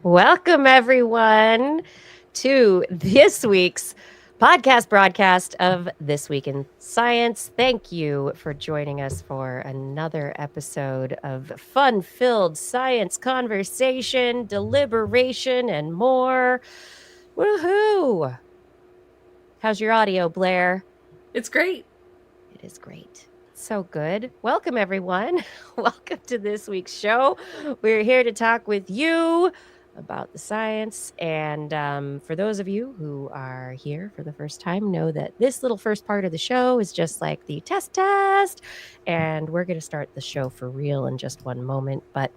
Welcome, everyone, to this week's podcast broadcast of This Week in Science. Thank you for joining us for another episode of fun-filled science conversation, deliberation, and more. Woohoo! How's your audio, Blair? It's great. It is great. So good. Welcome, everyone. Welcome to this week's show. We're here to talk with you about the science. And for those of you who are here for the first time, know that this little first part of the show is just like the test. And we're going to start the show for real in just one moment. But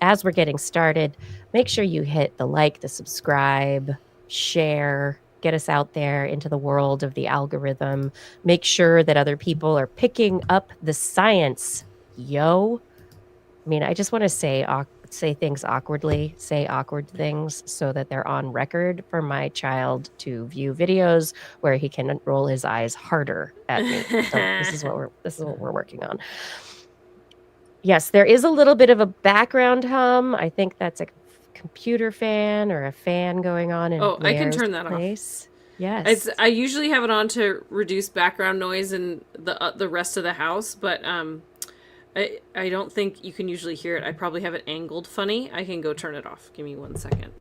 as we're getting started, make sure you hit the like, the subscribe, share, get us out there into the world of the algorithm. Make sure that other people are picking up the science. Yo. I mean, I just want to say things awkwardly, say awkward things so that they're on record for my child to view videos where he can roll his eyes harder at me. So this is what we're working on. Yes, there is a little bit of a background hum. I think that's a computer fan or a fan going on in I can Blair's turn that place. off. Yes. I usually have it on to reduce background noise in the rest of the house, but I don't think you can usually hear it. I probably have it angled funny. I can go turn it off. Give me 1 second.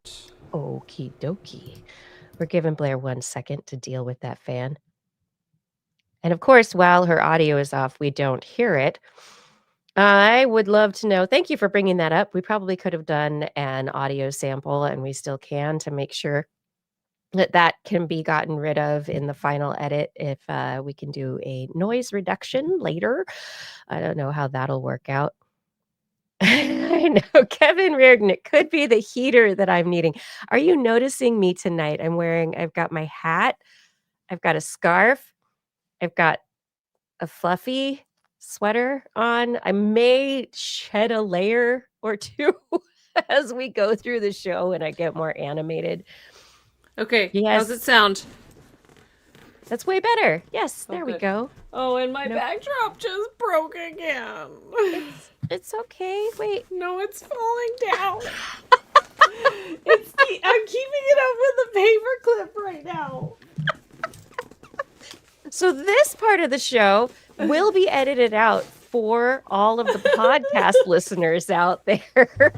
Okie dokie. We're giving Blair 1 second to deal with that fan. And of course, while her audio is off, we don't hear it. I would love to know. Thank you for bringing that up. We probably could have done an audio sample, and we still can, to make sure that can be gotten rid of in the final edit if we can do a noise reduction later. I don't know how that'll work out. I know, Kevin Reardon, it could be the heater that I'm needing. Are you noticing me tonight? I've got my hat, I've got a scarf, I've got a fluffy sweater on. I may shed a layer or two as we go through the show and I get more animated. Okay, how's it sound? That's way better. Yes, there we go. Oh, and my backdrop just broke again. It's okay. Wait. No, it's falling down. I'm keeping it up with the paper clip right now. So this part of the show will be edited out for all of the podcast listeners out there.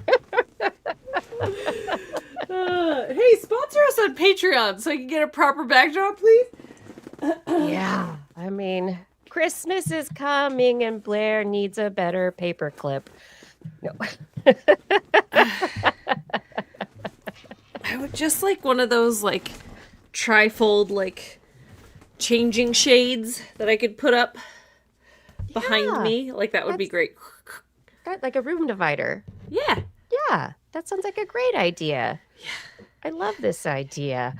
Hey, sponsor us on Patreon so I can get a proper backdrop, please. Yeah, I mean, Christmas is coming and Blair needs a better paperclip. No. I would just like one of those like trifold like changing shades that I could put up behind me. Like that would be great. Like a room divider. Yeah. Yeah, that sounds like a great idea. Yeah. I love this idea.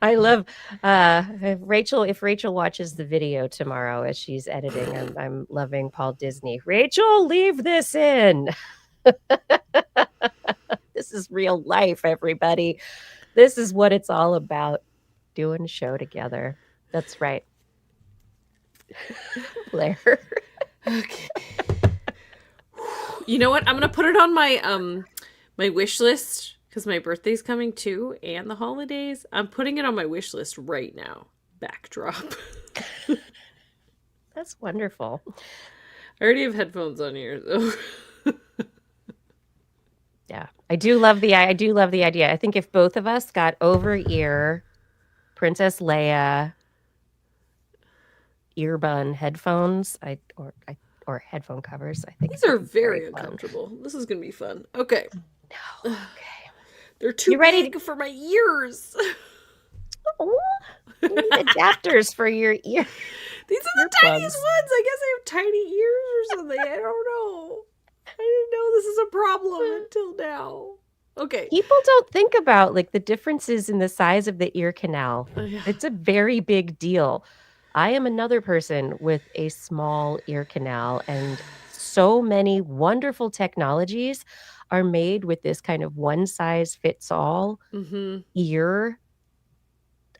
I love if Rachel watches the video tomorrow as she's editing. I'm loving Paul Disney. Rachel, leave this in. This is real life, everybody. This is what it's all about. Doing a show together. That's right. Blair. Okay. You know what? I'm gonna put it on my my wish list. Because my birthday's coming too, and the holidays. I'm putting it on my wish list right now. Backdrop. That's wonderful. I already have headphones on here, so. Yeah, I do love the idea. I think if both of us got over-ear Princess Leia earbud headphones, or headphone covers, I think these are very uncomfortable. This is gonna be fun. Okay. No. Okay. They're too big for my ears. Oh, you need adapters for your ear. These are the tiniest ones. I guess I have tiny ears or something. I don't know. I didn't know this is a problem until now. Okay. People don't think about like the differences in the size of the ear canal. It's a very big deal. I am another person with a small ear canal, and so many wonderful technologies are made with this kind of one-size-fits-all ear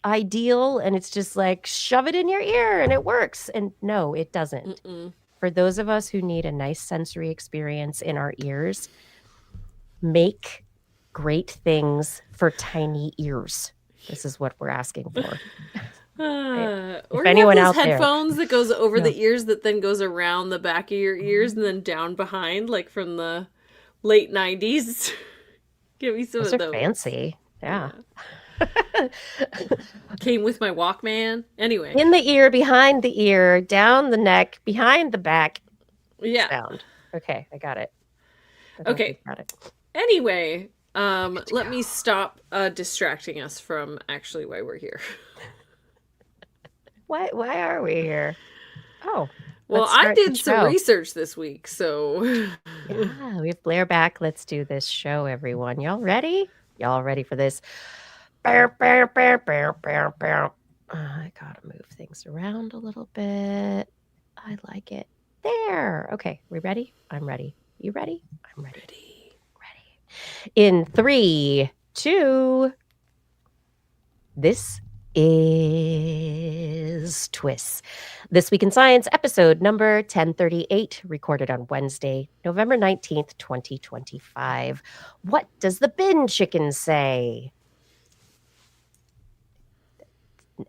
ideal, and it's just like, shove it in your ear and it works. And no, it doesn't. For those of us who need a nice sensory experience in our ears, make great things for tiny ears. This is what we're asking for. Or If you anyone have those out there, headphones that goes over yeah. the ears that then goes around the back of your ears and then down behind, like from the late 90s. Give me some Those of are those. fancy. Yeah. Came with my Walkman. Anyway. In the ear, behind the ear, down the neck, behind the back. Yeah. Sound. Okay, I got it. Okay. Got it. Anyway, let me stop distracting us from actually why we're here. Why are we here? Oh. Well, I did some research this week, so yeah, we have Blair back. Let's do this show, everyone. Y'all ready? Y'all ready for this? I gotta move things around a little bit. I like it. There. Okay, we ready? I'm ready. You ready? I'm ready. Ready. In 3, 2. This is TWIS. This Week in Science, episode number 1038, recorded on Wednesday, November 19th, 2025. What does the bin chicken say?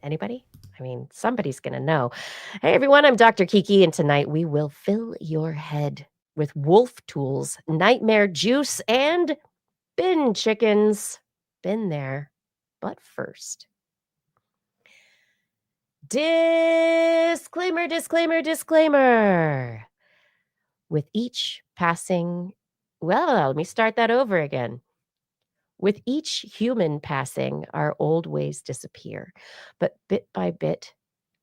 Anybody? I mean, somebody's going to know. Hey, everyone, I'm Dr. Kiki, and tonight we will fill your head with wolf tools, nightmare juice, and bin chickens. Been there. But first, disclaimer. With each passing, let me start that over again. With each human passing, our old ways disappear, but bit by bit,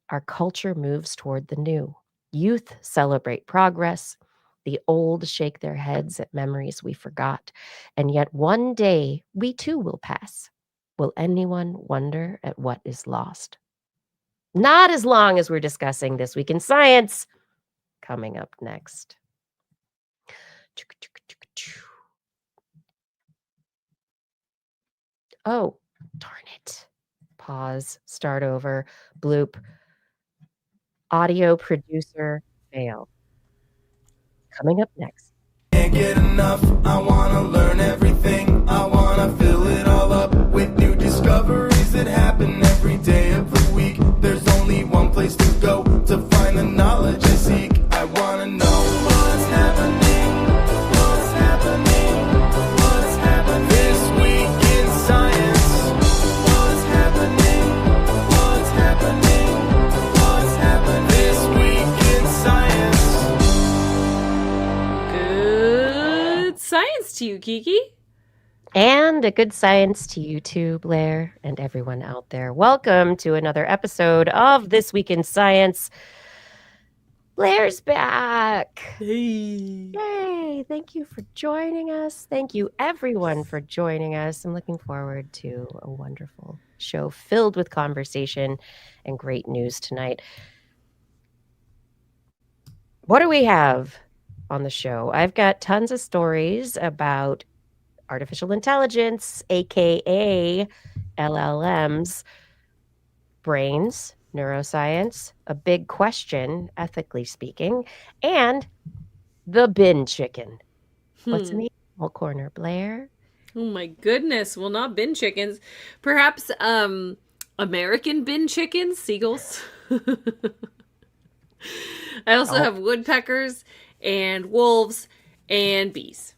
our culture moves toward the new. Youth celebrate progress. The old shake their heads at memories we forgot. And yet one day, we too will pass. Will anyone wonder at what is lost? Not as long as we're discussing This Week in Science. Coming up next. Oh, darn it. Pause, start over, bloop. Audio producer fail. Coming up next. Can't get enough, I wanna learn everything. I wanna fill it all up with new discoveries that happen every day of the week. There's only one place to go to find the knowledge I seek. I wanna know what's happening. What's happening? What's happening this week in science? What's happening? What's happening? What's happening this week in science? Good science to you, Kiki. And a good science to you too, Blair, and everyone out there. Welcome to another episode of This Week in Science. Blair's back. Hey. Yay. Thank you for joining us. Thank you, everyone, for joining us. I'm looking forward to a wonderful show filled with conversation and great news tonight. What do we have on the show? I've got tons of stories about artificial intelligence, aka LLMs, brains, neuroscience, a big question, ethically speaking, and the bin chicken. What's in the animal corner, Blair? Oh my goodness. Well, not bin chickens. Perhaps American bin chickens, seagulls. I also have woodpeckers and wolves and bees.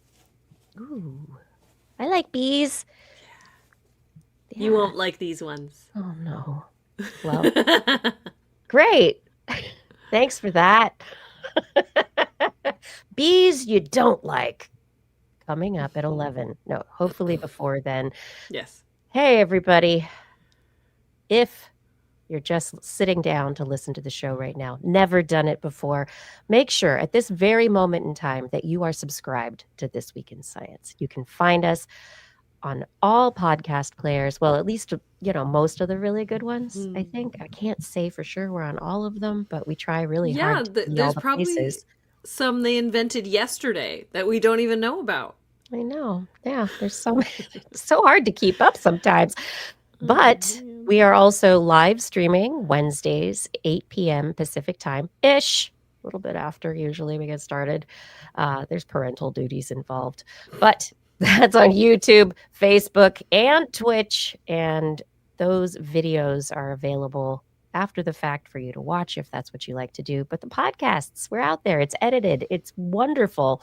Ooh. I like bees. Yeah. You won't like these ones. Oh, no. Well, great. Thanks for that. Bees you don't like. Coming up at 11. No, hopefully before then. Yes. Hey, everybody. If you're just sitting down to listen to the show right now, never done it before, make sure at this very moment in time that you are subscribed to This Week in Science. You can find us on all podcast players. Well, at least, most of the really good ones, I think. I can't say for sure we're on all of them, but we try really hard to be there's all the probably places. Some they invented yesterday that we don't even know about. I know. Yeah, there's so hard to keep up sometimes. But we are also live streaming Wednesdays, 8 p.m. Pacific time-ish, a little bit after usually we get started. There's parental duties involved. But That's on YouTube, Facebook, and Twitch. And those videos are available after the fact for you to watch if that's what you like to do. But the podcasts, we're out there. It's edited. It's wonderful.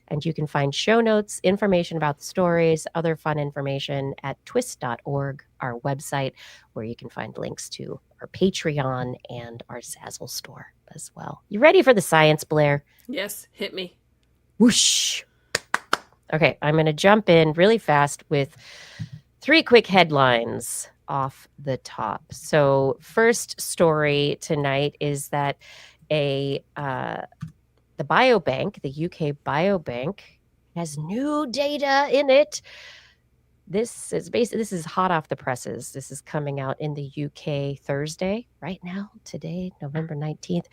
And you can find show notes, information about the stories, other fun information at twis.org, our website, where you can find links to our Patreon and our Zazzle store as well. You ready for the science, Blair? Yes, hit me. Whoosh. Okay, I'm going to jump in really fast with 3 quick headlines off the top. So, first story tonight is that the biobank, the UK biobank, has new data in it. This is hot off the presses. This is coming out in the UK Thursday, right now, today, November 19th.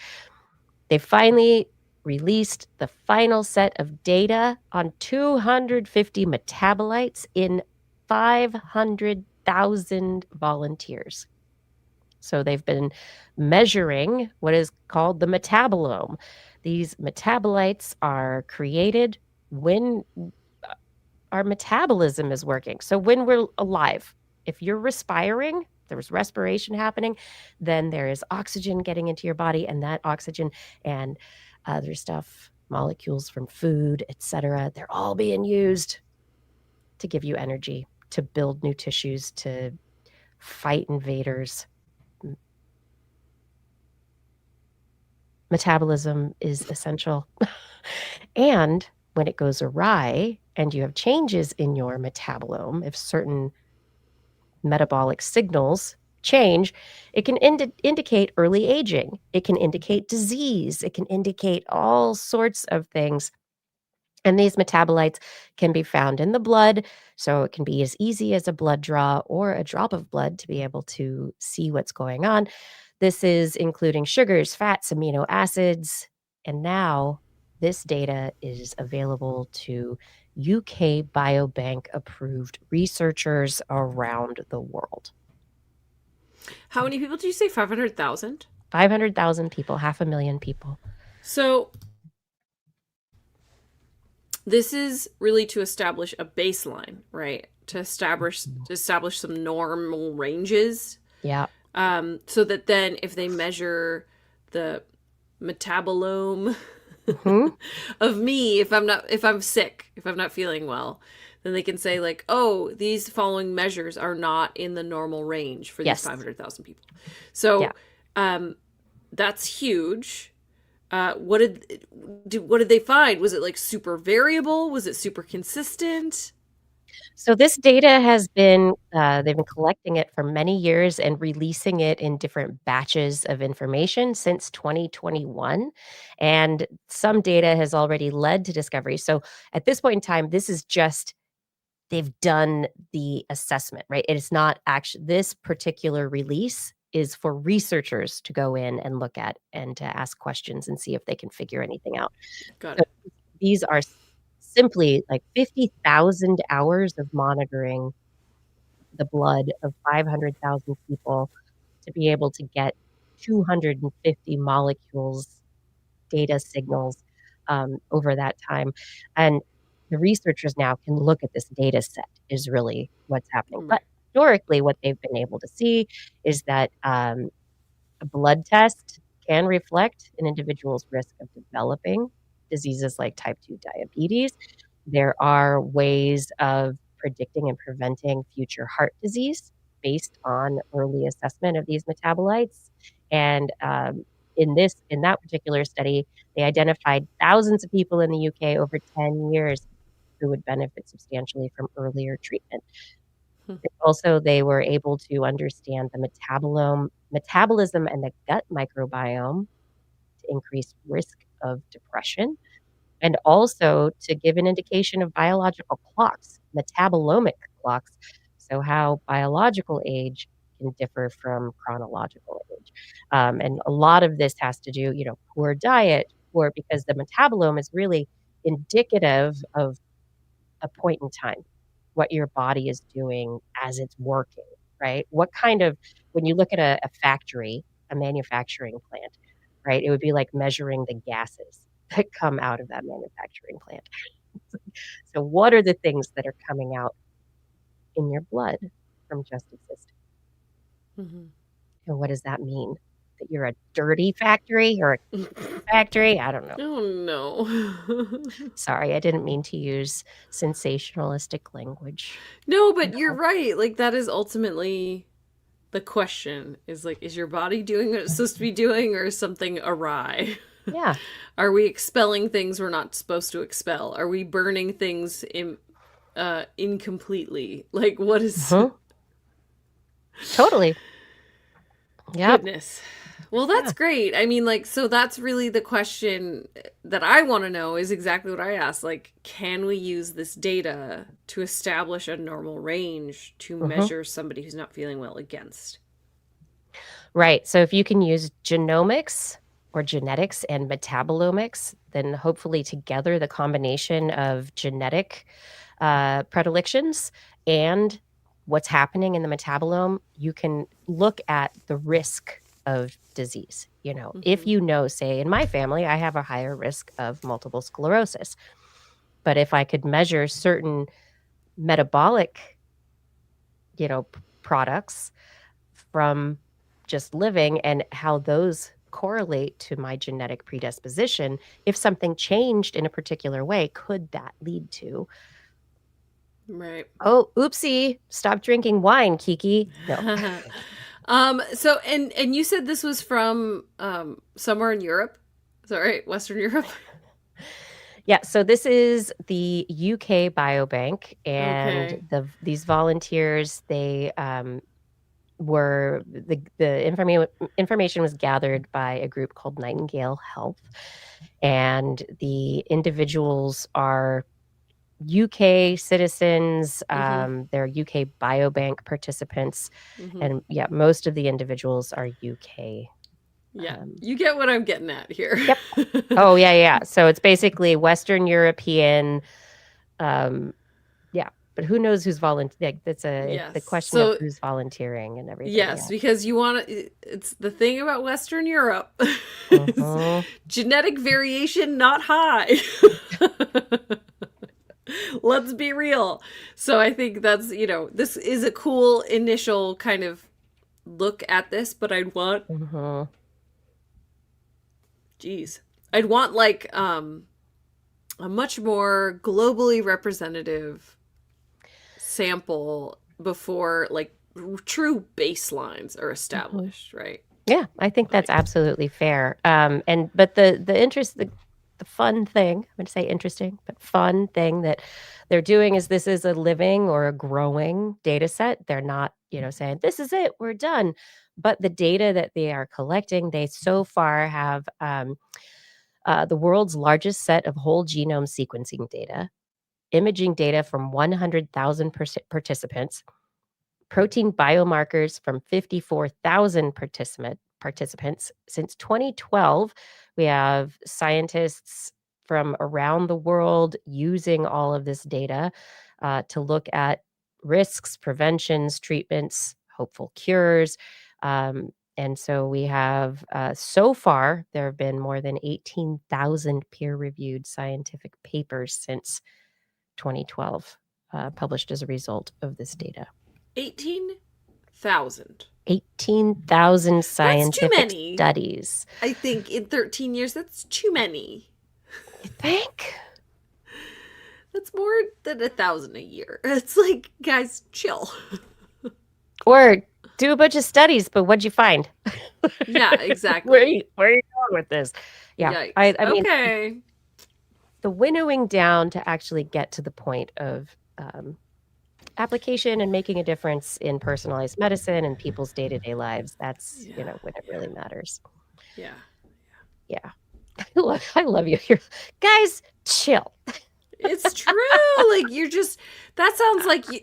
They finally released the final set of data on 250 metabolites in 500,000 volunteers. So they've been measuring what is called the metabolome. These metabolites are created when our metabolism is working. So when we're alive, if you're respiring, there's respiration happening, then there is oxygen getting into your body, and that oxygen and other stuff, molecules from food, etc., they're all being used to give you energy, to build new tissues, to fight invaders. Metabolism is essential. And when it goes awry and you have changes in your metabolome, if certain metabolic signals change, it can indicate early aging. It can indicate disease. It can indicate all sorts of things. And these metabolites can be found in the blood. So it can be as easy as a blood draw or a drop of blood to be able to see what's going on. This is including sugars, fats, amino acids. And now this data is available to UK Biobank approved researchers around the world. How many people did you say? 500,000? 500,000 people, 500,000 people. So this is really to establish a baseline, right? To establish some normal ranges. Yeah. So that then if they measure the metabolome of me, if I'm sick, if I'm not feeling well, then they can say like, oh, these following measures are not in the normal range for these 500,000 people. So that's huge. What did they find? Was it like super variable? Was it super consistent? So this data has been, they've been collecting it for many years and releasing it in different batches of information since 2021. And some data has already led to discovery. So at this point in time, this is just, they've done the assessment, right? It is not actually, this particular release is for researchers to go in and look at and to ask questions and see if they can figure anything out. Got it. These are simply like 50,000 hours of monitoring the blood of 500,000 people to be able to get 250 molecules, data signals over that time. And the researchers now can look at this data set is really what's happening. But historically, what they've been able to see is that a blood test can reflect an individual's risk of developing diseases like type 2 diabetes. There are ways of predicting and preventing future heart disease based on early assessment of these metabolites. And in that particular study, they identified thousands of people in the UK over 10 years who would benefit substantially from earlier treatment. Also, they were able to understand the metabolism and the gut microbiome to increase risk of depression, and also to give an indication of biological clocks, metabolomic clocks, so how biological age can differ from chronological age. And a lot of this has to do, poor diet, because the metabolome is really indicative of a point in time, what your body is doing as it's working, right? When you look at a factory, a manufacturing plant, right? It would be like measuring the gases that come out of that manufacturing plant. So what are the things that are coming out in your blood from just existing? Mhm. And what does that mean? That you're a dirty factory or a factory? I don't know. Oh no. Sorry, I didn't mean to use sensationalistic language. No, but you're No. right. Like that is ultimately the question is like, is your body doing what it's supposed to be doing or is something awry? Yeah. Are we expelling things we're not supposed to expel? Are we burning things incompletely? Like what is Mhm. Totally. Yep. goodness? Well, that's Yeah. great. I mean, like, so that's really the question that I want to know is exactly what I asked. Like, can we use this data to establish a normal range to Mhm. measure somebody who's not feeling well against? Right. So if you can use genomics or genetics and metabolomics, then hopefully together the combination of genetic predilections and what's happening in the metabolome, you can look at the risk of disease. You know, if Mm-hmm. you know, say in my family, I have a higher risk of multiple sclerosis. But if I could measure certain metabolic, products from just living and how those correlate to my genetic predisposition, if something changed in a particular way, could that lead to, Right. "Oh, oopsie, stop drinking wine, Kiki." No. So and you said this was from somewhere in Europe? Is that right? Western Europe? Yeah, so this is the UK Biobank, and Okay. these volunteers, they, were the information was gathered by a group called Nightingale Health, and the individuals are UK citizens, Mm-hmm. they're UK Biobank participants, Mm-hmm. and, yeah, most of the individuals are UK, Yeah. um You get what I'm getting at here. Yep. Oh, yeah, yeah, so it's basically Western European, yeah, but who knows who's like, the Yes. question of So who's volunteering and everything, yes, yeah. because you want to. It's the thing about Western Europe. Is Mhm. genetic variation not high. Let's be real. So I think that's this is a cool initial kind of look at this, but Mhm. I'd want like a much more globally representative sample before like true baselines are Mhm. established, right? Yeah, I think that's Like, absolutely fair. But the fun thing, I'm going to say interesting, but fun thing that they're doing is this is a living or a growing data set. They're not, saying this is it, we're done. But the data that they are collecting, they so far have the world's largest set of whole genome sequencing data, imaging data from 100,000 participants, protein biomarkers from 54,000 participants. Since 2012, we have scientists from around the world using all of this data to look at risks, preventions, treatments, hopeful cures. And so we have, so far, there have been more than 18,000 peer reviewed scientific papers since 2012 published as a result of this data. 18,000. 18,000 That's too scientific many. studies. I think in 13 years, that's too many. You think? That's more than 1,000 a year. It's like, guys, chill. Or do a bunch of studies, but what'd you find? Yeah, Where are exactly. where are you going with this? Yeah, Yikes. I mean, Okay. the winnowing down to actually get to the point of application and making a difference in personalized medicine and people's day-to-day lives, that's, Yeah. when it really matters. Yeah. Yeah. I love you. Guys, chill. It's true. Like you're just that sounds like you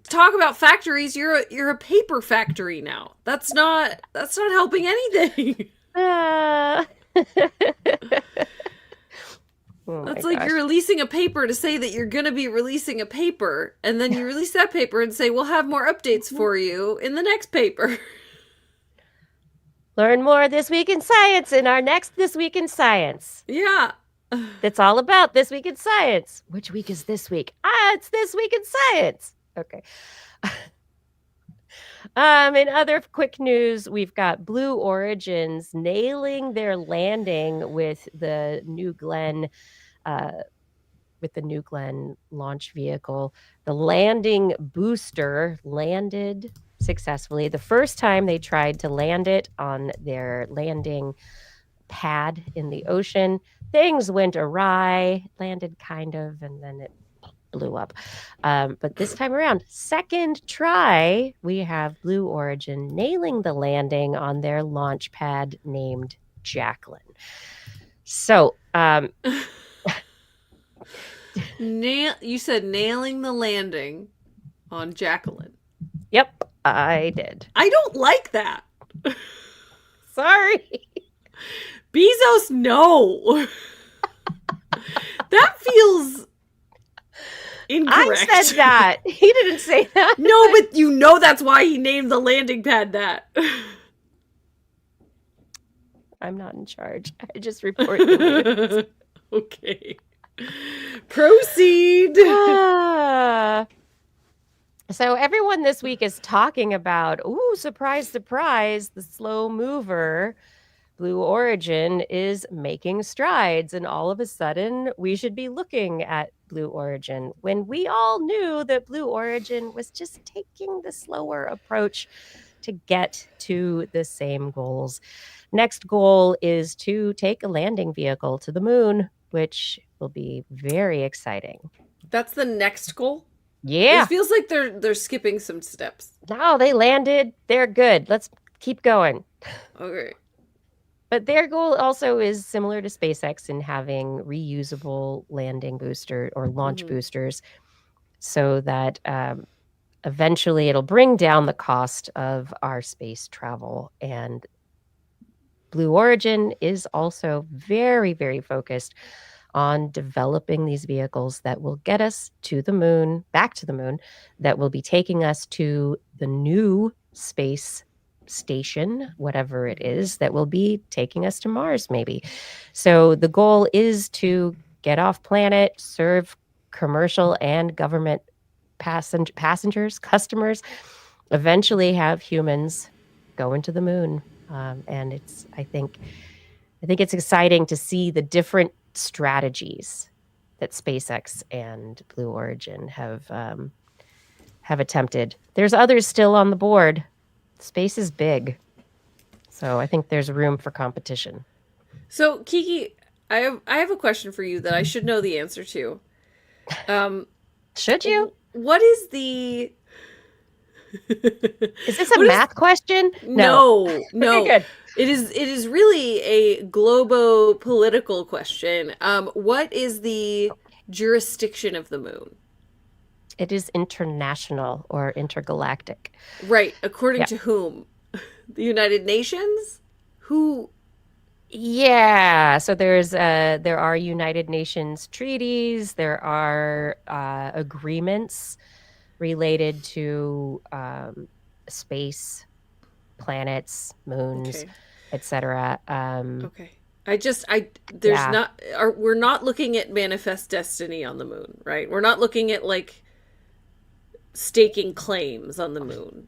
talk about factories, you're a paper factory now. That's not helping anything. Ah. Oh my That's like gosh. you're releasing a paper to say that you're going to be releasing a paper and then you release that paper and say we'll have more updates for you in the next paper. Learn more this week in science in our next This Week in Science. Yeah. That's all about This Week in Science. Which week is this week? It's This Week in Science. Okay. In other quick news, we've got Blue Origins nailing their landing with the New Glenn launch vehicle. The landing booster landed successfully. The first time they tried to land it on their landing pad in the ocean, things went awry, landed kind of, and then it blew up. But this time around, second try, we have Blue Origin nailing the landing on their launch pad named Jacqueline. So, you said nailing the landing on Jacqueline. Yep, I did. I don't like that. Sorry. Bezos, no. That feels incorrect. I said that. He didn't say that. No, but you know that's why he named the landing pad that. I'm not in charge. I just report the news. Okay. Proceed. So everyone this week is talking about, surprise, surprise, the slow mover, Blue Origin, is making strides. And all of a sudden, we should be looking at Blue Origin when we all knew that Blue Origin was just taking the slower approach to get to the same goals. Next goal is to take a landing vehicle to the moon, which will be very exciting. That's the next goal? Yeah. It feels like they're skipping some steps. No, they landed. They're good. Let's keep going. Okay. But their goal also is similar to SpaceX in having reusable landing booster or launch boosters so that eventually it'll bring down the cost of our space travel. And Blue Origin is also very, very focused on developing these vehicles that will get us to the moon, back to the moon, that will be taking us to the new space station, whatever it is, that will be taking us to Mars, maybe. So the goal is to get off planet, serve commercial and government passengers, customers, eventually have humans go into the moon. And I think it's exciting to see the different strategies that SpaceX and Blue Origin have attempted. There's others still on the board. Space is big, so I think there's room for competition. So, Kiki, I have a question for you that I should know the answer to. Should you? What is the... Is this a math question? No. Okay, good. It is really a globo-political question. What is the jurisdiction of the moon? It is international or intergalactic. Right. According to whom? The United Nations? Who? Yeah. So there are United Nations treaties. There are agreements related to space, planets, moons, etc. Okay. We're not looking at manifest destiny on the moon, right? We're not looking at like staking claims on the moon.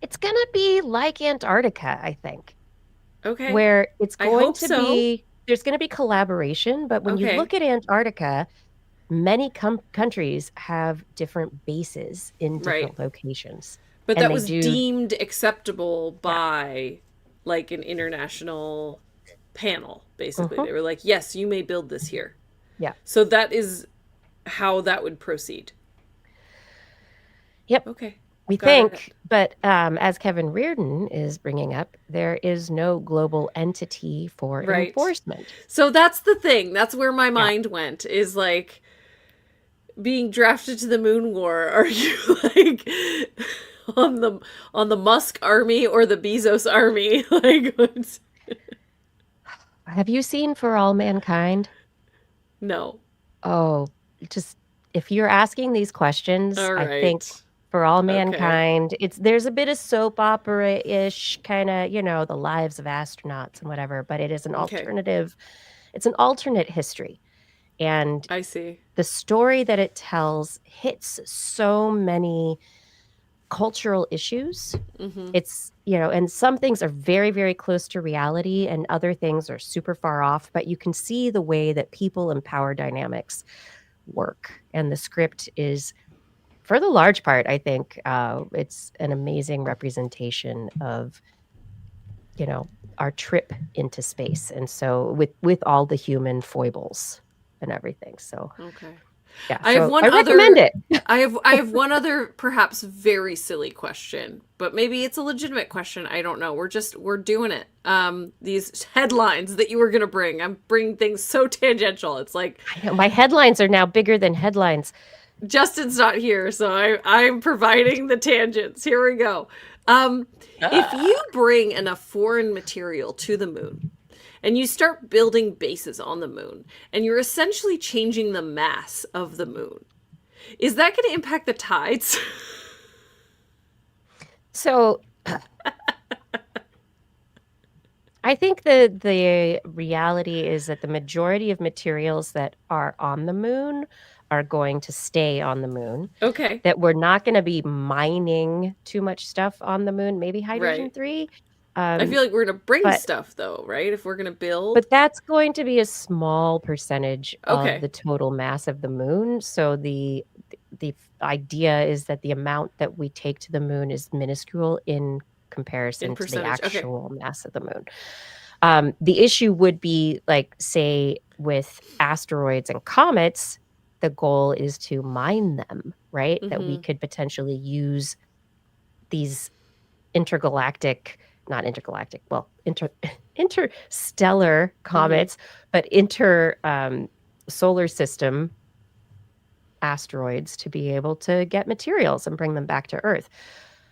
It's gonna be like Antarctica, I think. Okay. Where it's going to so. be, there's going to be collaboration, but when you look at Antarctica, many countries have different bases in different locations. But that was deemed acceptable by like an international panel, basically. They were like, yes, you may build this here. Yeah. So that is how that would proceed. Yep. Okay. We think, but as Kevin Reardon is bringing up, there is no global entity for enforcement. So that's the thing. That's where my mind went, is like, being drafted to the moon war, are you like on the Musk army or the Bezos army? Like, have you seen For All Mankind? No. Oh, just if you're asking these questions, I think For All Mankind, there's a bit of soap opera-ish kind of, the lives of astronauts and whatever, but it is an alternative. it's an alternate history. And I see. the story that it tells hits so many cultural issues. Mm-hmm. It's, and some things are very, very close to reality and other things are super far off, but you can see the way that people and power dynamics work. And the script is, for the large part, I think, it's an amazing representation of, our trip into space. And so with all the human foibles and everything. So Okay. yeah, I have so one I recommend it. I have one other perhaps very silly question, but maybe it's a legitimate question. I don't know. We're doing it. These headlines that you were gonna bring. I'm bringing things so tangential. It's like I know, my headlines are now bigger than headlines. Justin's not here, so I'm providing the tangents. Here we go. If you bring enough foreign material to the moon and you start building bases on the moon and you're essentially changing the mass of the moon, is that going to impact the tides? So I think the reality is that the majority of materials that are on the moon are going to stay on the moon. Okay. That we're not going to be mining too much stuff on the moon, maybe hydrogen 3. I feel like we're going to bring but- stuff though, right? If we're going to build. But that's going to be a small percentage Okay. of the total mass of the moon. So the idea is that the amount that we take to the moon is minuscule in comparison to the actual mass of the moon. The issue would be, like, say, with asteroids and comets, the goal is to mine them, right? That we could potentially use these interstellar comets, but solar system asteroids to be able to get materials and bring them back to Earth.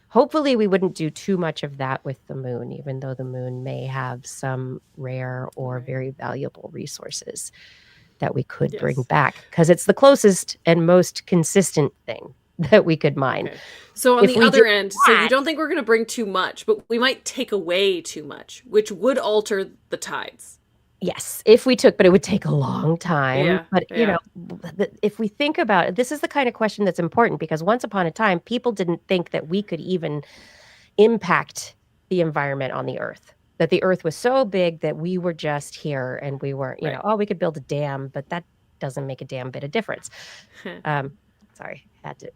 Hopefully we wouldn't do too much of that with the moon, even though the moon may have some rare or very valuable resources that we could bring back, because it's the closest and most consistent thing that we could mine. Okay. So on the other end, so you don't think we're going to bring too much, but we might take away too much, which would alter the tides. Yes, if we took, but it would take a long time. Yeah, but, if we think about it, this is the kind of question that's important, because once upon a time, people didn't think that we could even impact the environment on the Earth, that the Earth was so big that we were just here and we weren't, we could build a dam, but that doesn't make a damn bit of difference. Sorry, had to.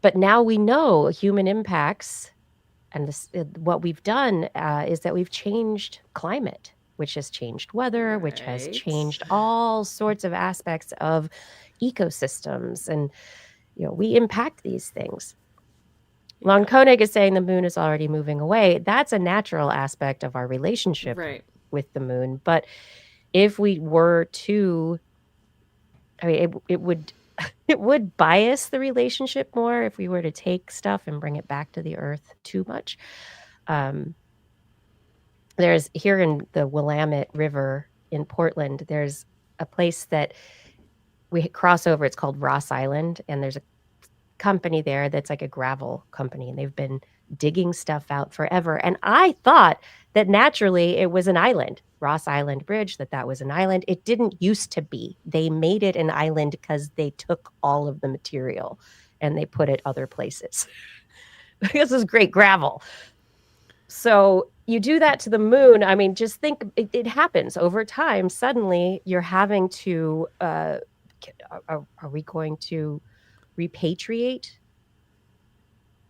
But now we know human impacts. And what we've done is that we've changed climate, which has changed weather, which has changed all sorts of aspects of ecosystems. And, we impact these things. Long Koenig is saying the moon is already moving away. That's a natural aspect of our relationship with the moon. But if we were to, it would bias the relationship more if we were to take stuff and bring it back to the Earth too much. There's, here in the Willamette River in Portland, there's a place that we cross over. It's called Ross Island, and there's a company there that's like a gravel company, and they've been digging stuff out forever. And I thought that naturally it was an island. Ross Island Bridge, that was an island. It didn't used to be. They made it an island because they took all of the material and they put it other places. This is great gravel. So you do that to the moon. Just think, it happens over time. Suddenly you're having to, are we going to repatriate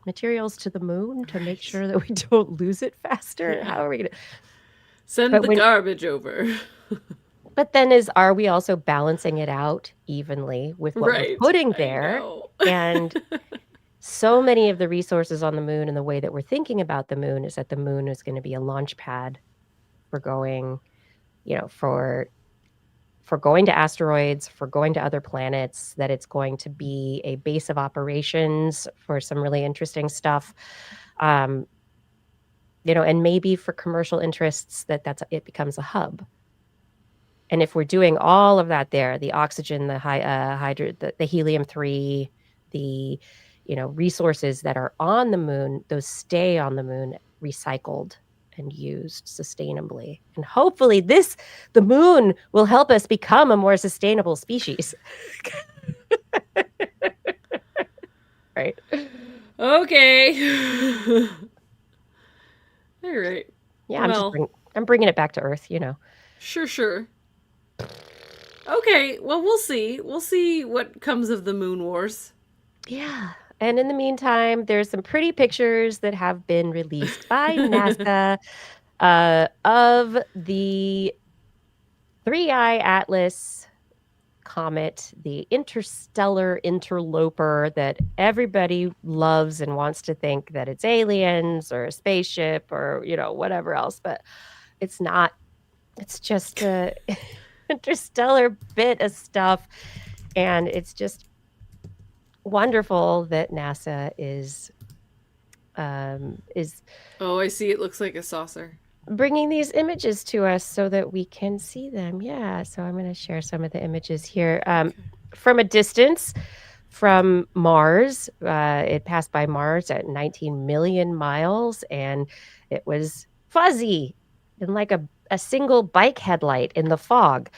materials to the moon to make sure that we don't lose it faster? How are we going to... Send the garbage over. But then are we also balancing it out evenly with what we're putting there? And so many of the resources on the moon and the way that we're thinking about the moon is that the moon is going to be a launch pad for going, for going to asteroids, for going to other planets, that it's going to be a base of operations for some really interesting stuff. And maybe for commercial interests, it becomes a hub. And if we're doing all of that there, the oxygen, the the helium-3, the resources that are on the moon, those stay on the moon, recycled and used sustainably. And hopefully the moon will help us become a more sustainable species. Right. Okay. All right. Yeah, Well, I'm bringing it back to Earth, you know. Sure. Okay, well, we'll see. We'll see what comes of the Moon Wars. Yeah. And in the meantime, there's some pretty pictures that have been released by NASA of the Three-Eye Atlas comet, the interstellar interloper that everybody loves and wants to think that it's aliens or a spaceship or, you know, whatever else, but it's not. It's just a interstellar bit of stuff, and it's just wonderful that NASA is Oh, I see. It looks like a saucer. bringing these images to us so that we can see them. Yeah, so I'm going to share some of the images here. From a distance from Mars, it passed by Mars at 19 million miles, and it was fuzzy and like a single bike headlight in the fog.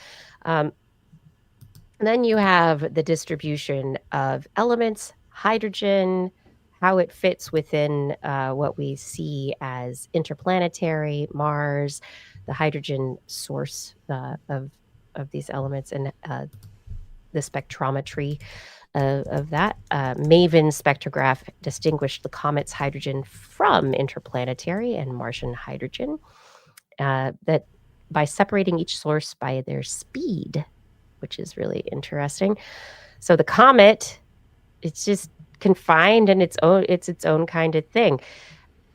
Then you have the distribution of elements, hydrogen, how it fits within what we see as interplanetary, Mars, the hydrogen source of these elements, and the spectrometry of that. MAVEN spectrograph distinguished the comet's hydrogen from interplanetary and Martian hydrogen that by separating each source by their speed, which is really interesting. So the comet, it's just confined in its own kind of thing.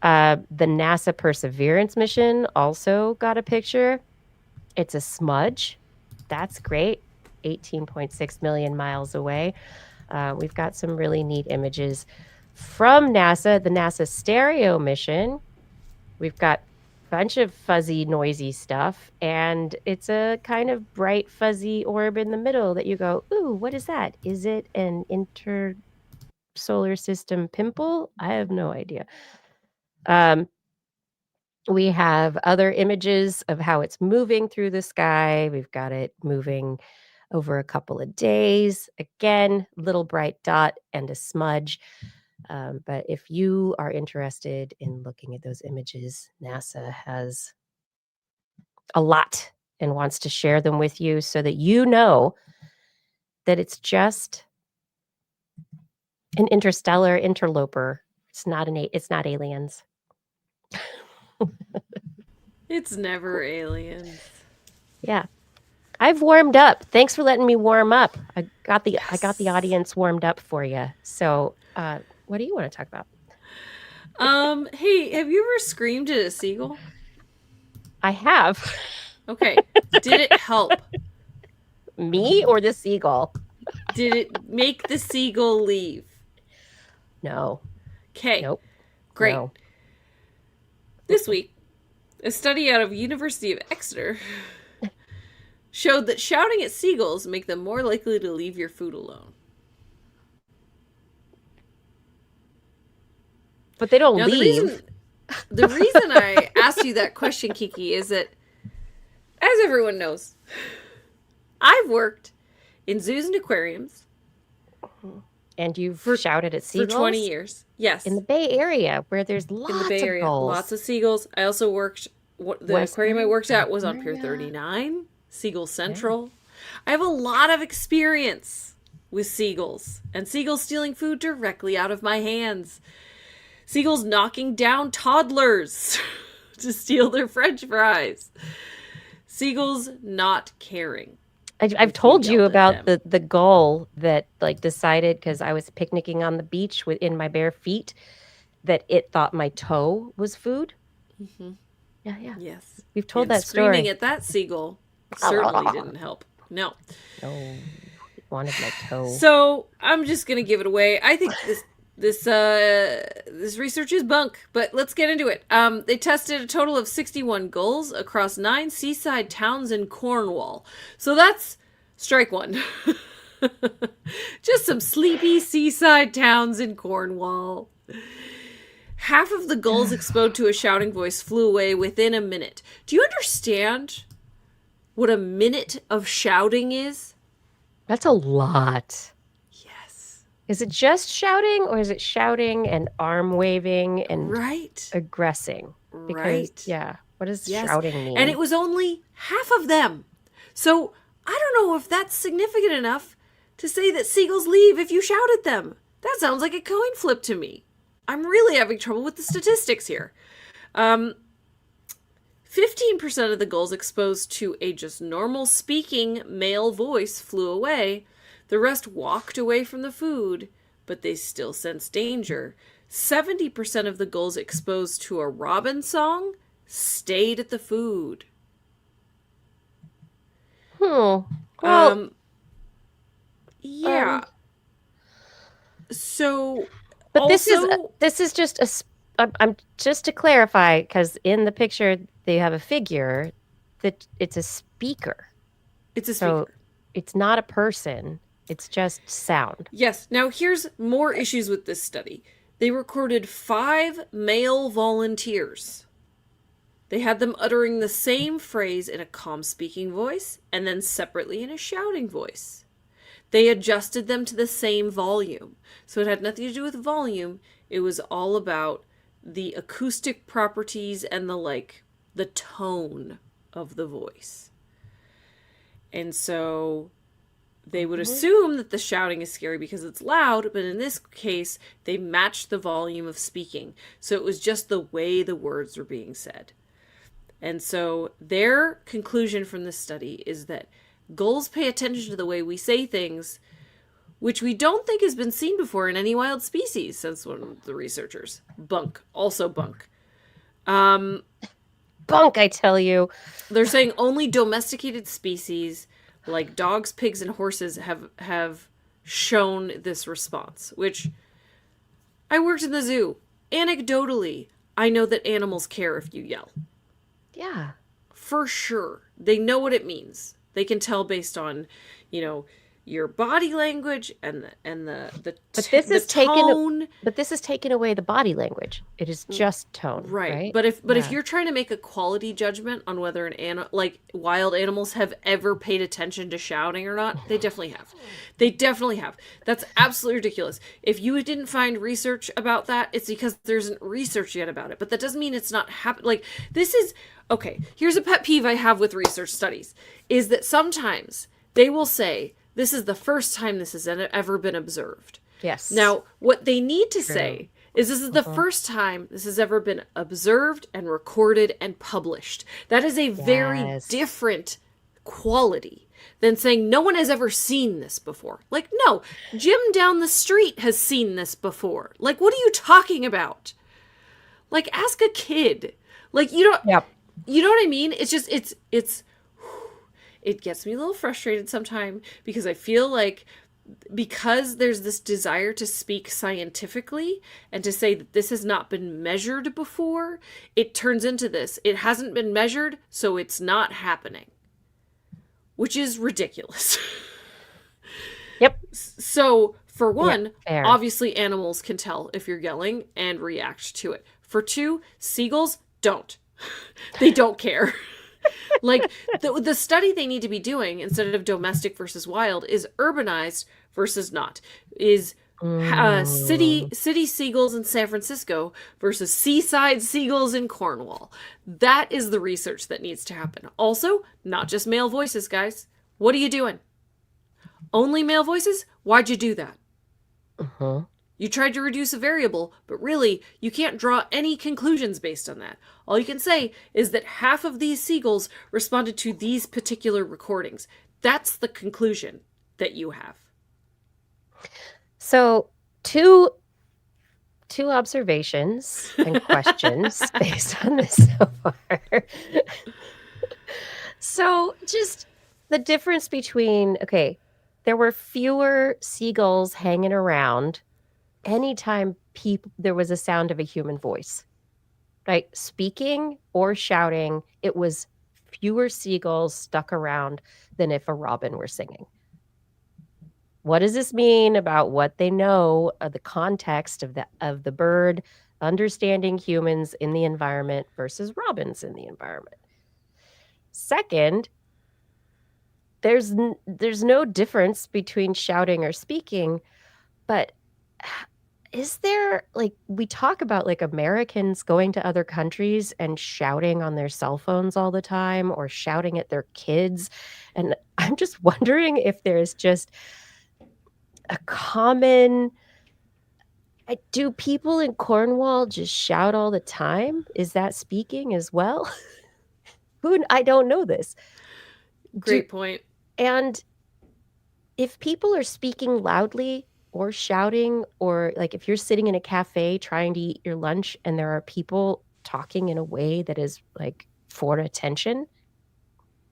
The NASA Perseverance mission also got a picture. It's a smudge. That's great. 18.6 million miles away. We've got some really neat images from NASA, the NASA Stereo mission. We've got a bunch of fuzzy, noisy stuff, and it's a kind of bright, fuzzy orb in the middle that you go, ooh, what is that? Is it an intersolar system pimple? I have no idea. We have other images of how it's moving through the sky. We've got it moving over a couple of days. Again, little bright dot and a smudge. But if you are interested in looking at those images, NASA has a lot and wants to share them with you so that you know that it's just an interstellar interloper. It's not aliens. It's never aliens. Yeah. I've warmed up. Thanks for letting me warm up. I got the audience warmed up for you. So, what do you want to talk about? Hey, have you ever screamed at a seagull? I have. Okay. Did it help? Me or the seagull? Did it make the seagull leave? No. Okay. Nope. Great. No. This week, a study out of University of Exeter showed that shouting at seagulls make them more likely to leave your food alone. But they don't Now, leave. The reason I asked you that question, Kiki, is that, as everyone knows, I've worked in zoos and aquariums. And you've shouted at seagulls? For 20 years. Yes. In the Bay Area, where there's lots in the Bay Area, of gulls. lots of seagulls. I also worked, the aquarium I worked at was on Pier 39, Seagull Central. I have a lot of experience with seagulls, and seagulls stealing food directly out of my hands. Seagulls knocking down toddlers to steal their French fries. Seagulls not caring. I've told you about the gull that decided, because I was picnicking on the beach in my bare feet, that it thought my toe was food. Mm-hmm. Yeah. Yes. We've told that story. Screaming at that seagull certainly didn't help. No. No. It wanted my toe. So I'm just gonna give it away. I think this research is bunk, but let's get into it. They tested a total of 61 gulls across 9 seaside towns in Cornwall. So that's strike one. Just some sleepy seaside towns in Cornwall. Half of the gulls exposed to a shouting voice flew away within a minute. Do you understand what a minute of shouting is? That's a lot. Yes. Is it just shouting, or is it shouting and arm waving and Right. aggressing? Because, Right. yeah, what does Yes. shouting mean? And it was only half of them. So I don't know if that's significant enough to say that seagulls leave if you shout at them. That sounds like a coin flip to me. I'm really having trouble with the statistics here. 15% of the gulls exposed to a just normal speaking male voice flew away. The rest walked away from the food, but they still sensed danger. 70% of the gulls exposed to a robin song stayed at the food. Well, Yeah. So, but also, this is just I'm just to clarify, because in the picture they have a figure that it's a speaker. it's a So speaker. it's not a person. It's just sound. Yes. Now, here's more issues with this study. They recorded 5 male volunteers. They had them uttering the same phrase in a calm speaking voice and then separately in a shouting voice. They adjusted them to the same volume. So it had nothing to do with volume. It was all about the acoustic properties and the tone of the voice. And so they would assume that the shouting is scary because it's loud, but in this case, they matched the volume of speaking. So it was just the way the words were being said. And so their conclusion from this study is that gulls pay attention to the way we say things, which we don't think has been seen before in any wild species, says one of the researchers. Bunk. Also bunk. Bunk, I tell you. They're saying only domesticated species like dogs, pigs, and horses have shown this response, which I worked in the zoo. Anecdotally, I know that animals care if you yell. Yeah. For sure. They know what it means. They can tell based on, your body language and the tone. But this is taking away the body language. It is just tone, right? But if you're trying to make a quality judgment on whether wild animals have ever paid attention to shouting or not, they definitely have. They definitely have. That's absolutely ridiculous. If you didn't find research about that, it's because there isn't research yet about it. But that doesn't mean it's not happening. This is okay. Here's a pet peeve I have with research studies: is that sometimes they will say, this is the first time this has ever been observed. Yes. Now, what they need to say is this is the first time this has ever been observed and recorded and published. That is a very different quality than saying no one has ever seen this before. No, Jim down the street has seen this before. What are you talking about? Ask a kid. You don't... Yep. You know what I mean? It's just, it gets me a little frustrated sometimes because I feel like because there's this desire to speak scientifically and to say that this has not been measured before, it turns into this. It hasn't been measured, so it's not happening. Which is ridiculous. Yep. So, for one, fair. obviously animals can tell if you're yelling and react to it. For 2, seagulls don't. They don't care. The study they need to be doing instead of domestic versus wild is urbanized versus not. Is city seagulls in San Francisco versus seaside seagulls in Cornwall. That is the research that needs to happen. Also, not just male voices, guys. What are you doing? Only male voices? Why'd you do that? You tried to reduce a variable, but really, you can't draw any conclusions based on that. All you can say is that half of these seagulls responded to these particular recordings. That's the conclusion that you have. So, two observations and questions based on this so far. So, just the difference between, there were fewer seagulls hanging around anytime there was a sound of a human voice, right? Speaking or shouting, it was fewer seagulls stuck around than if a robin were singing. What does this mean about what they know of the context of the bird, understanding humans in the environment versus robins in the environment. Second, there's no difference between shouting or speaking, but is there, like, we talk about like Americans going to other countries and shouting on their cell phones all the time or shouting at their kids. And I'm just wondering if there's just a common, do people in Cornwall just shout all the time? Is that speaking as well? I don't know this. Great point. And if people are speaking loudly or shouting, or like if you're sitting in a cafe trying to eat your lunch and there are people talking in a way that is like for attention,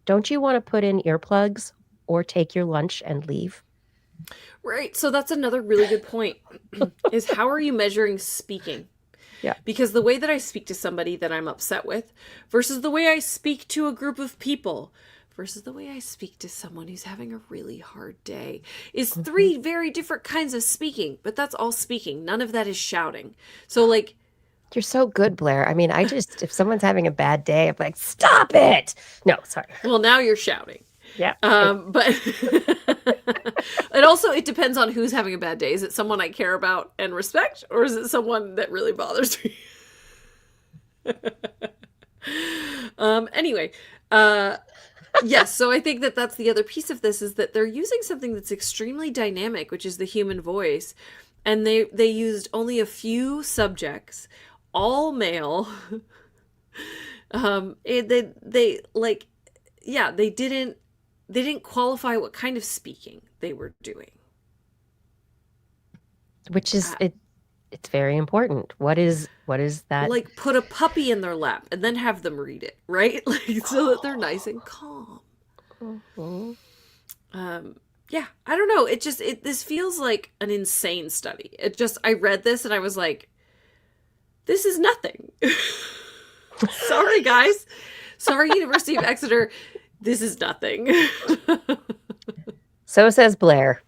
don't you want to put in earplugs or take your lunch and leave? Right. So that's another really good point is how are you measuring speaking? Yeah. Because the way that I speak to somebody that I'm upset with versus the way I speak to a group of people versus the way I speak to someone who's having a really hard day is three very different kinds of speaking, but that's all speaking. None of that is shouting. So like, you're so good, Blair. I mean, if someone's having a bad day, I'm like, stop it. No, sorry. Well, now you're shouting. Yeah. But it depends on who's having a bad day. Is it someone I care about and respect, or is it someone that really bothers me? Anyway, yes. So I think that that's the other piece of this is that they're using something that's extremely dynamic, which is the human voice. And they used only a few subjects, all male. They didn't qualify what kind of speaking they were doing. Which is it's very important. What is that? Like put a puppy in their lap and then have them read it, right? Like so that they're nice and calm. Mm-hmm. Yeah, I don't know. This feels like an insane study. I read this and I was like, this is nothing. Sorry, guys. Sorry, University of Exeter. This is nothing. So says Blair.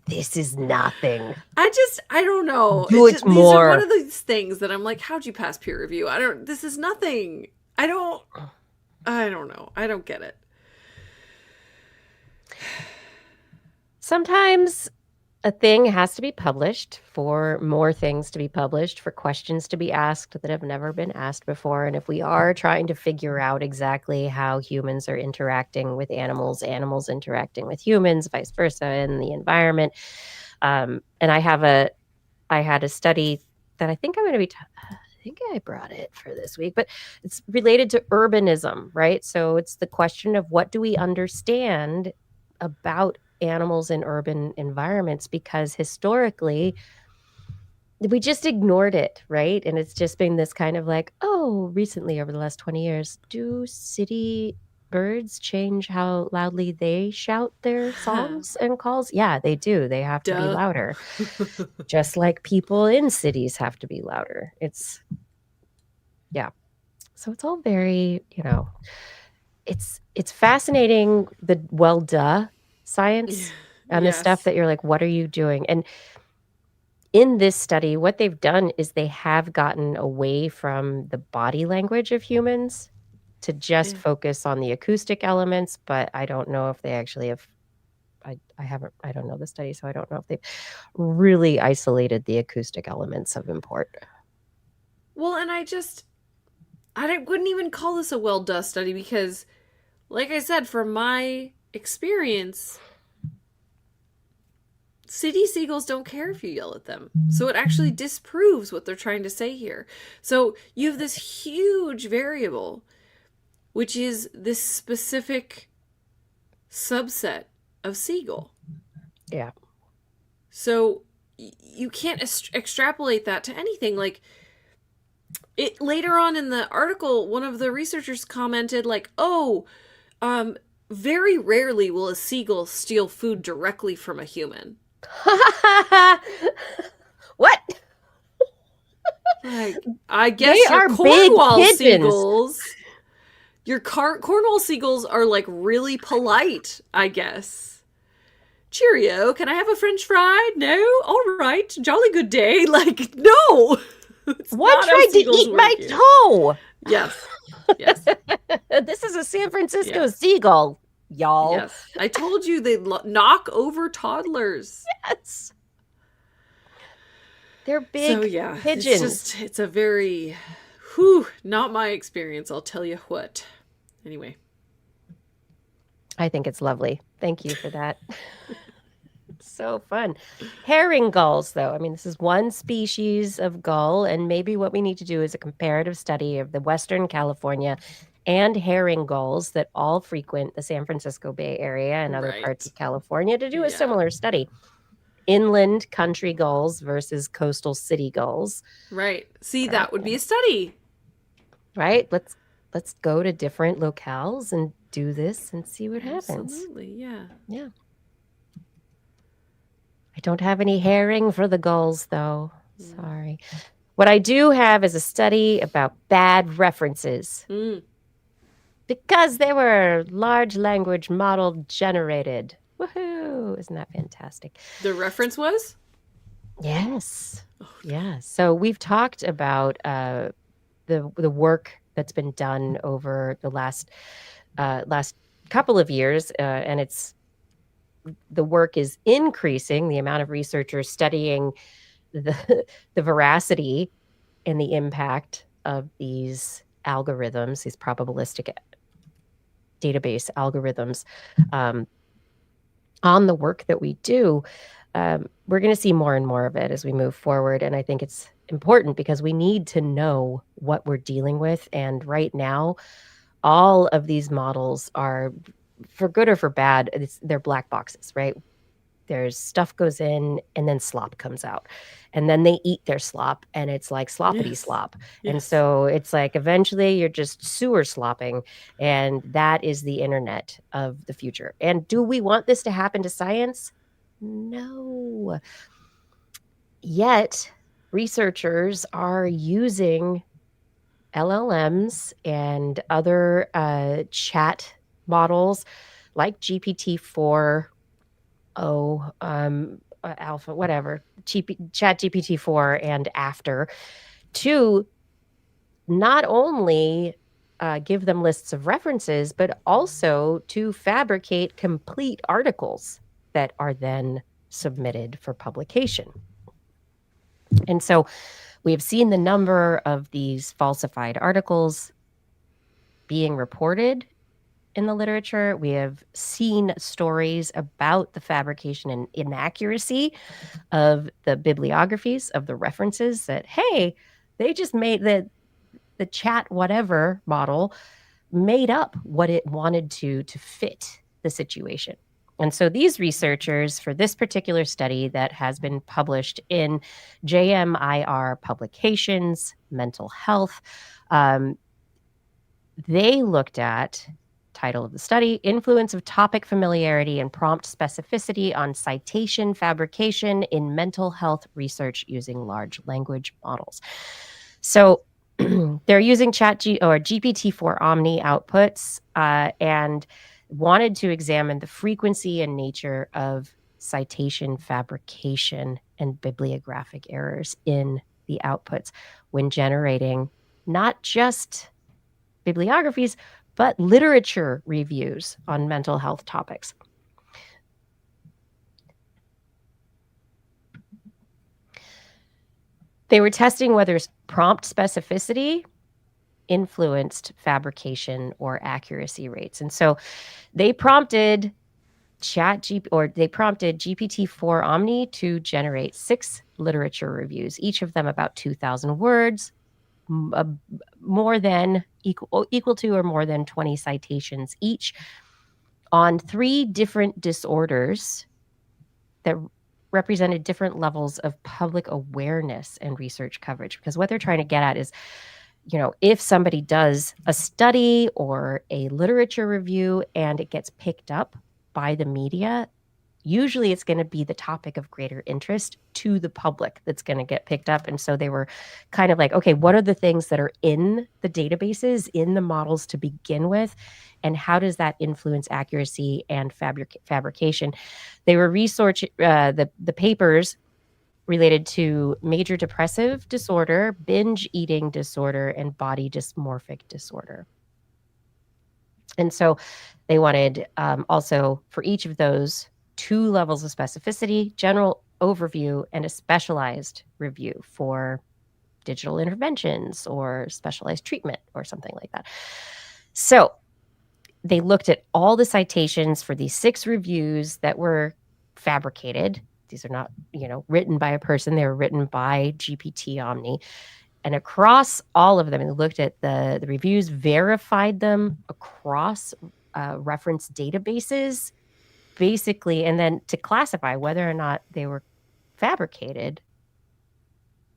This is nothing. I don't know. These are one of these things that I'm like, how'd you pass peer review? This is nothing. I don't know. I don't get it. Sometimes a thing has to be published for more things to be published, for questions to be asked that have never been asked before. And if we are trying to figure out exactly how humans are interacting with animals, animals interacting with humans, vice versa in the environment. And I had a study that I think I'm going to be, I think I brought it for this week, but it's related to urbanism, right? So it's the question of what do we understand about animals in urban environments, because historically we just ignored it, right? And it's just been this kind of like, oh, recently over the last 20 years, do city birds change how loudly they shout their songs and calls? Yeah, they do. They have to be louder. Just like people in cities have to be louder. So it's all very, it's fascinating, the science and the stuff that you're like, what are you doing? And in this study, what they've done is they have gotten away from the body language of humans to just focus on the acoustic elements, but I don't know if they actually have, I don't know the study, so I don't know if they've really isolated the acoustic elements of import. Well, and I wouldn't even call this a well-done study because, like I said, from my experience, city seagulls don't care if you yell at them. So it actually disproves what they're trying to say here. So you have this huge variable, which is this specific subset of seagull. Yeah. So you can't extrapolate that to anything. Like, it later on in the article, one of the researchers commented like, very rarely will a seagull steal food directly from a human. What? Like, I guess they your are Cornwall big seagulls. Your Cornwall seagulls are like really polite, I guess. Cheerio, can I have a French fry? No? All right. Jolly good day. Like, no. It's What not how tried to seagulls eat my work here. toe? Yes. Yes. This is a San Francisco Yes. seagull, y'all. Yes. I told you they knock over toddlers. Yes. They're big So yeah, pigeons. it's a very, not my experience, I'll tell you what. Anyway. I think it's lovely. Thank you for that. So fun. Herring gulls, though. I mean, this is one species of gull, and maybe what we need to do is a comparative study of the Western California and herring gulls that all frequent the San Francisco Bay Area and other parts of California to do a similar study. Inland country gulls versus coastal city gulls. Right. See, that would be a study. Right? Let's go to different locales and do this and see what happens. Absolutely, yeah. Yeah. I don't have any herring for the gulls, though. Sorry. What I do have is a study about bad references. Because they were large language model generated. Woohoo! Isn't that fantastic? The reference was? Yes. Yeah. So we've talked about the work that's been done over the last couple of years, and the work is increasing, the amount of researchers studying the veracity and the impact of these algorithms, these probabilistic database algorithms, on the work that we do. We're going to see more and more of it as we move forward. And I think it's important because we need to know what we're dealing with. And right now, all of these models are, for good or for bad, they're black boxes, right? There's stuff goes in and then slop comes out. And then they eat their slop and it's like sloppity slop. Yes. And so it's like eventually you're just sewer slopping. And that is the internet of the future. And do we want this to happen to science? No. Yet researchers are using LLMs and other chat models like GPT-4, Alpha, whatever, Chat GPT-4 and after, to not only give them lists of references, but also to fabricate complete articles that are then submitted for publication. And so we have seen the number of these falsified articles being reported in the literature. We have seen stories about the fabrication and inaccuracy of the bibliographies, of the references that, hey, they just made the chat whatever model made up what it wanted to fit the situation. And so these researchers, for this particular study that has been published in JMIR Publications, Mental Health, they looked at, title of the study, Influence of Topic Familiarity and Prompt Specificity on Citation Fabrication in Mental Health Research Using Large Language Models. So they're using GPT-4 Omni outputs and wanted to examine the frequency and nature of citation fabrication and bibliographic errors in the outputs when generating not just bibliographies, but literature reviews on mental health topics. They were testing whether prompt specificity influenced fabrication or accuracy rates. And so they prompted GPT-4 Omni to generate 6 literature reviews, each of them about 2,000 words, more than equal to or more than 20 citations each on 3 different disorders that represented different levels of public awareness and research coverage. Because what they're trying to get at is, if somebody does a study or a literature review and it gets picked up by the media, usually it's going to be the topic of greater interest to the public that's going to get picked up. And so they were kind of like, okay, what are the things that are in the databases, in the models to begin with, and how does that influence accuracy and fabrication? They were researching the papers related to major depressive disorder, binge eating disorder, and body dysmorphic disorder. And so they wanted also for each of those 2 levels of specificity, general overview, and a specialized review for digital interventions or specialized treatment or something like that. So they looked at all the citations for these 6 reviews that were fabricated. These are not, written by a person. They were written by GPT Omni. And across all of them, and looked at the reviews, verified them across reference databases, basically, and then to classify whether or not they were fabricated,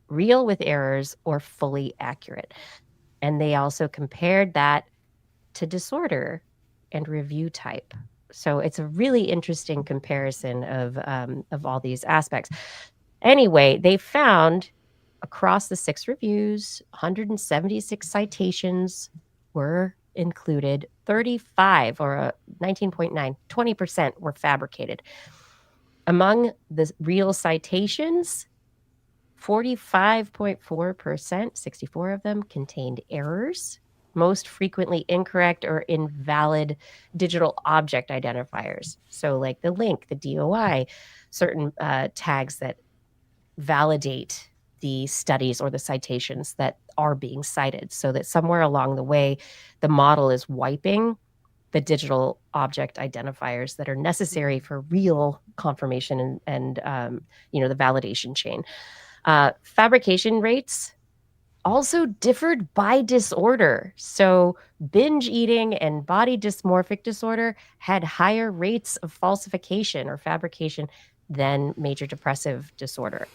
real with errors, or fully accurate. And they also compared that to disorder and review type. So it's a really interesting comparison of all these aspects. Anyway, they found across the 6 reviews, 176 citations were included. 35, or 19.9, 20% were fabricated. Among the real citations, 45.4%, 64 of them, contained errors, most frequently incorrect or invalid digital object identifiers. So like the link, the DOI, certain tags that validate the studies or the citations that are being cited, so that somewhere along the way, the model is wiping the digital object identifiers that are necessary for real confirmation and the validation chain. Fabrication rates also differed by disorder. So binge eating and body dysmorphic disorder had higher rates of falsification or fabrication than major depressive disorder.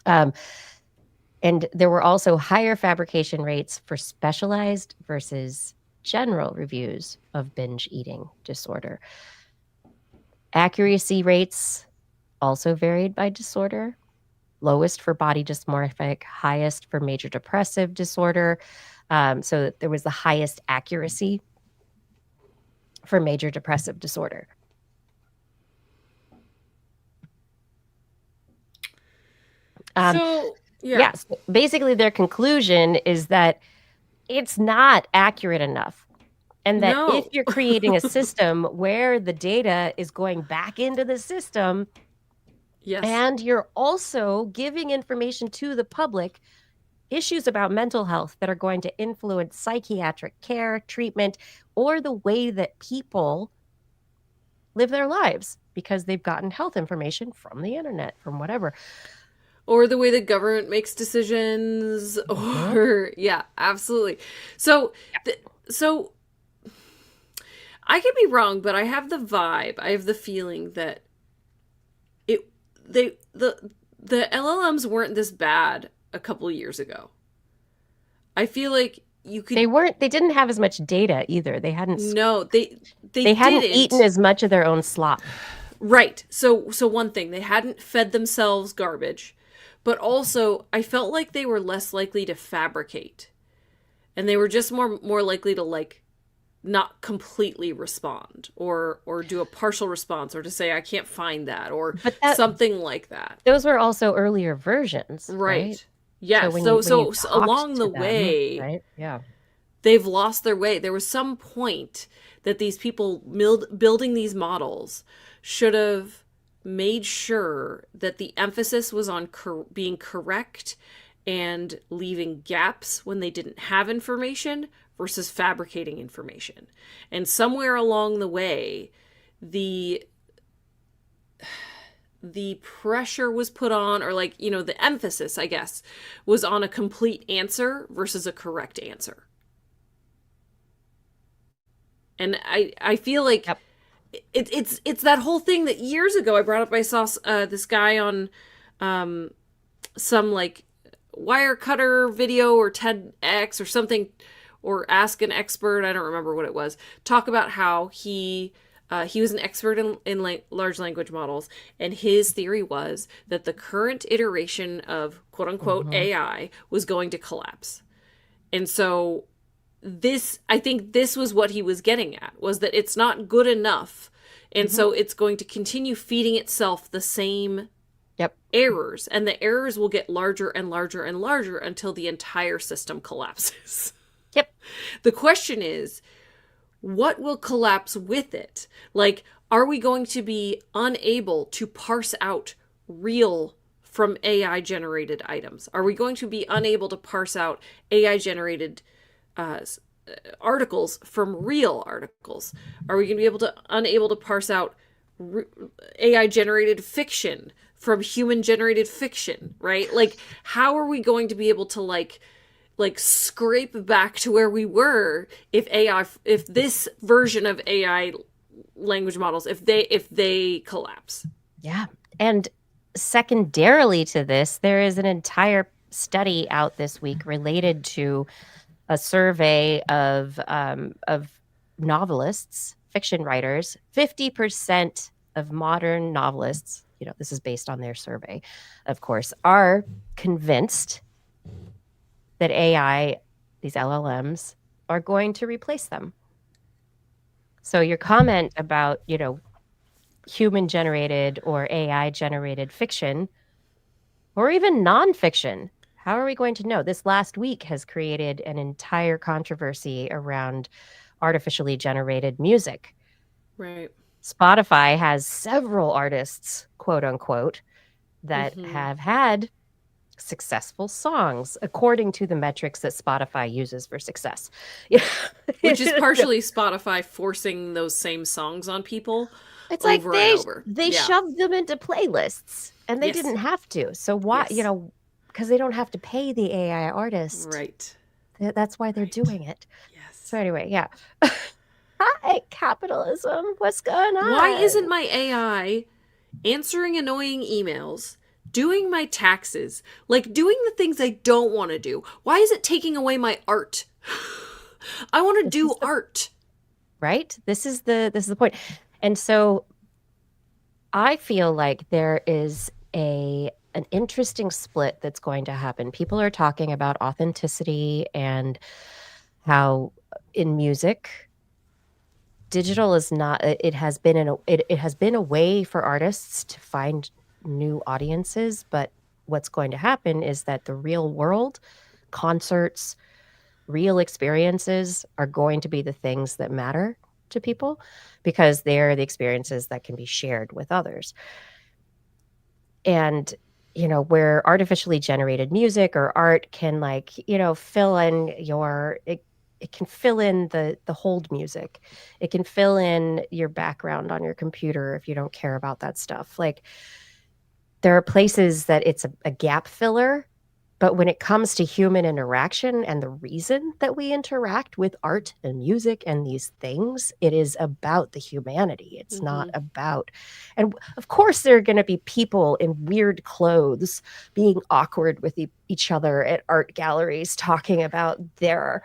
And there were also higher fabrication rates for specialized versus general reviews of binge eating disorder. Accuracy rates also varied by disorder. Lowest for body dysmorphic, highest for major depressive disorder. So there was the highest accuracy for major depressive disorder. So basically their conclusion is that it's not accurate enough. And that if you're creating a system where the data is going back into the system, and you're also giving information to the public, issues about mental health that are going to influence psychiatric care, treatment, or the way that people live their lives because they've gotten health information from the internet, from whatever. Or the way the government makes decisions, or absolutely. So, so I could be wrong, but I have the vibe, I have the feeling that the LLMs weren't this bad a couple of years ago. I feel like you could. They didn't have as much data either. They hadn't. No, they hadn't eaten as much of their own slop. Right. So one thing, they hadn't fed themselves garbage. But also, I felt like they were less likely to fabricate. And they were just more likely to, not completely respond. Or do a partial response. Or to say, I can't find that. Or something like that. Those were also earlier versions. Right? Yeah. So along the way, right? Yeah, they've lost their way. There was some point that these people building these models should have made sure that the emphasis was on being correct and leaving gaps when they didn't have information versus fabricating information. And somewhere along the way, the pressure was put on, or the emphasis, I guess, was on a complete answer versus a correct answer. And I feel like it's that whole thing that years ago I brought up. I saw this guy on some Wirecutter video or TEDx or something, or Ask an Expert, I don't remember what it was, talk about how he was an expert in large language models, and his theory was that the current iteration of quote-unquote AI was going to collapse. And so I think this was what he was getting at, was that it's not good enough. And so it's going to continue feeding itself the same Yep. errors, and the errors will get larger and larger and larger until the entire system collapses. Yep. The question is, what will collapse with it? Like, are we going to be unable to parse out real from AI generated items? Are we going to be unable to parse out AI generated articles from real articles? Are we going to be unable to parse out AI generated fiction from human generated fiction, right? Like, how are we going to be able to like scrape back to where we were if this version of AI language models, if they collapse? Yeah. And secondarily to this, there is an entire study out this week related to a survey of novelists, fiction writers. 50% of modern novelists, this is based on their survey, of course, are convinced that AI, these LLMs, are going to replace them. So your comment about, human generated or AI generated fiction, or even nonfiction, how are we going to know? This last week has created an entire controversy around artificially generated music. Right. Spotify has several artists, quote unquote, that have had successful songs according to the metrics that Spotify uses for success. Which is partially Spotify forcing those same songs on people. It's like they Yeah. shoved them into playlists and they Yes. didn't have to. So why, Yes. because they don't have to pay the AI artist. Right. That's why they're doing it. Yes. So anyway, yeah. Hi, capitalism. What's going on? Why isn't my AI answering annoying emails, doing my taxes, like doing the things I don't want to do? Why is it taking away my art? I want to do art. Right? This is the point. And so I feel like there is an interesting split that's going to happen. People are talking about authenticity and how in music, digital is not, it has been a way for artists to find new audiences, but what's going to happen is that the real world, concerts, real experiences are going to be the things that matter to people because they're the experiences that can be shared with others. And where artificially generated music or art can fill in it can fill in the hold music. It can fill in your background on your computer if you don't care about that stuff. Like, there are places that it's a gap filler, but when it comes to human interaction and the reason that we interact with art and music and these things, it is about the humanity. It's not about, and of course there are going to be people in weird clothes being awkward with each other at art galleries talking about their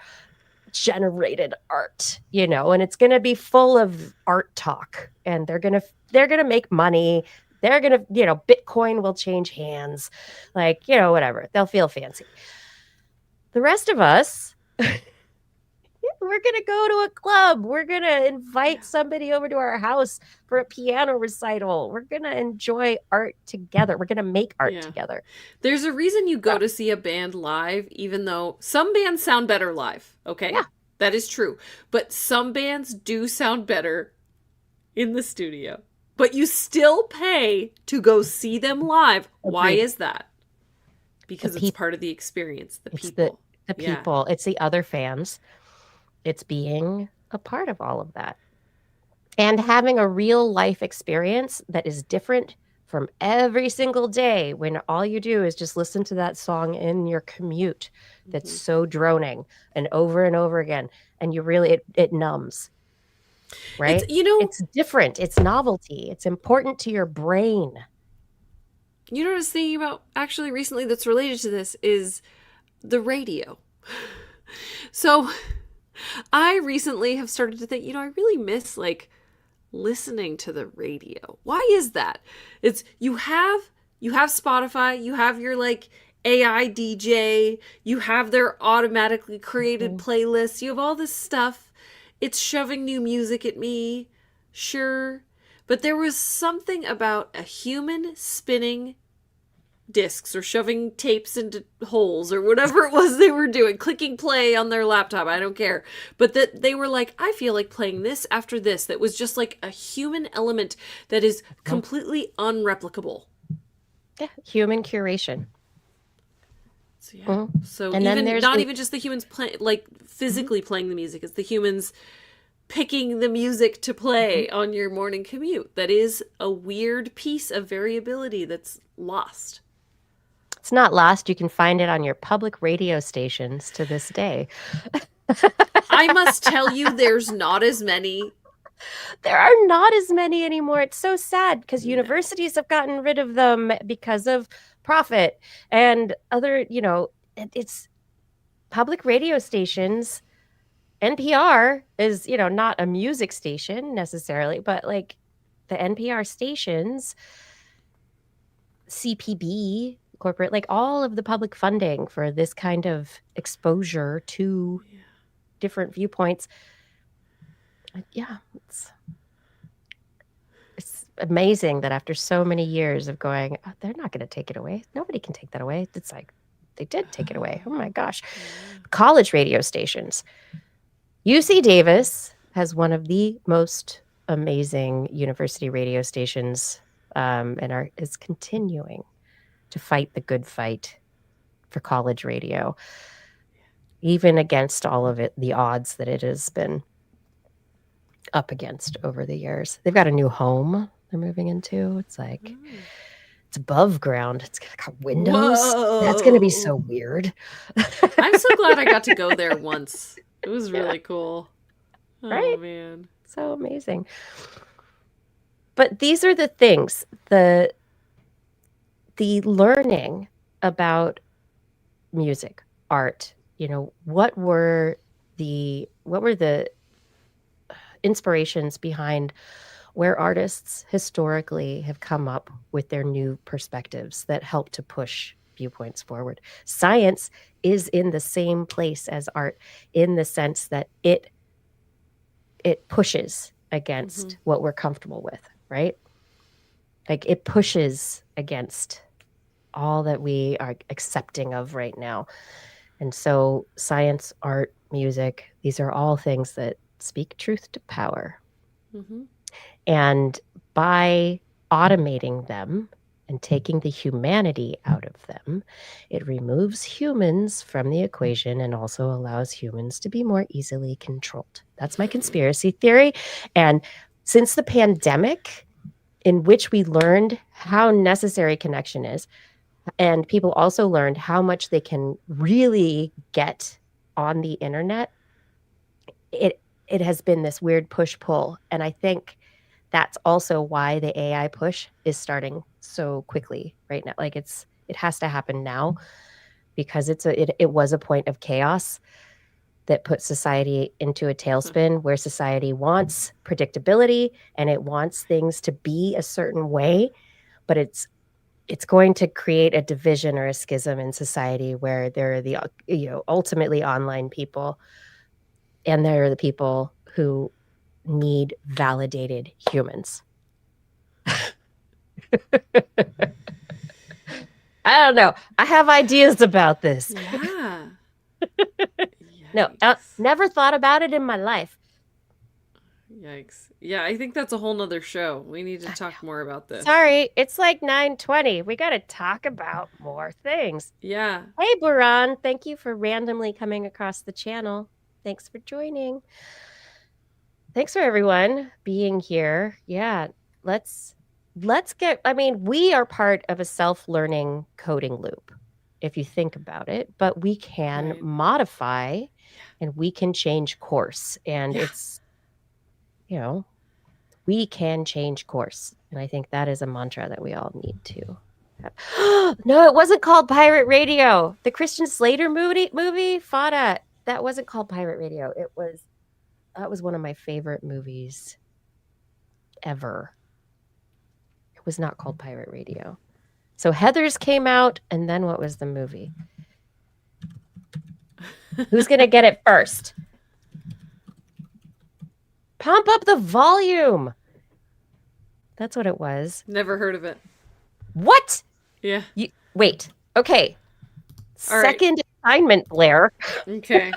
generated art, and it's going to be full of art talk, and they're going to make money. They're going to, Bitcoin will change hands, whatever. They'll feel fancy. The rest of us, we're going to go to a club. We're going to invite somebody over to our house for a piano recital. We're going to enjoy art together. We're going to make art together. There's a reason you go to see a band live, even though some bands sound better live. Okay. Yeah. That is true. But some bands do sound better in the studio. But you still pay to go see them live. Agreed. Why is that? Because it's part of the experience. The people. The people. It's the other fans. It's being a part of all of that. And having a real life experience that is different from every single day when all you do is just listen to that song in your commute that's so droning and over again. And you really, it numbs. Right? It's different. It's novelty. It's important to your brain. You know what I was thinking about actually recently that's related to this is the radio. So I recently have started to think, I really miss listening to the radio. Why is that? It's you have Spotify, you have your AI DJ, you have their automatically created playlists, you have all this stuff. It's shoving new music at me, sure. But there was something about a human spinning discs or shoving tapes into holes or whatever it was they were doing, clicking play on their laptop. I don't care. But that they were like, I feel like playing this after this. That was just like a human element that is completely unreplicable. Yeah, human curation. So, yeah. So And even then there's not even just the humans like physically playing the music, it's the humans picking the music to play on your morning commute. That is a weird piece of variability that's lost. It's not lost. You can find it on your public radio stations to this day. I must tell you, there's not as many. There are not as many anymore. It's so sad because universities have gotten rid of them because of profit and other, it's public radio stations. NPR is, not a music station necessarily, but like the NPR stations, CPB, corporate, like all of the public funding for this kind of exposure to different viewpoints. Yeah, it's amazing that after so many years of going, oh, they're not going to take it away. Nobody can take that away. It's like they did take it away. Oh my gosh. College radio stations. UC Davis has one of the most amazing university radio stations and is continuing to fight the good fight for college radio, even against all of the odds that it has been up against over the years. They've got a new home they're moving into. It's like, it's above ground. It's got windows. Whoa. That's going to be so weird. I'm so glad I got to go there once. It was really cool. Oh, right? Man. So amazing. But these are the things, the learning about music, art, what were the inspirations behind where artists historically have come up with their new perspectives that help to push viewpoints forward. Science is in the same place as art in the sense that it pushes against what we're comfortable with, right? Like it pushes against all that we are accepting of right now. And so science, art, music, these are all things that speak truth to power. And by automating them and taking the humanity out of them, it removes humans from the equation and also allows humans to be more easily controlled. That's my conspiracy theory. And since the pandemic, in which we learned how necessary connection is, and people also learned how much they can really get on the internet, it has been this weird push-pull. And I think that's also why the AI push is starting so quickly right now. Like it has to happen now because it was a point of chaos that put society into a tailspin where society wants predictability and it wants things to be a certain way, but it's going to create a division or a schism in society where there are the ultimately online people and there are the people who need validated humans. I don't know. I have ideas about this. Yeah. No, never thought about it in my life. Yikes. Yeah, I think that's a whole nother show. We need to talk more about this. Sorry, it's like 9:20. We got to talk about more things. Yeah. Hey, Buran, thank you for randomly coming across the channel. Thanks for joining. Thanks for everyone being here. Yeah, let's get, we are part of a self-learning coding loop, if you think about it, but we can modify and we can change course. And it's, we can change course. And I think that is a mantra that we all need to have. No, it wasn't called Pirate Radio. The Christian Slater movie, Fada, that wasn't called Pirate Radio. That was one of my favorite movies ever. It was not called Pirate Radio. So Heathers came out, and then what was the movie? Who's going to get it first? Pump up the volume. That's what it was. Never heard of it. What? Yeah. Wait. Okay. All right. Second assignment, Blair. Okay.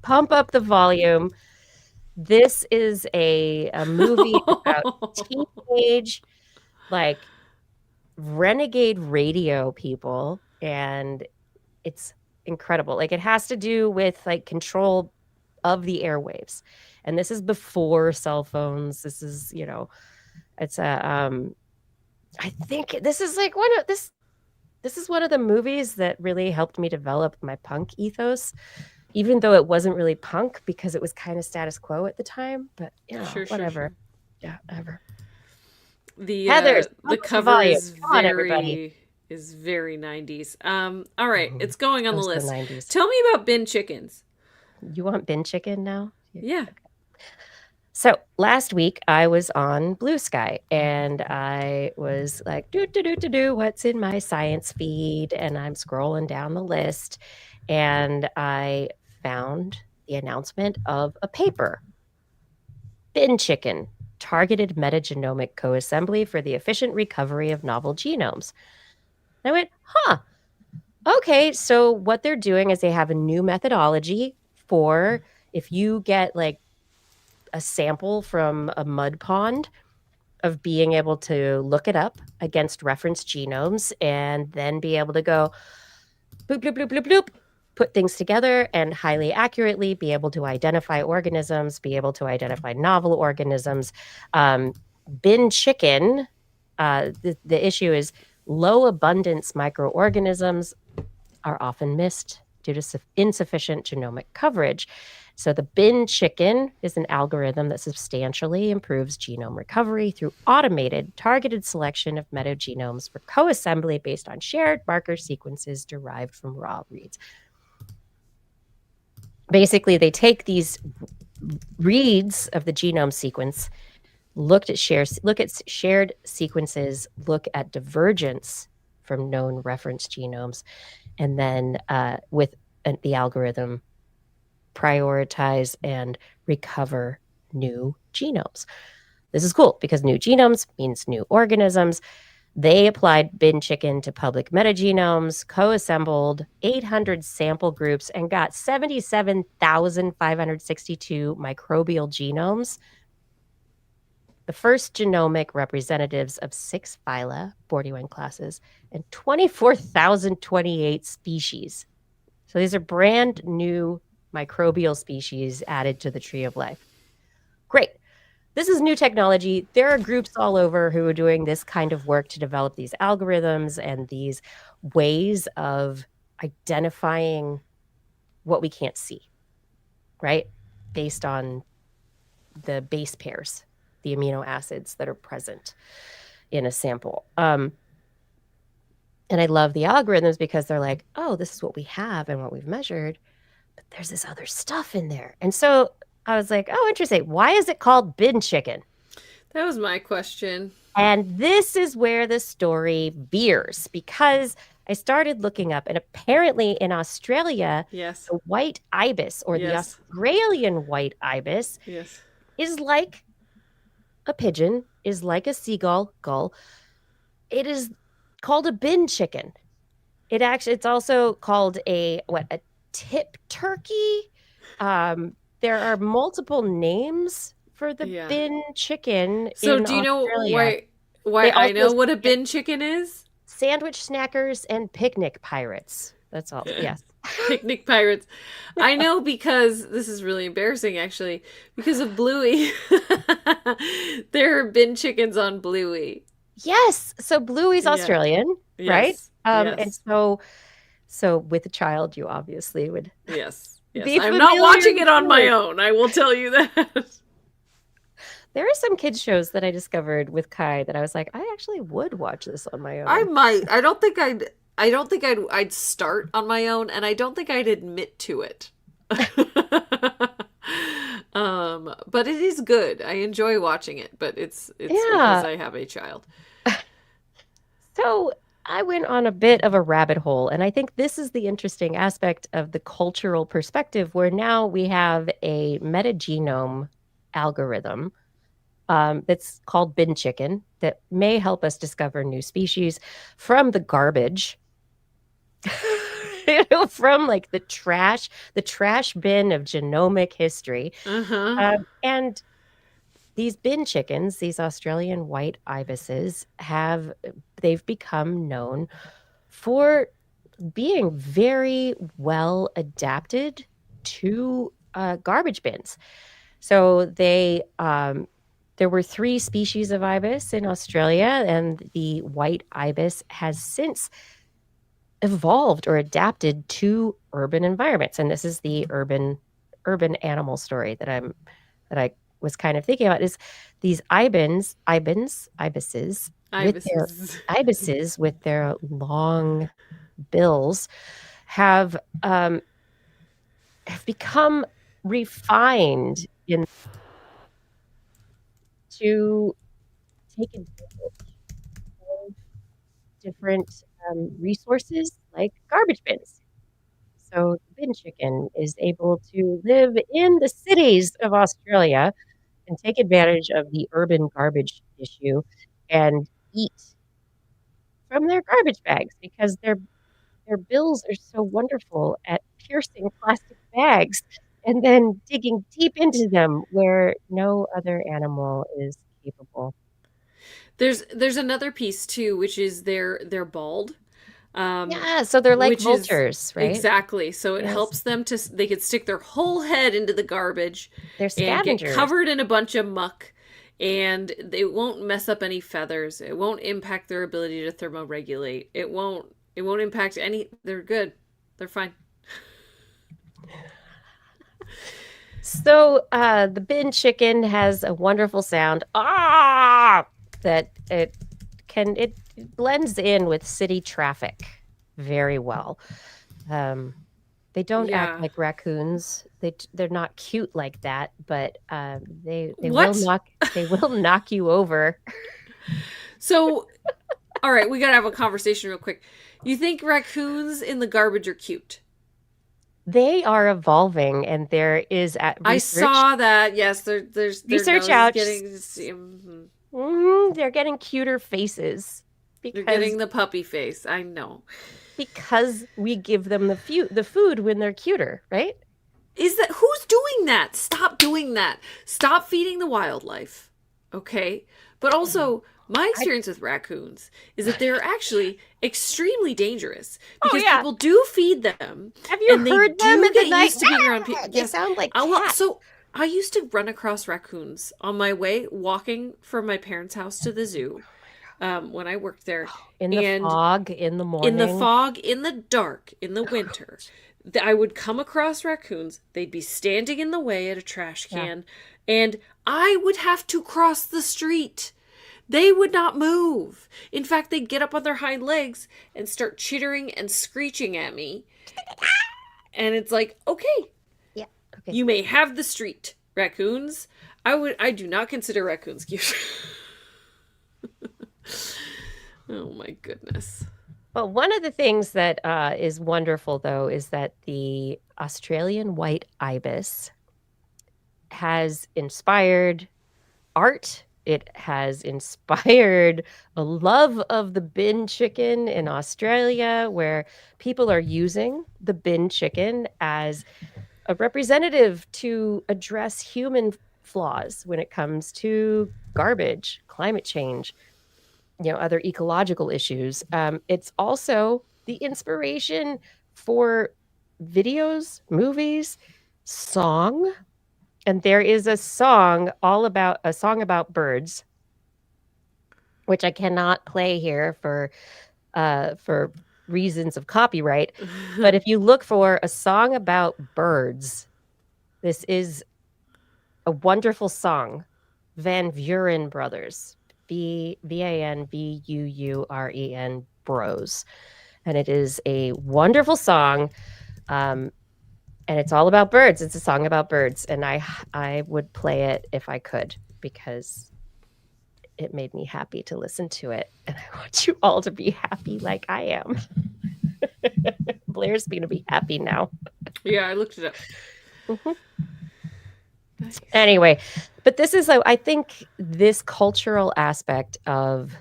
Pump up the volume. This is a movie about teenage, like, renegade radio people, and it's incredible. Like, it has to do with like control of the airwaves, and this is before cell phones. This is, it's a I think this is like this is one of the movies that really helped me develop my punk ethos, even though it wasn't really punk because it was kind of status quo at the time. But whatever. Yeah, whatever. The Heather's the cover volume. is Come on, everybody. very 90s. All right, it's going on the Those list. were 90s. Tell me about bin chickens. You want bin chicken now? Yeah. Okay. So last week I was on Blue Sky and I was like, what's in my science feed? And I'm scrolling down the list and I found the announcement of a paper. Bin chicken, targeted metagenomic coassembly for the efficient recovery of novel genomes. And I went, okay. So what they're doing is they have a new methodology for if you get like a sample from a mud pond, of being able to look it up against reference genomes and then be able to go bloop, bloop, bloop, bloop, bloop, put things together and highly accurately be able to identify organisms, be able to identify novel organisms. Bin chicken, the issue is low abundance microorganisms are often missed due to insufficient genomic coverage. So the bin chicken is an algorithm that substantially improves genome recovery through automated, targeted selection of metagenomes for coassembly based on shared marker sequences derived from raw reads. Basically, they take these reads of the genome sequence, look at shared sequences, look at divergence from known reference genomes, and then with the algorithm prioritize and recover new genomes. This is cool because new genomes means new organisms. They applied bin chicken to public metagenomes, co-assembled 800 sample groups, and got 77,562 microbial genomes. The first genomic representatives of 6 phyla, 41 classes, and 24,028 species. So these are brand new microbial species added to the tree of life. Great. This is new technology. There are groups all over who are doing this kind of work to develop these algorithms and these ways of identifying what we can't see, right? Based on the base pairs, the amino acids that are present in a sample. And I love the algorithms because they're like, oh, this is what we have and what we've measured, but there's this other stuff in there. And so I was like, oh, interesting. Why is it called bin chicken? That was my question. And this is where the story veers, because I started looking up, and apparently in Australia, Yes. the white ibis, or the Yes. Australian white ibis, Yes. is like a pigeon, is like a seagull, gull. It is called a bin chicken. It's also called a tip turkey. There are multiple names for the Yeah. bin chicken. So in do you know Australia. why They I also know what a bin chicken is? Sandwich snackers and picnic pirates. That's all. Yes. Picnic pirates. I know because this is really embarrassing actually, because of Bluey. There are bin chickens on Bluey. Yes. So Bluey's Yeah. Australian, right? Yes. And Yes. so with a child, you obviously would. Yes. Yes. Be I'm not familiar watching it on my with- own. I will tell you that. There are some kids shows that I discovered with Kai that I was like, I actually would watch this on my own. I might. I don't think I'd start on my own, and I don't think I'd admit to it. But it is good. I enjoy watching it, but it's because I have a child. So I went on a bit of a rabbit hole, and I think this is the interesting aspect of the cultural perspective, where now we have a metagenome algorithm that's called bin chicken that may help us discover new species from the garbage. From like the trash bin of genomic history. And these bin chickens, these Australian white ibises, they've become known for being very well adapted to garbage bins. So there were 3 species of ibis in Australia, and the white ibis has since evolved or adapted to urban environments. And this is the urban animal story that I was kind of thinking about, is these ibises with their long bills have become refined to take advantage of different resources like garbage bins. So the bin chicken is able to live in the cities of Australia and take advantage of the urban garbage issue and eat from their garbage bags because their bills are so wonderful at piercing plastic bags and then digging deep into them where no other animal is capable. There's another piece too, which is they're bald. Yeah, so they're like vultures, right? Exactly. So it helps them they could stick their whole head into the garbage. They're scavengers. And get covered in a bunch of muck, and they won't mess up any feathers. It won't impact their ability to thermoregulate. It won't impact any. They're good. They're fine. So the bin chicken has a wonderful sound. That it blends in with city traffic very well. They don't act like raccoons. They're not cute like that, but they will knock you over. So, all right, we gotta have a conversation real quick. You think raccoons in the garbage are cute? They are evolving, and there is I saw that. Yes, there's research out. Getting, they're getting cuter faces. They're getting the puppy face. I know. Because we give them the food when they're cuter, right? Is that who's doing that? Stop doing that. Stop feeding the wildlife. Okay? But also, my experience with raccoons is that they're actually extremely dangerous because people do feed them. Have you heard them in the night? Used to being around people. They sound like cats. So I used to run across raccoons on my way walking from my parents' house to the zoo. When I worked there. In the fog, in the morning. In the fog, in the dark, in the winter. I would come across raccoons. They'd be standing in the way at a trash can. And I would have to cross the street. They would not move. In fact, they'd get up on their hind legs and start chittering and screeching at me. And it's like, okay. Yeah. Okay. You may have the street, raccoons. I do not consider raccoons cute. Oh my goodness. Well, one of the things that is wonderful, though, is that the Australian white ibis has inspired art. It has inspired a love of the bin chicken in Australia, where people are using the bin chicken as a representative to address human flaws when it comes to garbage, climate change, other ecological issues. It's also the inspiration for videos, movies, song. And there is a song about birds, which I cannot play here for reasons of copyright. But if you look for a song about birds, this is a wonderful song. Van Vuren Brothers. VANVUUREN Bros. And it is a wonderful song. And it's all about birds. It's a song about birds. And I would play it if I could, because it made me happy to listen to it. And I want you all to be happy like I am. Blair's going to be happy now. Yeah, I looked it up. Mm-hmm. Nice. Anyway, But this is, I think, this cultural aspect of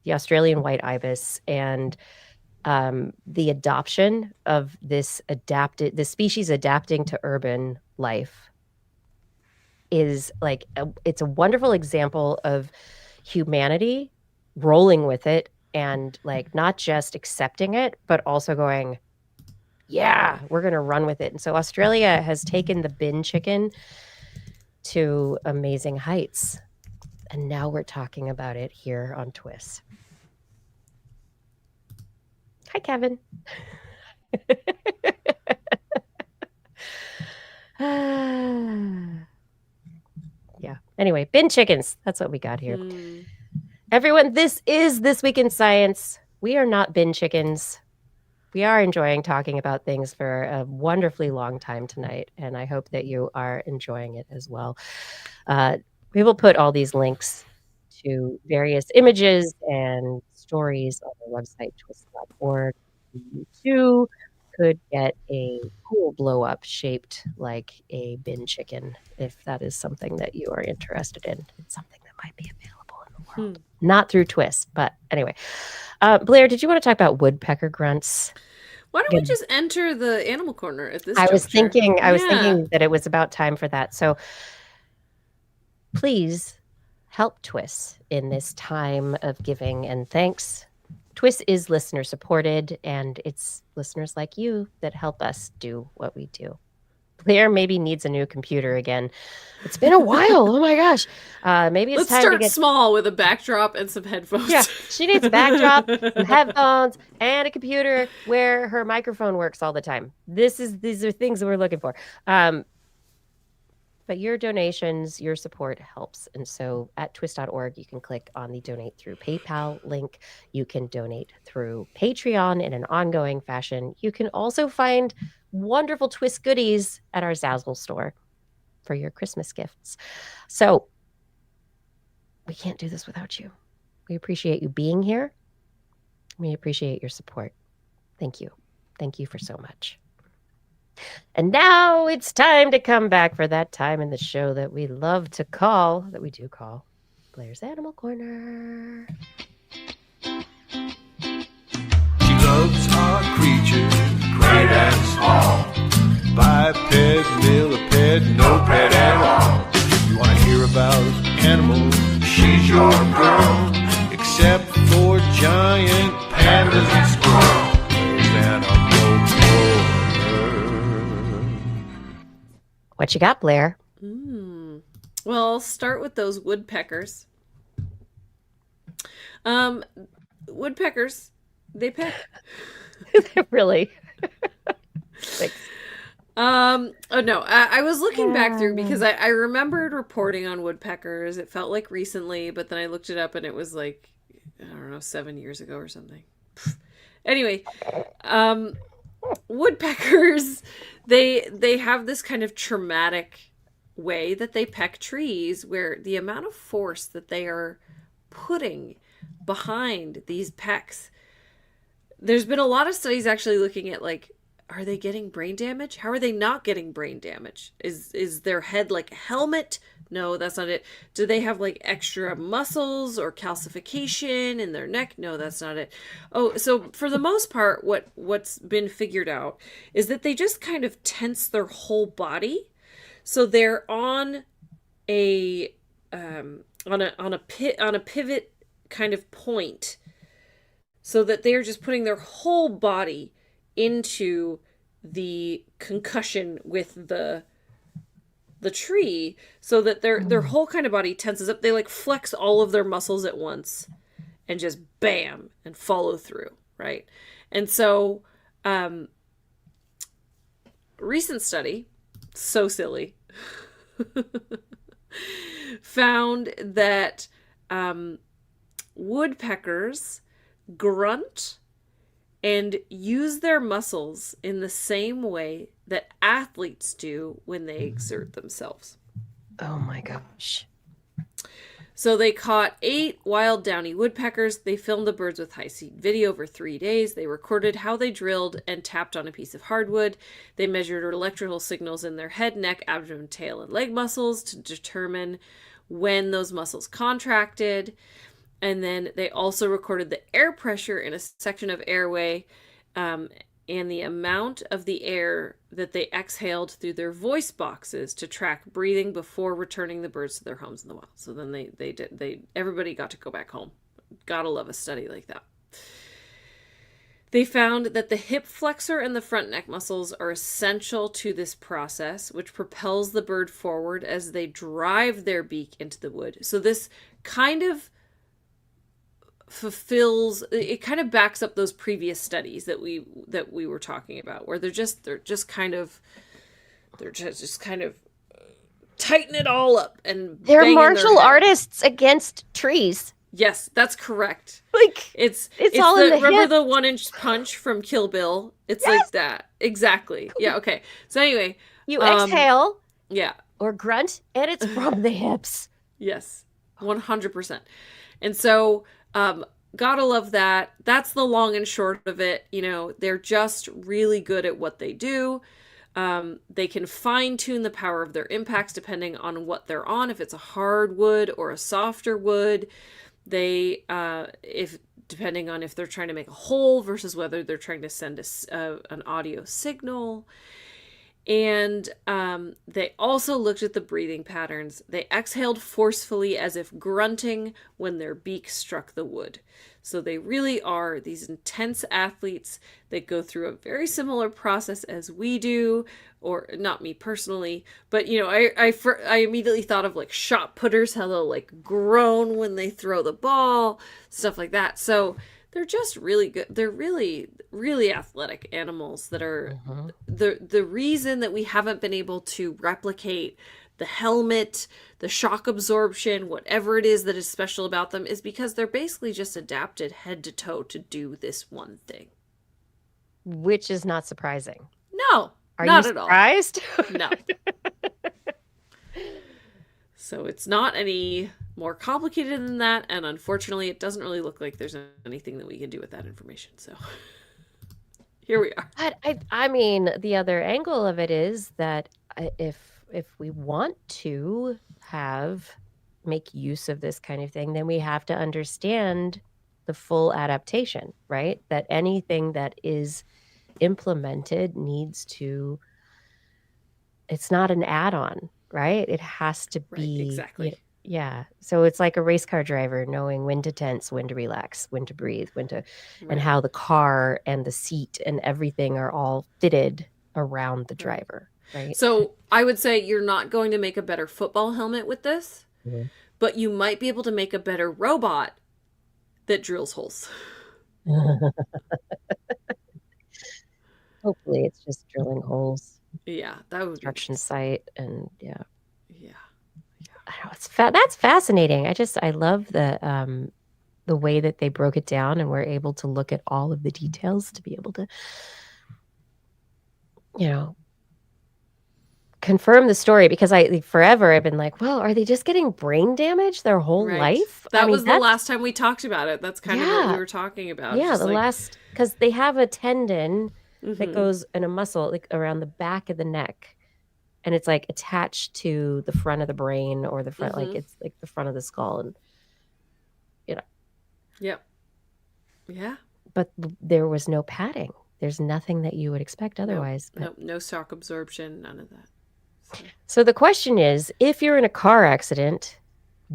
the Australian white ibis and the adoption of this species adapting to urban life is like it's a wonderful example of humanity rolling with it and like not just accepting it, but also going, yeah, we're going to run with it. And so Australia has taken the bin chicken to amazing heights. And now we're talking about it here on TWIS. Hi, Kevin. Yeah. Anyway, bin chickens. That's what we got here. Everyone, this is This Week in Science. We are not bin chickens. We are enjoying talking about things for a wonderfully long time tonight, and I hope that you are enjoying it as well. We will put all these links to various images and stories on our website, twist.org. You too could get a cool blow up shaped like a bin chicken if that is something that you are interested in. It's something that might be available in the world. Not through TWIS, but anyway. Blair, did you want to talk about woodpecker grunts? Why don't we just enter the animal corner at this I was juncture? thinking that it was about time for that. So please help TWIS in this time of giving and thanks. TWIS is listener supported, and it's listeners like you that help us do what we do. Blair maybe needs a new computer again. It's been a while. Oh my gosh. Maybe it's time to get small with a backdrop and some headphones. Yeah, she needs a backdrop, some headphones, and a computer where her microphone works all the time. These are things that we're looking for. But your donations, your support helps. And so at twist.org, you can click on the donate through PayPal link. You can donate through Patreon in an ongoing fashion. You can also find wonderful TWIS goodies at our Zazzle store for your Christmas gifts. So we can't do this without you. We appreciate you being here. We appreciate your support. Thank you. Thank you for so much. And now it's time to come back for that time in the show that we love to call, that we do call, Blair's Animal Corner. She loves our creatures, great and small. Biped, millipede, no pet at all. You want to hear about animals? She's your girl. Except for giant pandas and squirrels. There's Animal Corner. What you got, Blair? Well, I'll start with those woodpeckers. Woodpeckers, they peck. Really? Thanks. Oh no, I was looking back through because I remembered reporting on woodpeckers. It felt like recently, but then I looked it up and it was like, I don't know, 7 years ago or something. Anyway, woodpeckers, they have this kind of traumatic way that they peck trees, where the amount of force that they are putting behind these pecks, there's been a lot of studies actually looking at, like, are they getting brain damage? How are they not getting brain damage? Is their head like a helmet? No, that's not it. Do they have like extra muscles or calcification in their neck? No, that's not it. Oh, so for the most part, what's been figured out is that they just kind of tense their whole body. So they're on a pivot kind of point, so that they are just putting their whole body into the concussion with the tree, so that their whole kind of body tenses up. They like flex all of their muscles at once and just bam and follow through, right? And so recent study, so silly, found that woodpeckers grunt and use their muscles in the same way that athletes do when they exert themselves. Oh my gosh. So they caught 8 wild downy woodpeckers. They filmed the birds with high-speed video over 3 days. They recorded how they drilled and tapped on a piece of hardwood. They measured electrical signals in their head, neck, abdomen, tail, and leg muscles to determine when those muscles contracted. And then they also recorded the air pressure in a section of airway, and the amount of the air that they exhaled through their voice boxes to track breathing before returning the birds to their homes in the wild. So then everybody got to go back home. Gotta love a study like that. They found that the hip flexor and the front neck muscles are essential to this process, which propels the bird forward as they drive their beak into the wood. So this kind of backs up those previous studies that we were talking about, where they're just kind of tighten it all up and They're banging martial their head. artists against trees. Yes, that's correct. Like It's all in the remember hip. the 1-inch punch from Kill Bill? It's like that. Exactly. Yeah, okay. So anyway, you exhale yeah. or grunt, and it's from the hips. Yes. 100%. And so gotta love that. That's the long and short of it. You know, they're just really good at what they do. They can fine tune the power of their impacts depending on what they're on. If it's a hard wood or a softer wood, they, depending on if they're trying to make a hole versus whether they're trying to send an audio signal. And they also looked at the breathing patterns. They exhaled forcefully as if grunting when their beak struck the wood. So they really are these intense athletes that go through a very similar process as we do, or not me personally, but you know, I immediately thought of like shot putters, how they'll like groan when they throw the ball, stuff like that. So they're just really good. They're really, really athletic animals that are the reason that we haven't been able to replicate the helmet, the shock absorption, whatever it is that is special about them, is because they're basically just adapted head to toe to do this one thing. Which is not surprising. No, Are not you at all. surprised? No. So it's not any more complicated than that, and unfortunately it doesn't really look like there's anything that we can do with that information. So here we are. But I mean, the other angle of it is that if we want to make use of this kind of thing, then we have to understand the full adaptation, right? That anything that is implemented needs to, it's not an add-on, right? It has to be exactly. Yeah. So it's like a race car driver knowing when to tense, when to relax, when to breathe, and how the car and the seat and everything are all fitted around the driver, right? So I would say you're not going to make a better football helmet with this, but you might be able to make a better robot that drills holes. Hopefully it's just drilling holes. Yeah, that would construction site, and yeah. I know, that's fascinating. I love the way that they broke it down, and we're able to look at all of the details to be able to, you know, confirm the story, because forever I've been like, well, are they just getting brain damage their whole life? That was the last time we talked about it. That's kind of what we were talking about. Yeah, because they have a tendon that goes in a muscle like around the back of the neck, and it's like attached to the front of the brain, or the front, like it's like the front of the skull, and you know. Yep. Yeah. But there was no padding. There's nothing that you would expect otherwise. Nope, no shock absorption, none of that. So the question is, if you're in a car accident,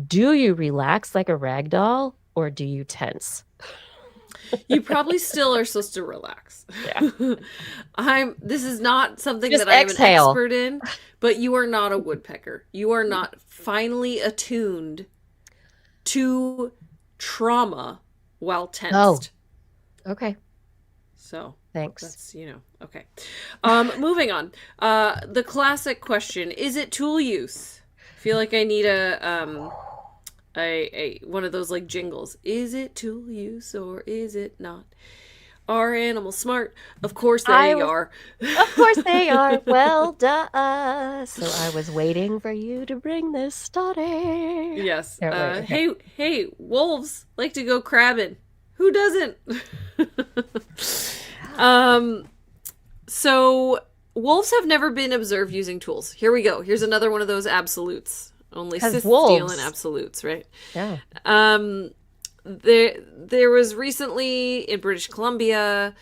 do you relax like a rag doll, or do you tense? You probably still are supposed to relax. Yeah. This is not something Just that I'm exhale. an expert in, but you are not a woodpecker. You are not finely attuned to trauma while tensed. Oh. Okay. So thanks. That's, okay. Moving on. The classic question, is it tool use? I feel like I need a one of those like jingles. Is it tool use or is it not? Are animals smart? Of course I they was- are. Of course they are. Well, duh. So I was waiting for you to bring this story. Yes. Yeah, right, okay. Hey, wolves like to go crabbing. Who doesn't? So wolves have never been observed using tools. Here we go. Here's another one of those absolutes. Only 'Cause Sith wolves. deal in absolutes, right? Yeah. There was recently in British Columbia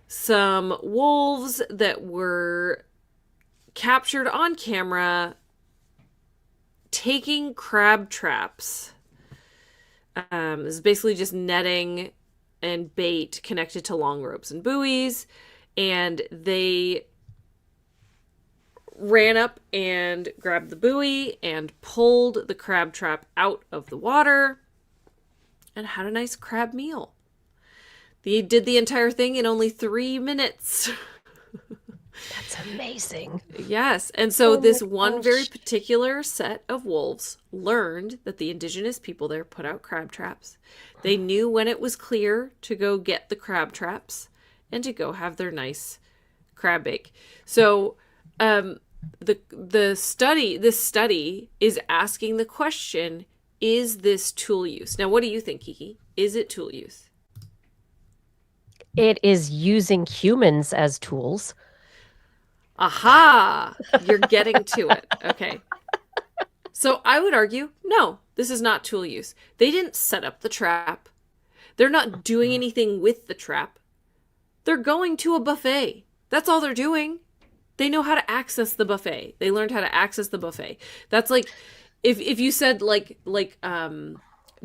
some wolves that were captured on camera taking crab traps. It's basically just netting and bait connected to long ropes and buoys, and they ran up and grabbed the buoy and pulled the crab trap out of the water and had a nice crab meal. They did the entire thing in only 3 minutes. That's amazing. Yes. And so Oh this my one gosh. very particular set of wolves learned that the indigenous people there put out crab traps. They knew when it was clear to go get the crab traps and to go have their nice crab bake. So this study is asking the question, is this tool use? Now, what do you think, Kiki? Is it tool use? It is using humans as tools. Aha! You're getting to it. Okay. So I would argue, no, this is not tool use. They didn't set up the trap. They're not doing anything with the trap. They're going to a buffet. That's all they're doing. They know how to access the buffet. They learned how to access the buffet. That's like if you said like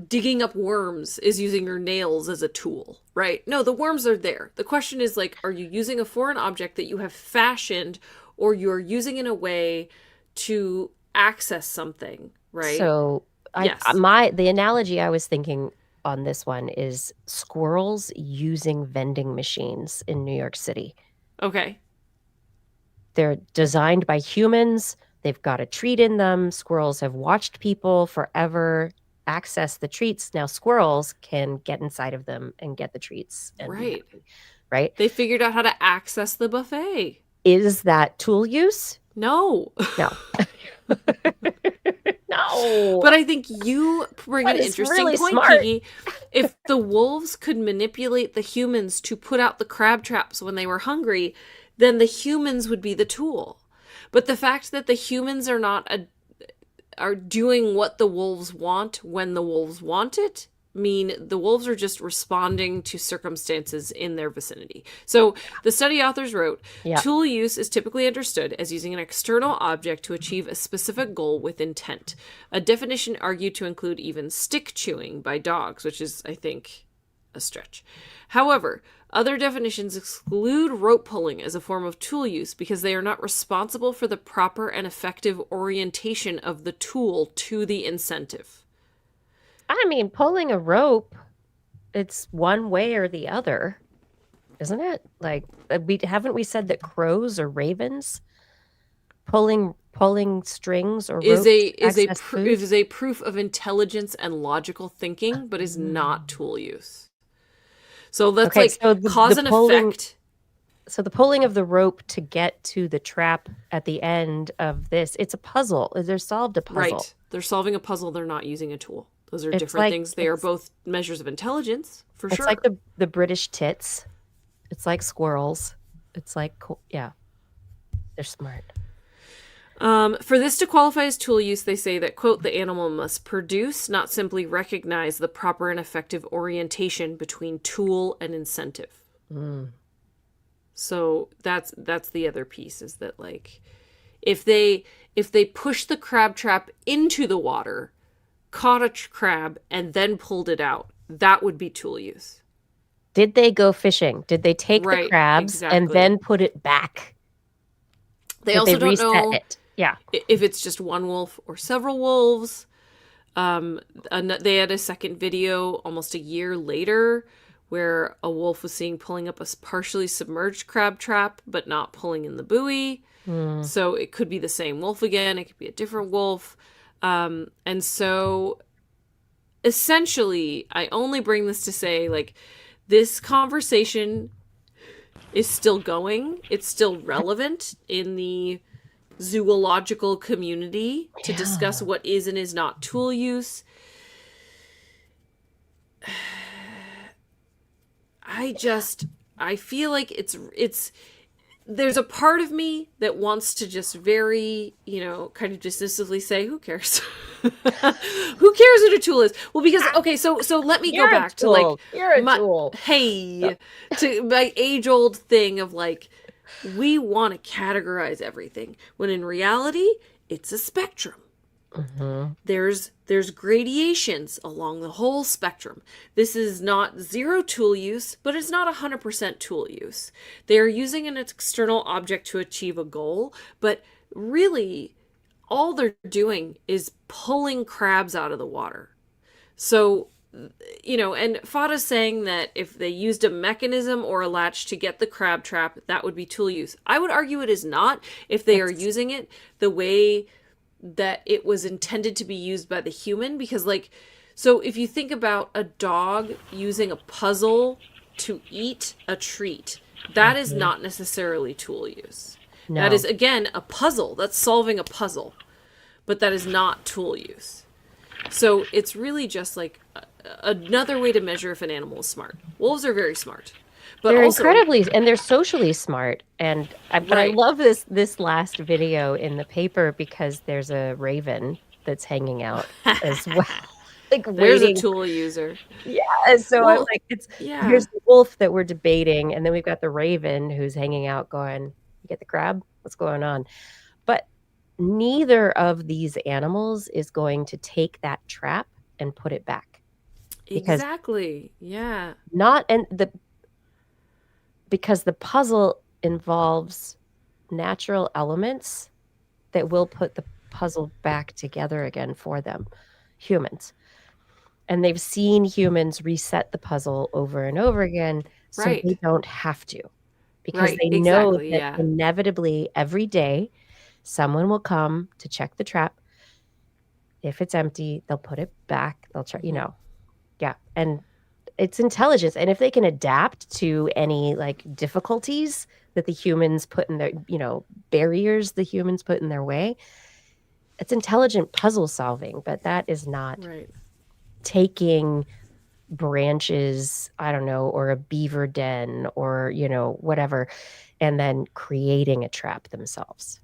digging up worms is using your nails as a tool, right? No, the worms are there. The question is like, are you using a foreign object that you have fashioned, or you're using in a way to access something, right? So Yes. the analogy I was thinking on this one is squirrels using vending machines in New York City. Okay. They're designed by humans. They've got a treat in them. Squirrels have watched people forever access the treats. Now squirrels can get inside of them and get the treats. And be Right. happy, right? They figured out how to access the buffet. Is that tool use? No. No. No. But I think you bring That an is interesting really point, smart. Kiki. If the wolves could manipulate the humans to put out the crab traps when they were hungry, then the humans would be the tool. But the fact that the humans are doing what the wolves want when the wolves want it mean the wolves are just responding to circumstances in their vicinity. So the study authors wrote, Yeah. tool use is typically understood as using an external object to achieve a specific goal with intent. A definition argued to include even stick chewing by dogs, which is, I think, a stretch. However, other definitions exclude rope pulling as a form of tool use because they are not responsible for the proper and effective orientation of the tool to the incentive. I mean, pulling a rope, it's one way or the other, isn't it? Like, haven't we said that crows or ravens pulling strings or ropes access food? Is a proof of intelligence and logical thinking, but is not tool use. So that's Okay, like so the cause and pulling- effect. So the pulling of the rope to get to the trap at the end of this, it's a puzzle. They're solved a puzzle. Right. They're solving a puzzle. They're not using a tool. Those are It's different like- things. They are it's- both measures of intelligence, for It's sure. like the British tits. It's like squirrels. It's like, yeah, they're smart. For this to qualify as tool use, they say that, quote, the animal must produce, not simply recognize the proper and effective orientation between tool and incentive. So that's the other piece, is that, like, if they push the crab trap into the water, caught a crab, and then pulled it out, that would be tool use. Did they go fishing? Did they take the Right, crabs and exactly. then put it back? They Did also they don't reset know it? Yeah. if it's just one wolf or several wolves. They had a second video almost a year later where a wolf was seen pulling up a partially submerged crab trap, but not pulling in the buoy. So it could be the same wolf again. It could be a different wolf. And so essentially, I only bring this to say, like, this conversation is still going. It's still relevant in the zoological community to discuss what is and is not tool use. I feel like it's there's a part of me that wants to just very, kind of dismissively say, who cares? Who cares what a tool is? Well, because, okay, so let me go back to like, to my age-old thing of like, we want to categorize everything, when in reality, it's a spectrum. Mm-hmm. There's gradations along the whole spectrum. This is not zero tool use, but it's not 100% tool use. They are using an external object to achieve a goal, but really all they're doing is pulling crabs out of the water. So, and Fada's saying that if they used a mechanism or a latch to get the crab trap, that would be tool use. I would argue it is not if they are using it the way that it was intended to be used by the human, because so if you think about a dog using a puzzle to eat a treat, that is not necessarily tool use. No. That is, again, a puzzle. That's solving a puzzle, but that is not tool use. So it's really just like another way to measure if an animal is smart. Wolves are very smart. But they're also, incredibly, and they're socially smart. And but I love this last video in the paper because there's a raven that's hanging out as well. Like there's a tool user. Yeah. So I'm like, here's the wolf that we're debating, and then we've got the raven who's hanging out going, you get the crab? What's going on? But neither of these animals is going to take that trap and put it back. Exactly. Yeah. Because the puzzle involves natural elements that will put the puzzle back together again for them, humans. And they've seen humans reset the puzzle over and over again, so they don't have to. Because they know that inevitably every day someone will come to check the trap. If it's empty, they'll put it back. They'll try, Yeah. And it's intelligence. And if they can adapt to any difficulties that the humans put in their, barriers the humans put in their way, it's intelligent puzzle solving, but that is not taking branches, I don't know, or a beaver den or, whatever, and then creating a trap themselves.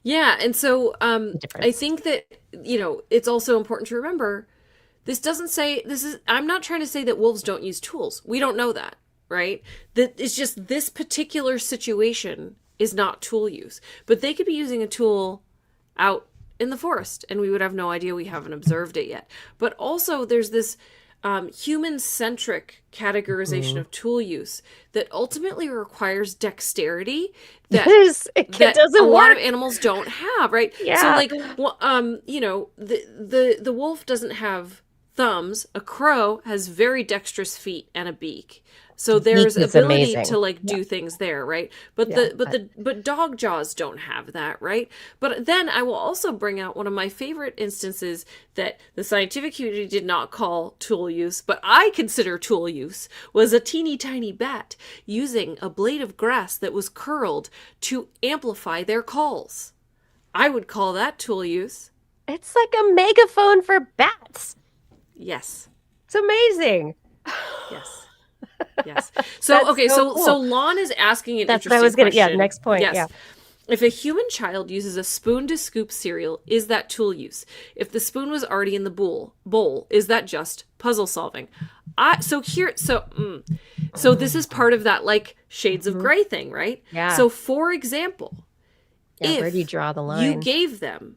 Yeah. And so I think that, it's also important to remember, this doesn't say, I'm not trying to say that wolves don't use tools. We don't know that, right? That it's just this particular situation is not tool use. But they could be using a tool out in the forest and we would have no idea. We haven't observed it yet. But also there's this human-centric categorization of tool use that ultimately requires dexterity that, a lot of animals don't have, right? Yeah. So the wolf doesn't have thumbs. A crow has very dexterous feet and a beak. So there's ability to do things there, right? But dog jaws don't have that, right? But then I will also bring out one of my favorite instances that the scientific community did not call tool use, but I consider tool use, was a teeny tiny bat using a blade of grass that was curled to amplify their calls. I would call that tool use. It's like a megaphone for bats. Yes. It's amazing. Yes. Yes. So okay, so cool. So Lon is asking an interesting question. Yeah, next point. Yes. Yeah. If a human child uses a spoon to scoop cereal, is that tool use? If the spoon was already in the bowl, is that just puzzle solving? So this is part of that shades of gray thing, right? Yeah. So for example, where do you draw the line? You gave them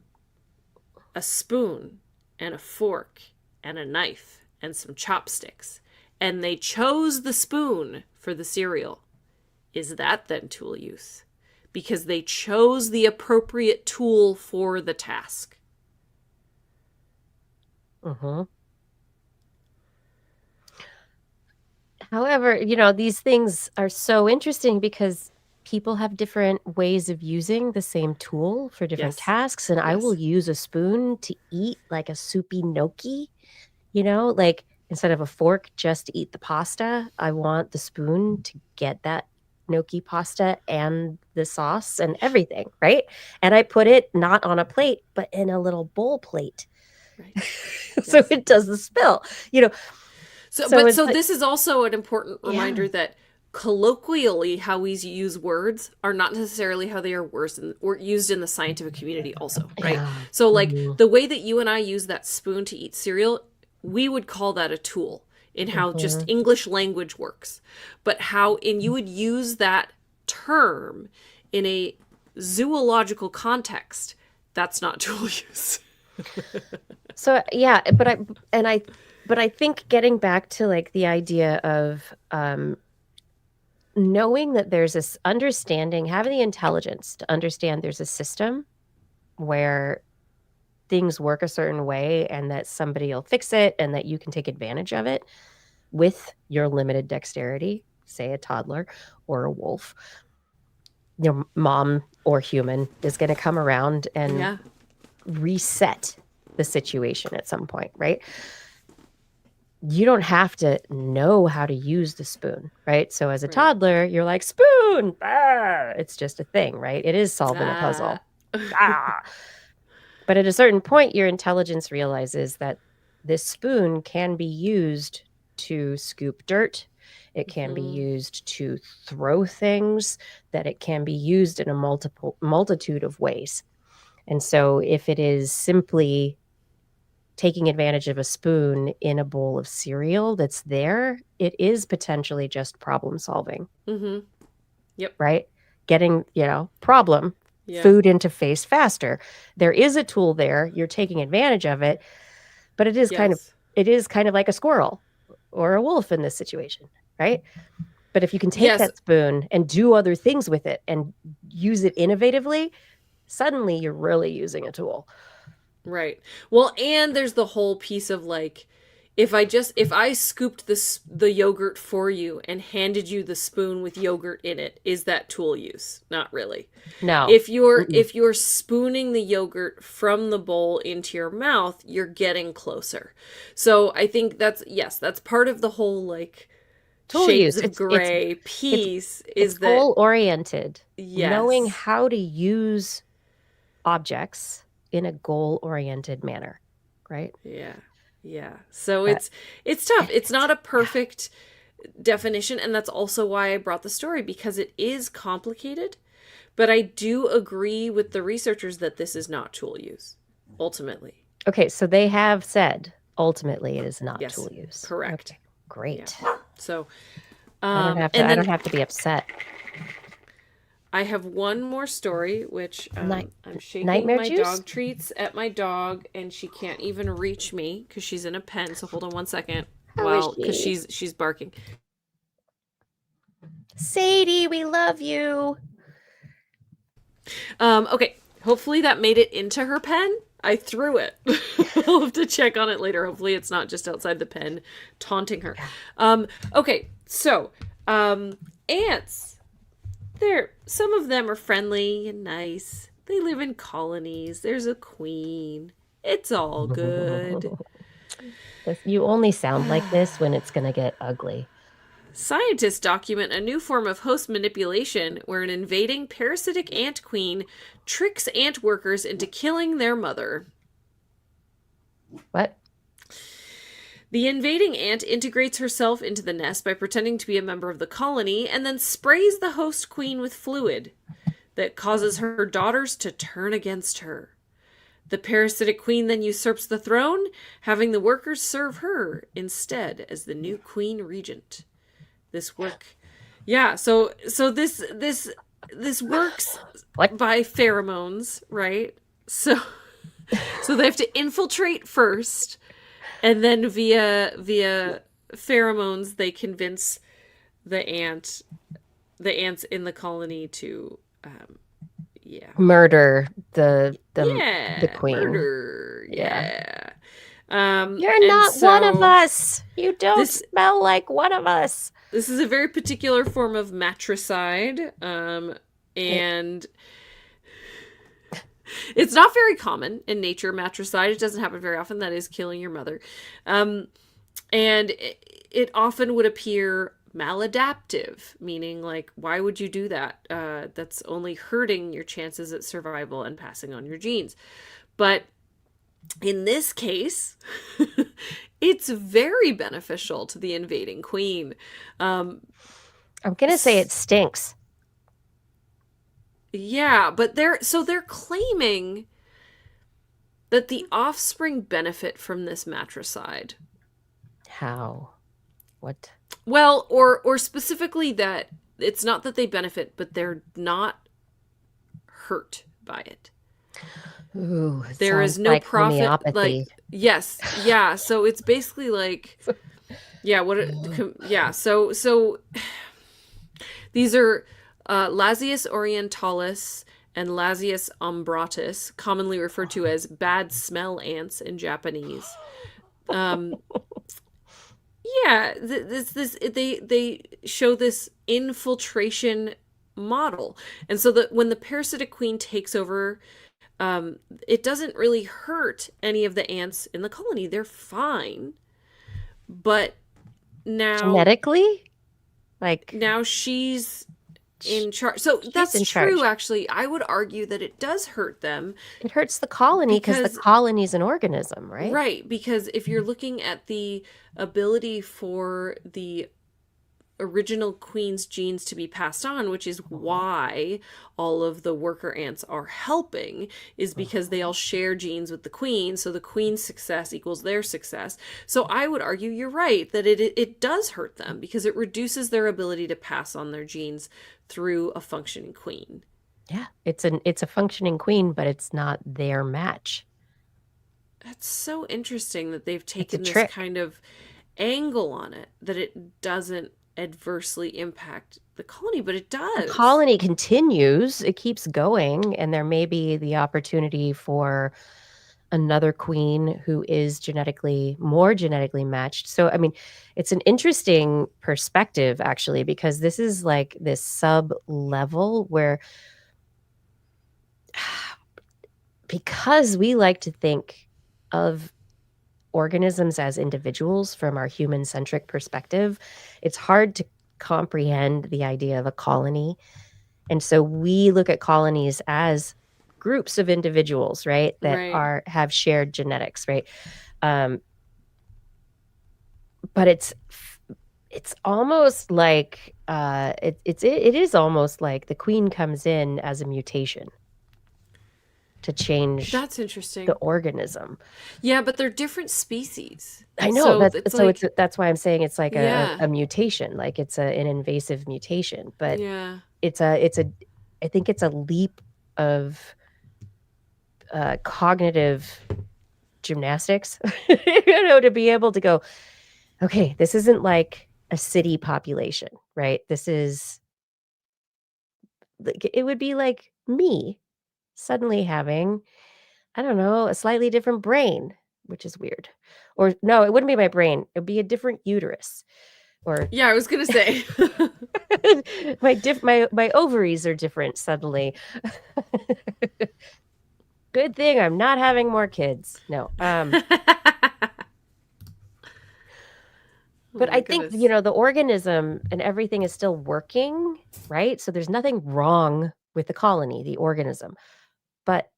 a spoon and a fork and a knife and some chopsticks, and they chose the spoon for the cereal, is that then tool use? Because they chose the appropriate tool for the task. However, these things are so interesting because people have different ways of using the same tool for different tasks. And I will use a spoon to eat like a soupy gnocchi, instead of a fork just to eat the pasta, I want the spoon to get that gnocchi pasta and the sauce and everything, right? And I put it not on a plate, but in a little bowl plate. Right. So Yes. it doesn't spill, you know. So it's like- this is also an important reminder that colloquially how we use words are not necessarily how they are used in the scientific community also, right? Yeah. So like Mhm. the way that you and I use that spoon to eat cereal, we would call that a tool in how just English language works. But how you would use that term in a zoological context, that's not tool use. So yeah, but I think getting back to like the idea of knowing that there's this understanding, having the intelligence to understand there's a system where things work a certain way and that somebody will fix it and that you can take advantage of it with your limited dexterity, say a toddler or a wolf. Your mom or human is going to come around and reset the situation at some point, right? You don't have to know how to use the spoon, right? So as a toddler, you're like, spoon, it's just a thing, right? It is solving a puzzle. But at a certain point, your intelligence realizes that this spoon can be used to scoop dirt. It can be used to throw things, that it can be used in a multitude of ways. And so if it is simply taking advantage of a spoon in a bowl of cereal that's there, it is potentially just problem solving. Yep. Right? Getting, problem, food into face faster. There is a tool there. You're taking advantage of it, but it is kind of like a squirrel or a wolf in this situation, right? But if you can take that spoon and do other things with it and use it innovatively, suddenly you're really using a tool. Right. Well, and there's the whole piece of like, if I scooped the yogurt for you and handed you the spoon with yogurt in it, is that tool use? Not really. No. If you're spooning the yogurt from the bowl into your mouth, you're getting closer. So I think that's part of the whole like tool shades use. of gray piece is that goal oriented. Yes. Knowing how to use objects in a goal-oriented manner, right? Yeah. So it's tough. It's not a perfect definition, and that's also why I brought the story, because it is complicated. But I do agree with the researchers that this is not tool use, ultimately. Okay, so they have said ultimately it is not tool use. Correct. Okay, great. Yeah. So I don't have to be upset. I have one more story, which I'm shaking nightmare my juice? dog treats at my dog, and she can't even reach me because she's in a pen. So hold on one second. Because she's barking. Sadie, we love you. Okay. Hopefully that made it into her pen. I threw it. I'll have to check on it later. Hopefully it's not just outside the pen taunting her. Okay. So, ants. Some of them are friendly and nice. They live in colonies. There's a queen. It's all good. You only sound like this when it's going to get ugly. Scientists document a new form of host manipulation where an invading parasitic ant queen tricks ant workers into killing their mother. What? The invading ant integrates herself into the nest by pretending to be a member of the colony and then sprays the host queen with fluid that causes her daughters to turn against her. The parasitic queen then usurps the throne, having the workers serve her instead as the new queen regent. This work... Yeah, so this works by pheromones, right? So they have to infiltrate first, and then via pheromones they convince the ants in the colony to murder the queen. Murder. Yeah. You're not one of us. You don't smell like one of us. This is a very particular form of matricide, and it's not very common in nature, matricide. It doesn't happen very often. That is killing your mother. And it often would appear maladaptive, meaning like, why would you do that? That's only hurting your chances at survival and passing on your genes. But in this case, it's very beneficial to the invading queen. I'm going to say it stinks. Yeah, but they're claiming that the offspring benefit from this matricide. How? What? Well, or specifically that it's not that they benefit, but they're not hurt by it. Ooh, There is no like profit. homeopathy. Like, yes, yeah. So it's basically like, yeah. Yeah. So these are Lasius orientalis and Lasius umbratus, commonly referred to as bad smell ants in Japanese. Yeah, they show this infiltration model, and so that when the parasitic queen takes over, it doesn't really hurt any of the ants in the colony. They're fine, but now genetically, like now she's in charge. So that's in true. charge. Actually, I would argue that it does hurt them. It hurts the colony because the colony's an organism, right? Right, because if you're looking at the ability for the original queen's genes to be passed on, which is why all of the worker ants are helping, is because they all share genes with the queen, so the queen's success equals their success. So I would argue you're right, that it does hurt them because it reduces their ability to pass on their genes through a functioning queen. Yeah, it's a functioning queen, but it's not their match. That's so interesting that they've taken this trick. kind of angle on it, that it doesn't adversely impact the colony, but it does. The colony continues, it keeps going, and there may be the opportunity for another queen who is more genetically matched. So, I mean, it's an interesting perspective, actually, because this is like this sub-level where, because we like to think of organisms as individuals from our human-centric perspective, it's hard to comprehend the idea of a colony. And so we look at colonies as groups of individuals, right, that have shared genetics, right? But it's almost like it is almost like the queen comes in as a mutation to change. That's interesting. The organism. Yeah, but they're different species. I know. That's why I'm saying it's like a mutation, like it's an invasive mutation. But yeah, I think it's a leap of cognitive gymnastics, to be able to go, okay, this isn't like a city population, right? This is, it would be like me suddenly having, I don't know, a slightly different brain, which is weird. Or no, it wouldn't be my brain. It would be a different uterus. Or yeah, I was gonna say my ovaries are different suddenly. Good thing I'm not having more kids. No. But I think, the organism and everything is still working, right? So there's nothing wrong with the colony, the organism. But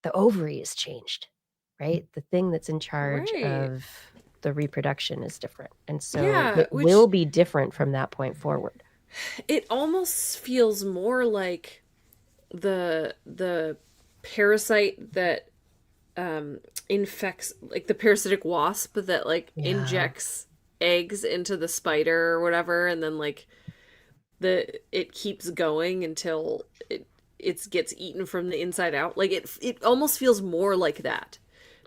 the ovary is changed, right? The thing that's in charge of the reproduction is different. And so it will be different from that point forward. It almost feels more like the parasite that infects, like the parasitic wasp that injects eggs into the spider or whatever, and then it keeps going until it gets eaten from the inside out. Like it almost feels more like that,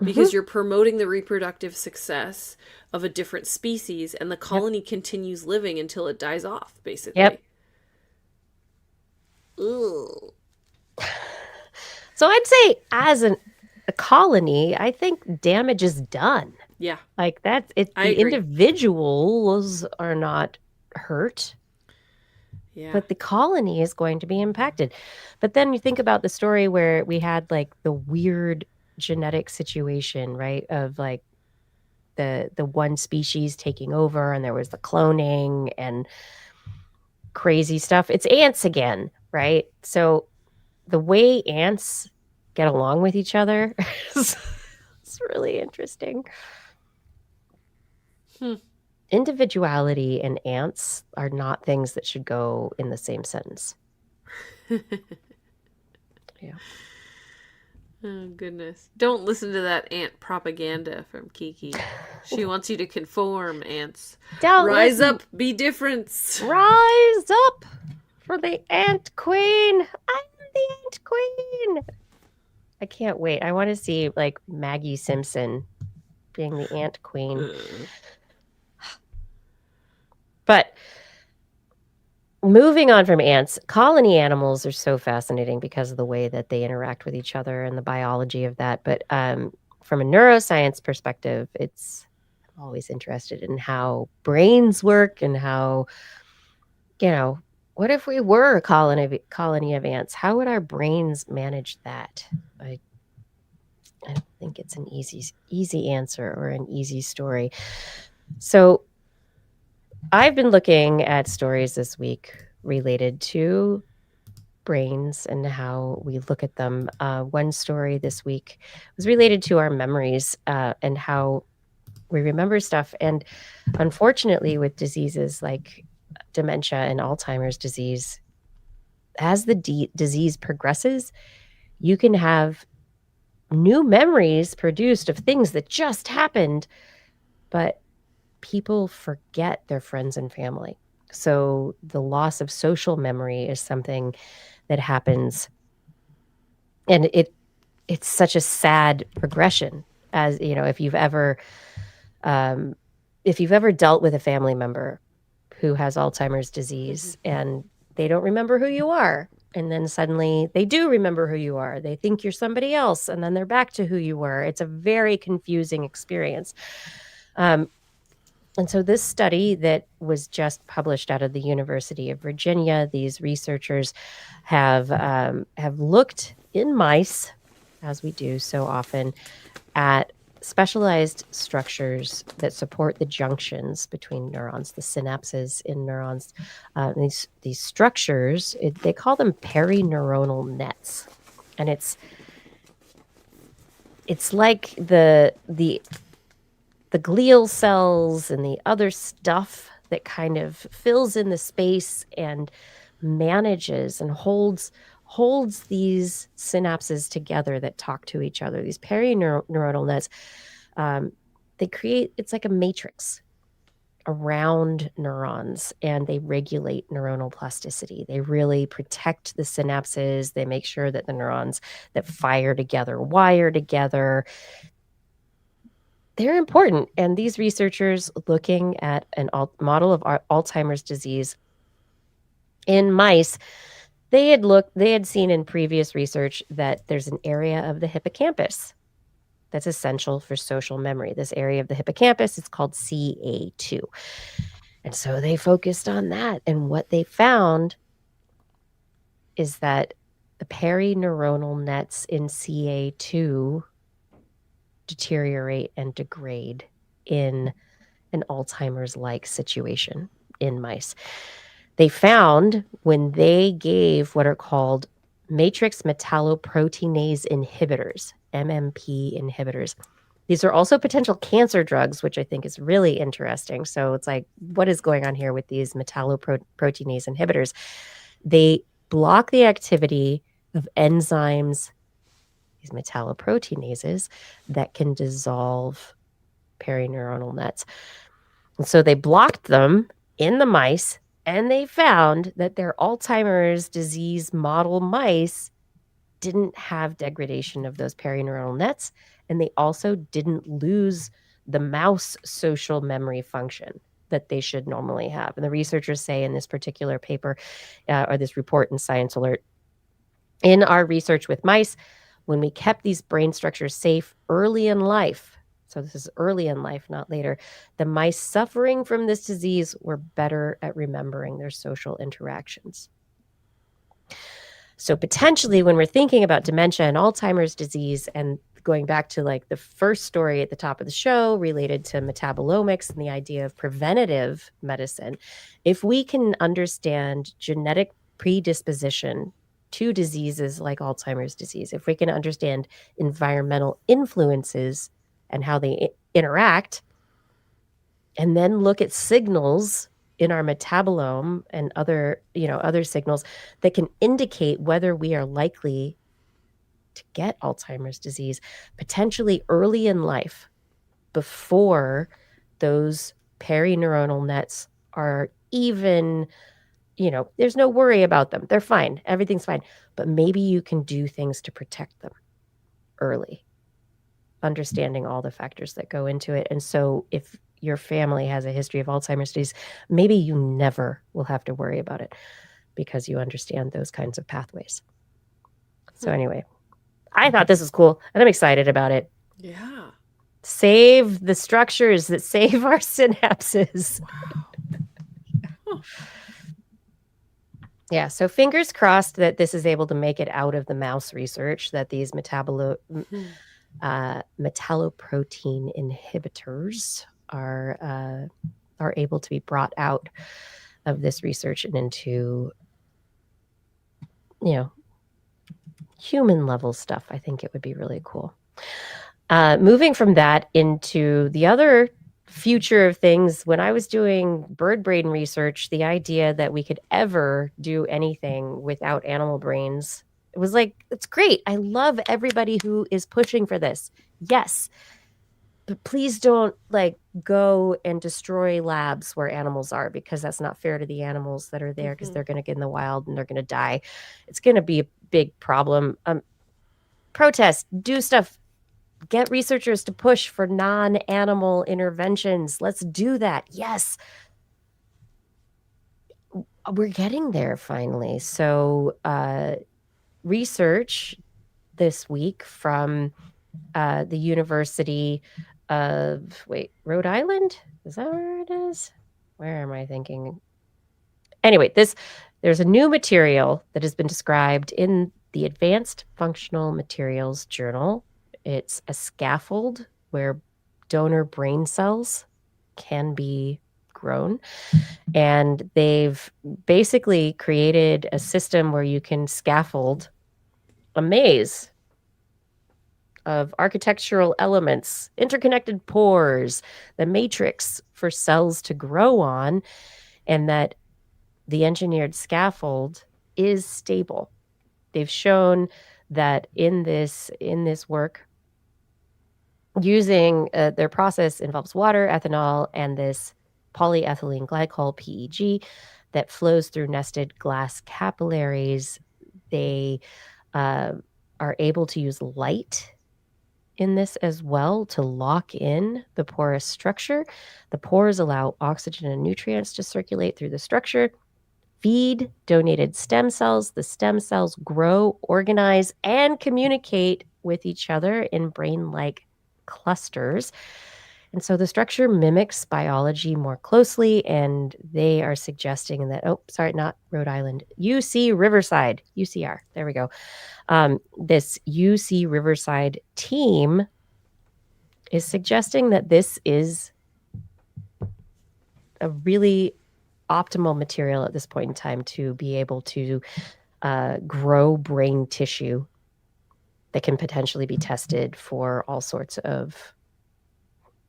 because you're promoting the reproductive success of a different species, and the colony continues living until it dies off, basically. Yep. Ugh. So I'd say as a colony, I think damage is done. Yeah. Like that's it. The individuals are not hurt. Yeah. But the colony is going to be impacted. But then you think about the story where we had like the weird genetic situation, right? Of like the one species taking over, and there was the cloning and crazy stuff. It's ants again, right? So the way ants get along with each other is it's really interesting. Individuality and ants are not things that should go in the same sentence. Yeah. Oh, goodness. Don't listen to that ant propaganda from Kiki. She wants you to conform, ants. Don't Rise listen. up, be different. Rise up for the ant queen. I'm the ant queen. I can't wait. I want to see like Maggie Simpson being the ant queen. But moving on from ants, colony animals are so fascinating because of the way that they interact with each other and the biology of that. But from a neuroscience perspective, I'm always interested in how brains work and how, what if we were a colony of ants? How would our brains manage that? I don't think it's an easy answer or an easy story. So I've been looking at stories this week related to brains and how we look at them. One story this week was related to our memories and how we remember stuff. And unfortunately, with diseases like dementia and Alzheimer's disease, as the disease progresses, you can have new memories produced of things that just happened, but people forget their friends and family. So the loss of social memory is something that happens, and it's such a sad progression. As you know, if you've ever dealt with a family member who has Alzheimer's disease and they don't remember who you are, and then suddenly they do remember who you are, they think you're somebody else, and then they're back to who you were. It's a very confusing experience. And so this study that was just published out of the University of Virginia, these researchers have looked in mice, as we do so often, at specialized structures that support the junctions between neurons, the synapses in neurons. These structures, they call them perineuronal nets, and it's like the glial cells and the other stuff that kind of fills in the space and manages and holds these synapses together that talk to each other. These perineuronal nets, they create, it's like a matrix around neurons, and they regulate neuronal plasticity. They really protect the synapses. They make sure that the neurons that fire together wire together. They're important. And these researchers looking at a model of Alzheimer's disease in mice, they had seen in previous research that there's an area of the hippocampus that's essential for social memory. This area of the hippocampus is called CA2. And so they focused on that. And what they found is that the perineuronal nets in CA2 deteriorate and degrade in an Alzheimer's-like situation in mice. They found when they gave what are called matrix metalloproteinase inhibitors, MMP inhibitors. These are also potential cancer drugs, which I think is really interesting. So it's like, what is going on here with these metalloproteinase inhibitors? They block the activity of enzymes, these metalloproteinases, that can dissolve perineuronal nets. And so they blocked them in the mice, and they found that their Alzheimer's disease model mice didn't have degradation of those perineuronal nets, and they also didn't lose the mouse social memory function that they should normally have. And the researchers say in this particular paper, or this report in Science Alert, in our research with mice, when we kept these brain structures safe early in life, so this is early in life, not later, the mice suffering from this disease were better at remembering their social interactions. So potentially when we're thinking about dementia and Alzheimer's disease and going back to like the first story at the top of the show related to metabolomics and the idea of preventative medicine, if we can understand genetic predisposition to diseases like Alzheimer's disease, if we can understand environmental influences and how they interact, and then look at signals in our metabolome and other signals that can indicate whether we are likely to get Alzheimer's disease potentially early in life, before those perineuronal nets are even, there's no worry about them. They're fine. Everything's fine. But maybe you can do things to protect them early, understanding all the factors that go into it. And so if your family has a history of Alzheimer's disease, maybe you never will have to worry about it because you understand those kinds of pathways. So anyway, I thought this was cool, and I'm excited about it. Yeah. Save the structures that save our synapses. Wow. Yeah, so fingers crossed that this is able to make it out of the mouse research, that these metalloprotein inhibitors are able to be brought out of this research and into, human level stuff. I think it would be really cool. Moving from that into the other future of things, when I was doing bird brain research, the idea that we could ever do anything without animal brains, it was like, it's great. I love everybody who is pushing for this. Yes. But please don't go and destroy labs where animals are, because that's not fair to the animals that are there, because they're going to get in the wild and they're going to die. It's going to be a big problem. Protest, do stuff. Get researchers to push for non-animal interventions. Let's do that. Yes. We're getting there finally. So research this week from the University of, Rhode Island? Is that where it is? Where am I thinking? Anyway, there's a new material that has been described in the Advanced Functional Materials Journal. It's a scaffold where donor brain cells can be grown. And they've basically created a system where you can scaffold a maze of architectural elements, interconnected pores, the matrix for cells to grow on, and that the engineered scaffold is stable. They've shown that in this work, using their process involves water, ethanol, and this polyethylene glycol, PEG, that flows through nested glass capillaries. They are able to use light in this as well to lock in the porous structure. The pores allow oxygen and nutrients to circulate through the structure, feed donated stem cells. The stem cells grow, organize, and communicate with each other in brain-like clusters. And so the structure mimics biology more closely, and they are suggesting that, not Rhode Island, UC Riverside, UCR, there we go. This UC Riverside team is suggesting that this is a really optimal material at this point in time to be able to grow brain tissue that can potentially be tested for all sorts of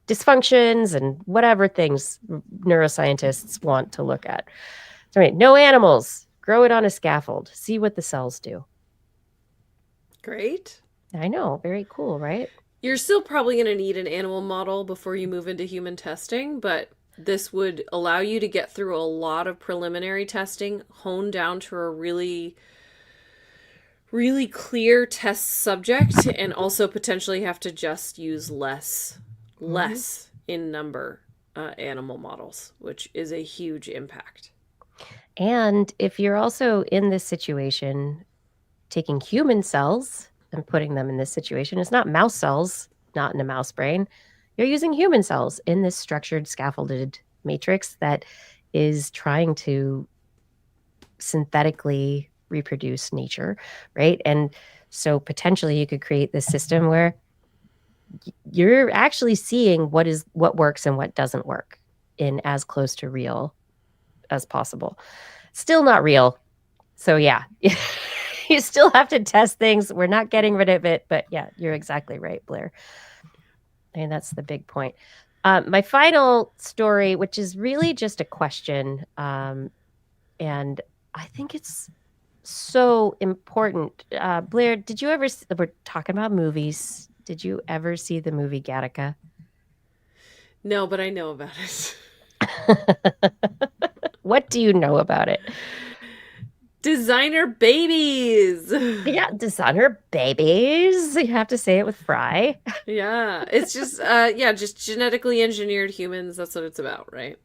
dysfunctions and whatever things neuroscientists want to look at. So, no animals. Grow it on a scaffold. See what the cells do. Great. I know. Very cool, right? You're still probably going to need an animal model before you move into human testing, but this would allow you to get through a lot of preliminary testing, hone down to a really, really clear test subject, and also potentially have to just use less in number animal models, which is a huge impact. And if you're also in this situation, taking human cells and putting them in this situation, it's not mouse cells, not in a mouse brain. You're using human cells in this structured, scaffolded matrix that is trying to synthetically reproduce nature, right? And so potentially you could create this system where you're actually seeing what works and what doesn't work in as close to real as possible. Still not real. So yeah, you still have to test things. We're not getting rid of it, but yeah, you're exactly right, Blair. And that's the big point. My final story, which is really just a question, and I think it's so important. Blair, did you ever? We're talking about movies. Did you ever see the movie Gattaca? No, but I know about it. What do you know about it? Designer babies. Yeah, designer babies. You have to say it with Fry. Yeah, it's just just genetically engineered humans. That's what it's about, right?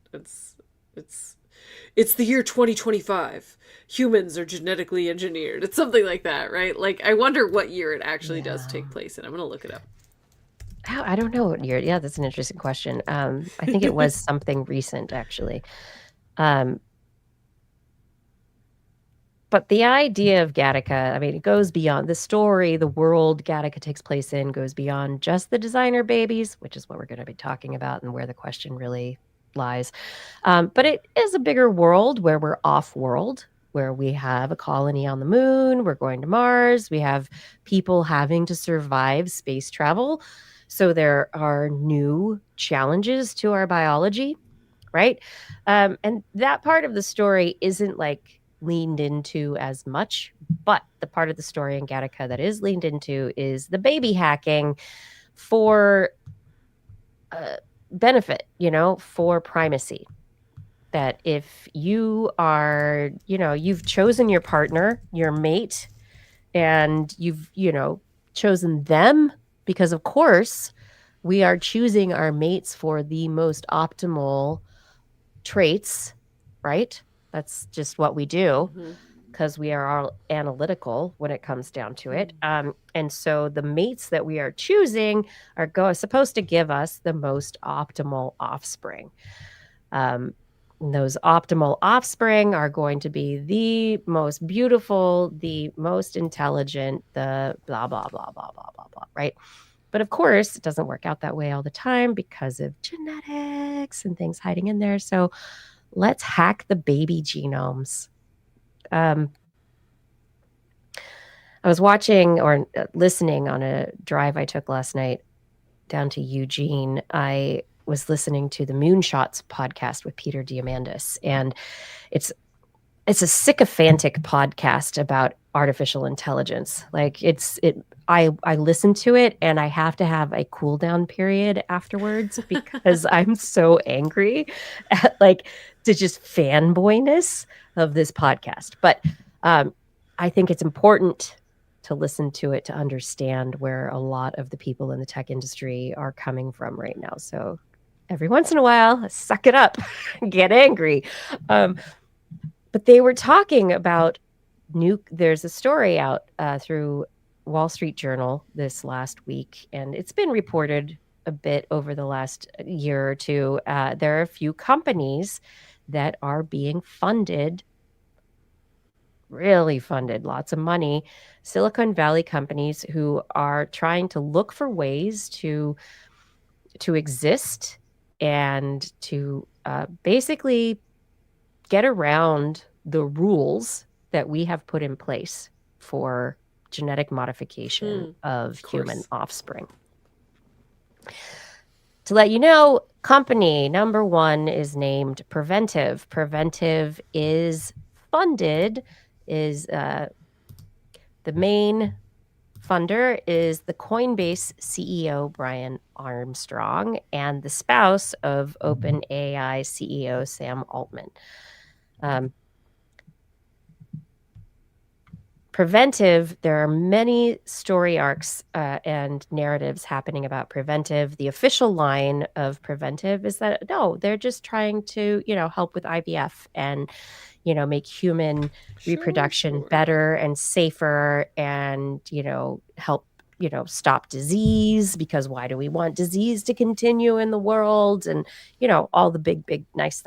It's the year 2025. Humans are genetically engineered. It's something like that, right? Like, I wonder what year it actually does take place in. I'm gonna look it up. I don't know what year. Yeah, that's an interesting question. I think it was something recent, actually. But the idea of Gattaca, I mean, it goes beyond the story, the world Gattaca takes place in goes beyond just the designer babies, which is what we're going to be talking about and where the question really lies. But it is a bigger world where we're off-world, where we have a colony on the moon, we're going to Mars, we have people having to survive space travel. So there are new challenges to our biology, right? And that part of the story isn't like leaned into as much, but the part of the story in Gattaca that is leaned into is the baby hacking for benefit, for primacy. That if you are, you've chosen your partner, your mate, and you've, chosen them because, of course, we are choosing our mates for the most optimal traits, right? That's just what we do because we are all analytical when it comes down to it. And so the mates that we are choosing are supposed to give us the most optimal offspring. Those optimal offspring are going to be the most beautiful, the most intelligent, the blah, blah, blah, blah, blah, blah, blah, right? But of course, it doesn't work out that way all the time because of genetics and things hiding in there. So let's hack the baby genomes. I was watching or listening on a drive I took last night down to Eugene. I was listening to the Moonshots podcast with Peter Diamandis, and it's a sycophantic podcast about artificial intelligence. Like I listen to it and I have to have a cool down period afterwards because I'm so angry at the just fanboyness of this podcast. But I think it's important to listen to it to understand where a lot of the people in the tech industry are coming from right now. So every once in a while, suck it up, get angry. But they were talking about there's a story out through Wall Street Journal this last week, and it's been reported a bit over the last year or two. There are a few companies that are being funded, really funded, lots of money, Silicon Valley companies who are trying to look for ways to exist and to basically get around the rules that we have put in place for genetic modification of human offspring. To let you know, company number one is named Preventive. Preventive is funded, the main funder is the Coinbase CEO, Brian Armstrong, and the spouse of OpenAI CEO, Sam Altman. Preventive, there are many story arcs and narratives happening about Preventive. The official line of Preventive is that, no, they're just trying to, help with IVF and, make human reproduction better and safer and, help, stop disease, because why do we want disease to continue in the world? And, all the big, nice.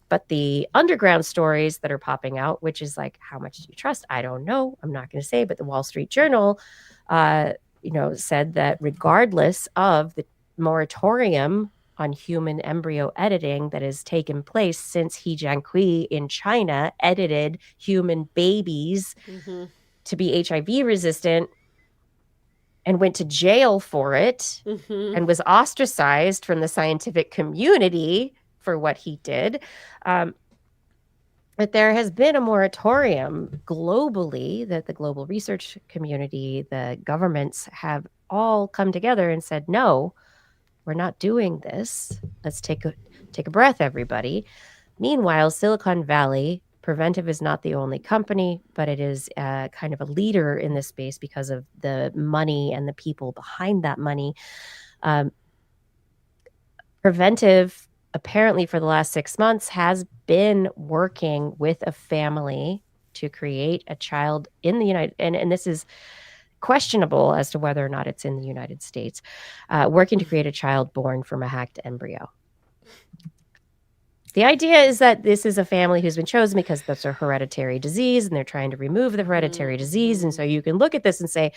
But the underground stories that are popping out, which is like, how much do you trust? I don't know. I'm not going to say, but the Wall Street Journal said that regardless of the moratorium on human embryo editing that has taken place since He Jiankui in China edited human babies to be HIV resistant and went to jail for it and was ostracized from the scientific community for what he did. But there has been a moratorium globally that the global research community, the governments have all come together and said, no, we're not doing this. Let's take a breath, everybody. Meanwhile, Silicon Valley, Preventive is not the only company, but it is kind of a leader in this space because of the money and the people behind that money. Preventive, apparently for the last 6 months, has been working with a family to create a child in the United and this is questionable as to whether or not it's in the United States, working to create a child born from a hacked embryo. The idea is that this is a family who's been chosen because that's a hereditary disease and they're trying to remove the hereditary disease. And so you can look at this and say,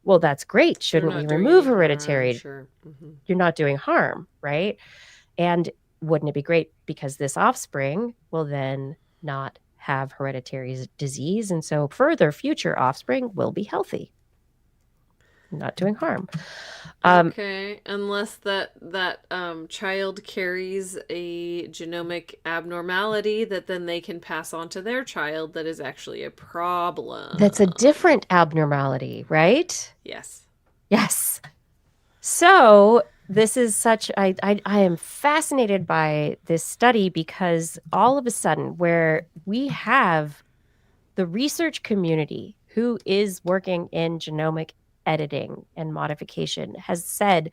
well, that's great. Shouldn't we remove hereditary? Sure. You're not doing harm, right? And wouldn't it be great because this offspring will then not have hereditary disease. And so further future offspring will be healthy, not doing harm. Okay, unless that child carries a genomic abnormality that then they can pass on to their child that is actually a problem. That's a different abnormality, right? Yes. Yes. So this is such, I am fascinated by this study because all of a sudden where we have the research community who is working in genomic editing and modification has said,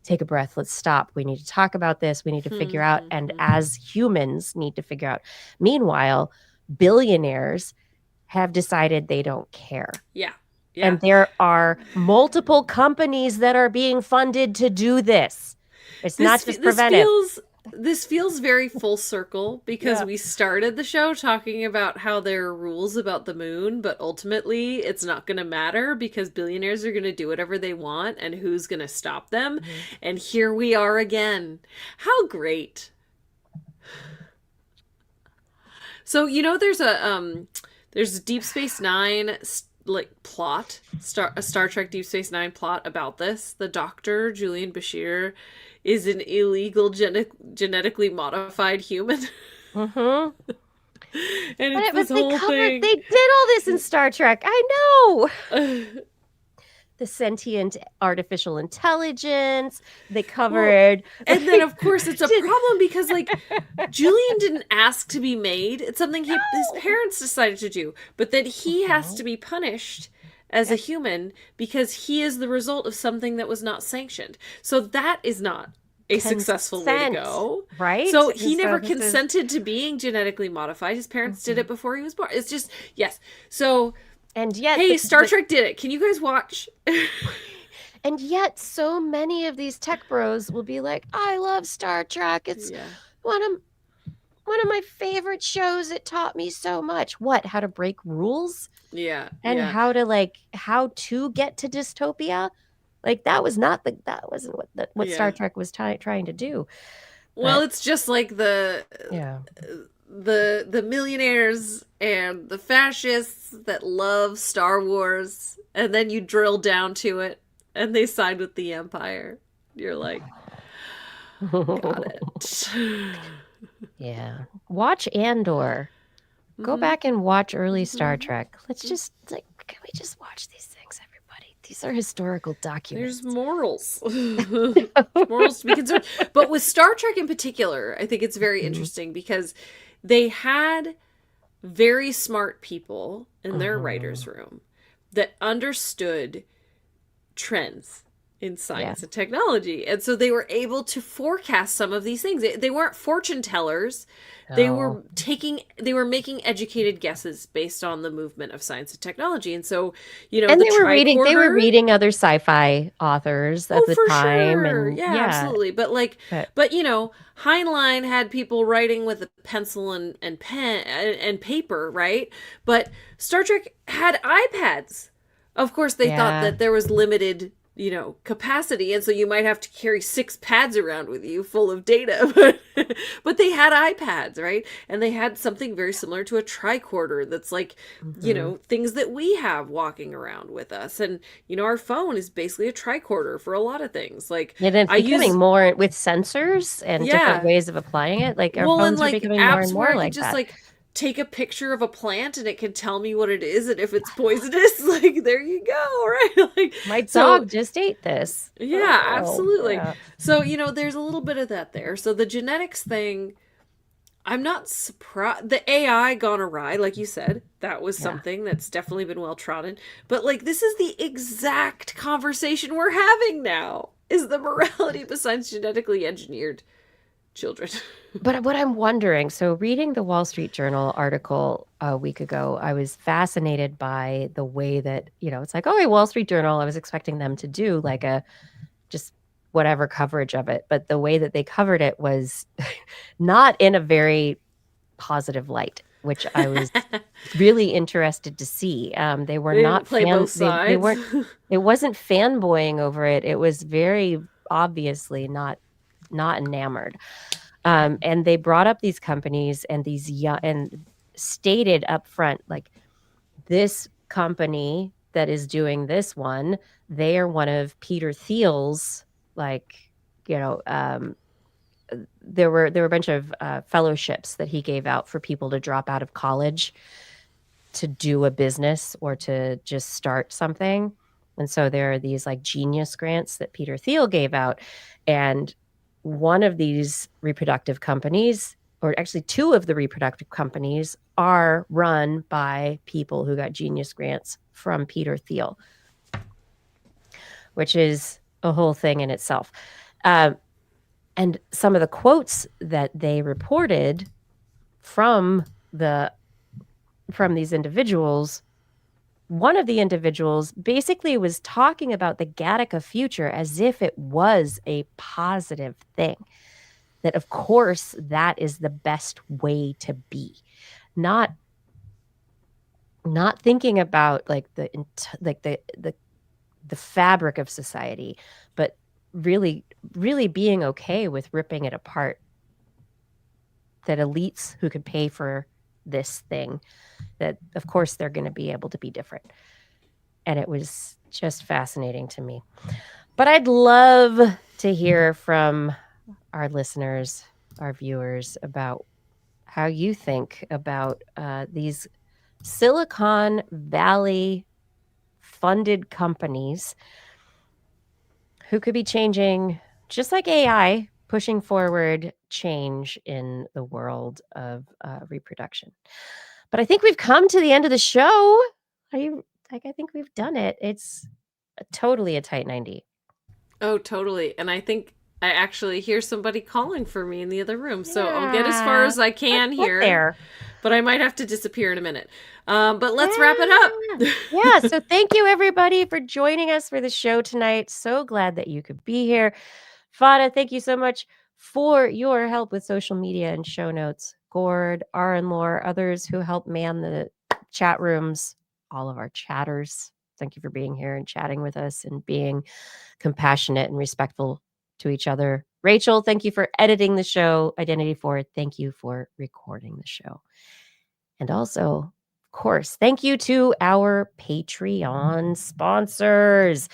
take a breath, let's stop. We need to talk about this. We need to figure out, and as humans need to figure out. Meanwhile, billionaires have decided they don't care. Yeah. And there are multiple companies that are being funded to do this. It's not just preventive. This feels very full circle because we started the show talking about how there are rules about the moon, but ultimately it's not going to matter because billionaires are going to do whatever they want and who's going to stop them. And here we are again. How great. So, there's a Deep Space Nine plot, a Star Trek Deep Space Nine plot about this. The Doctor, Julian Bashir, is an illegal genetically modified human. And it's this whole thing. They did all this in Star Trek. I know. The sentient artificial intelligence. They covered. And then, of course, it's a problem because, Julian didn't ask to be made. It's something his parents decided to do. But then he has to be punished as a human because he is the result of something that was not sanctioned. So that is not a successful way to go. Right? So he never consented to being genetically modified. His parents did it before he was born. It's just, yes. So, and yet, hey, Star Trek did it. Can you guys watch? And yet so many of these tech bros will be like, I love Star Trek. It's one of my favorite shows. It taught me so much. What? How to break rules? Yeah. And how to get to dystopia? That wasn't what Star Trek was trying to do. Well, it's just like the millionaires and the fascists that love Star Wars, and then you drill down to it, and they side with the Empire. You're like, got it. Yeah. Watch Andor. Go back and watch early Star Trek. Let's just, can we just watch these things, everybody? These are historical documents. There's morals. Morals to be concerned. But with Star Trek in particular, I think it's very interesting because they had very smart people in their writer's room that understood trends in science and technology. And so they were able to forecast some of these things. They weren't fortune tellers. They were making educated guesses based on the movement of science and technology. And so, and they were reading other sci-fi authors at the time. Sure. And yeah, absolutely. But Heinlein had people writing with a pencil and pen and paper, right? But Star Trek had iPads. Of course, they thought Yeah. that there was limited, capacity, and so you might have to carry 6 pads around with you full of data. But they had iPads, right? And they had something very similar to a tricorder that's like, Mhm. things that we have walking around with us. And, our phone is basically a tricorder for a lot of things. Like, And it's I becoming use, more with sensors and different yeah. ways of applying it. Like our Well, and phones are like becoming more and apps where more I can like just that. like take a picture of a plant and it can tell me what it is and if it's poisonous. Like, there you go, right? Like, My so dog just ate this. yeah, Oh, absolutely. yeah. So, there's a little bit of that there. So the genetics thing, I'm not surprised. The AI gone awry, like you said, that was Yeah. something that's definitely been well trodden. But like, this is the exact conversation we're having now. Is the morality besides genetically engineered children? But what I'm wondering, so reading the Wall Street Journal article a week ago, I was fascinated by the way that, it's like, oh, hey, Wall Street Journal. I was expecting them to do like a just whatever coverage of it. But the way that they covered it was not in a very positive light, which I was really interested to see. They were They didn't not play both they sides. weren't, it wasn't fanboying over it. It was very obviously not enamored. And they brought up these companies and these young and stated up front, like, this company that is doing this one, they are one of Peter Thiel's, like, there were a bunch of fellowships that he gave out for people to drop out of college to do a business or to just start something. And so there are these like genius grants that Peter Thiel gave out. And one of these reproductive companies, or actually two of the reproductive companies, are run by people who got genius grants from Peter Thiel, which is a whole thing in itself. And some of the quotes that they reported from these individuals, one of the individuals basically was talking about the Gattaca future as if it was a positive thing. That, of course, that is the best way to be. Not thinking about like the fabric of society, but really being okay with ripping it apart. That elites who could pay for this thing, that of course they're going to be able to be different. And it was just fascinating to me. But I'd love to hear from our listeners, our viewers, about how you think about these Silicon Valley funded companies who could be changing, just like AI, pushing forward change in the world of reproduction. But I think we've come to the end of the show. I think we've done it. It's totally a tight 90. Oh, totally. And I think I actually hear somebody calling for me in the other room. So I'll get as far as I can Let's get here. there. But I might have to disappear in a minute. But let's wrap it up. Yeah. So thank you, everybody, for joining us for the show tonight. So glad that you could be here. Fada, thank you so much for your help with social media and show notes. Gord, and Lore, others who help man the chat rooms, all of our chatters. Thank you for being here and chatting with us and being compassionate and respectful to each other. Rachel, thank you for editing the show. Identity Forward, thank you for recording the show. And also, of course, thank you to our Patreon sponsors.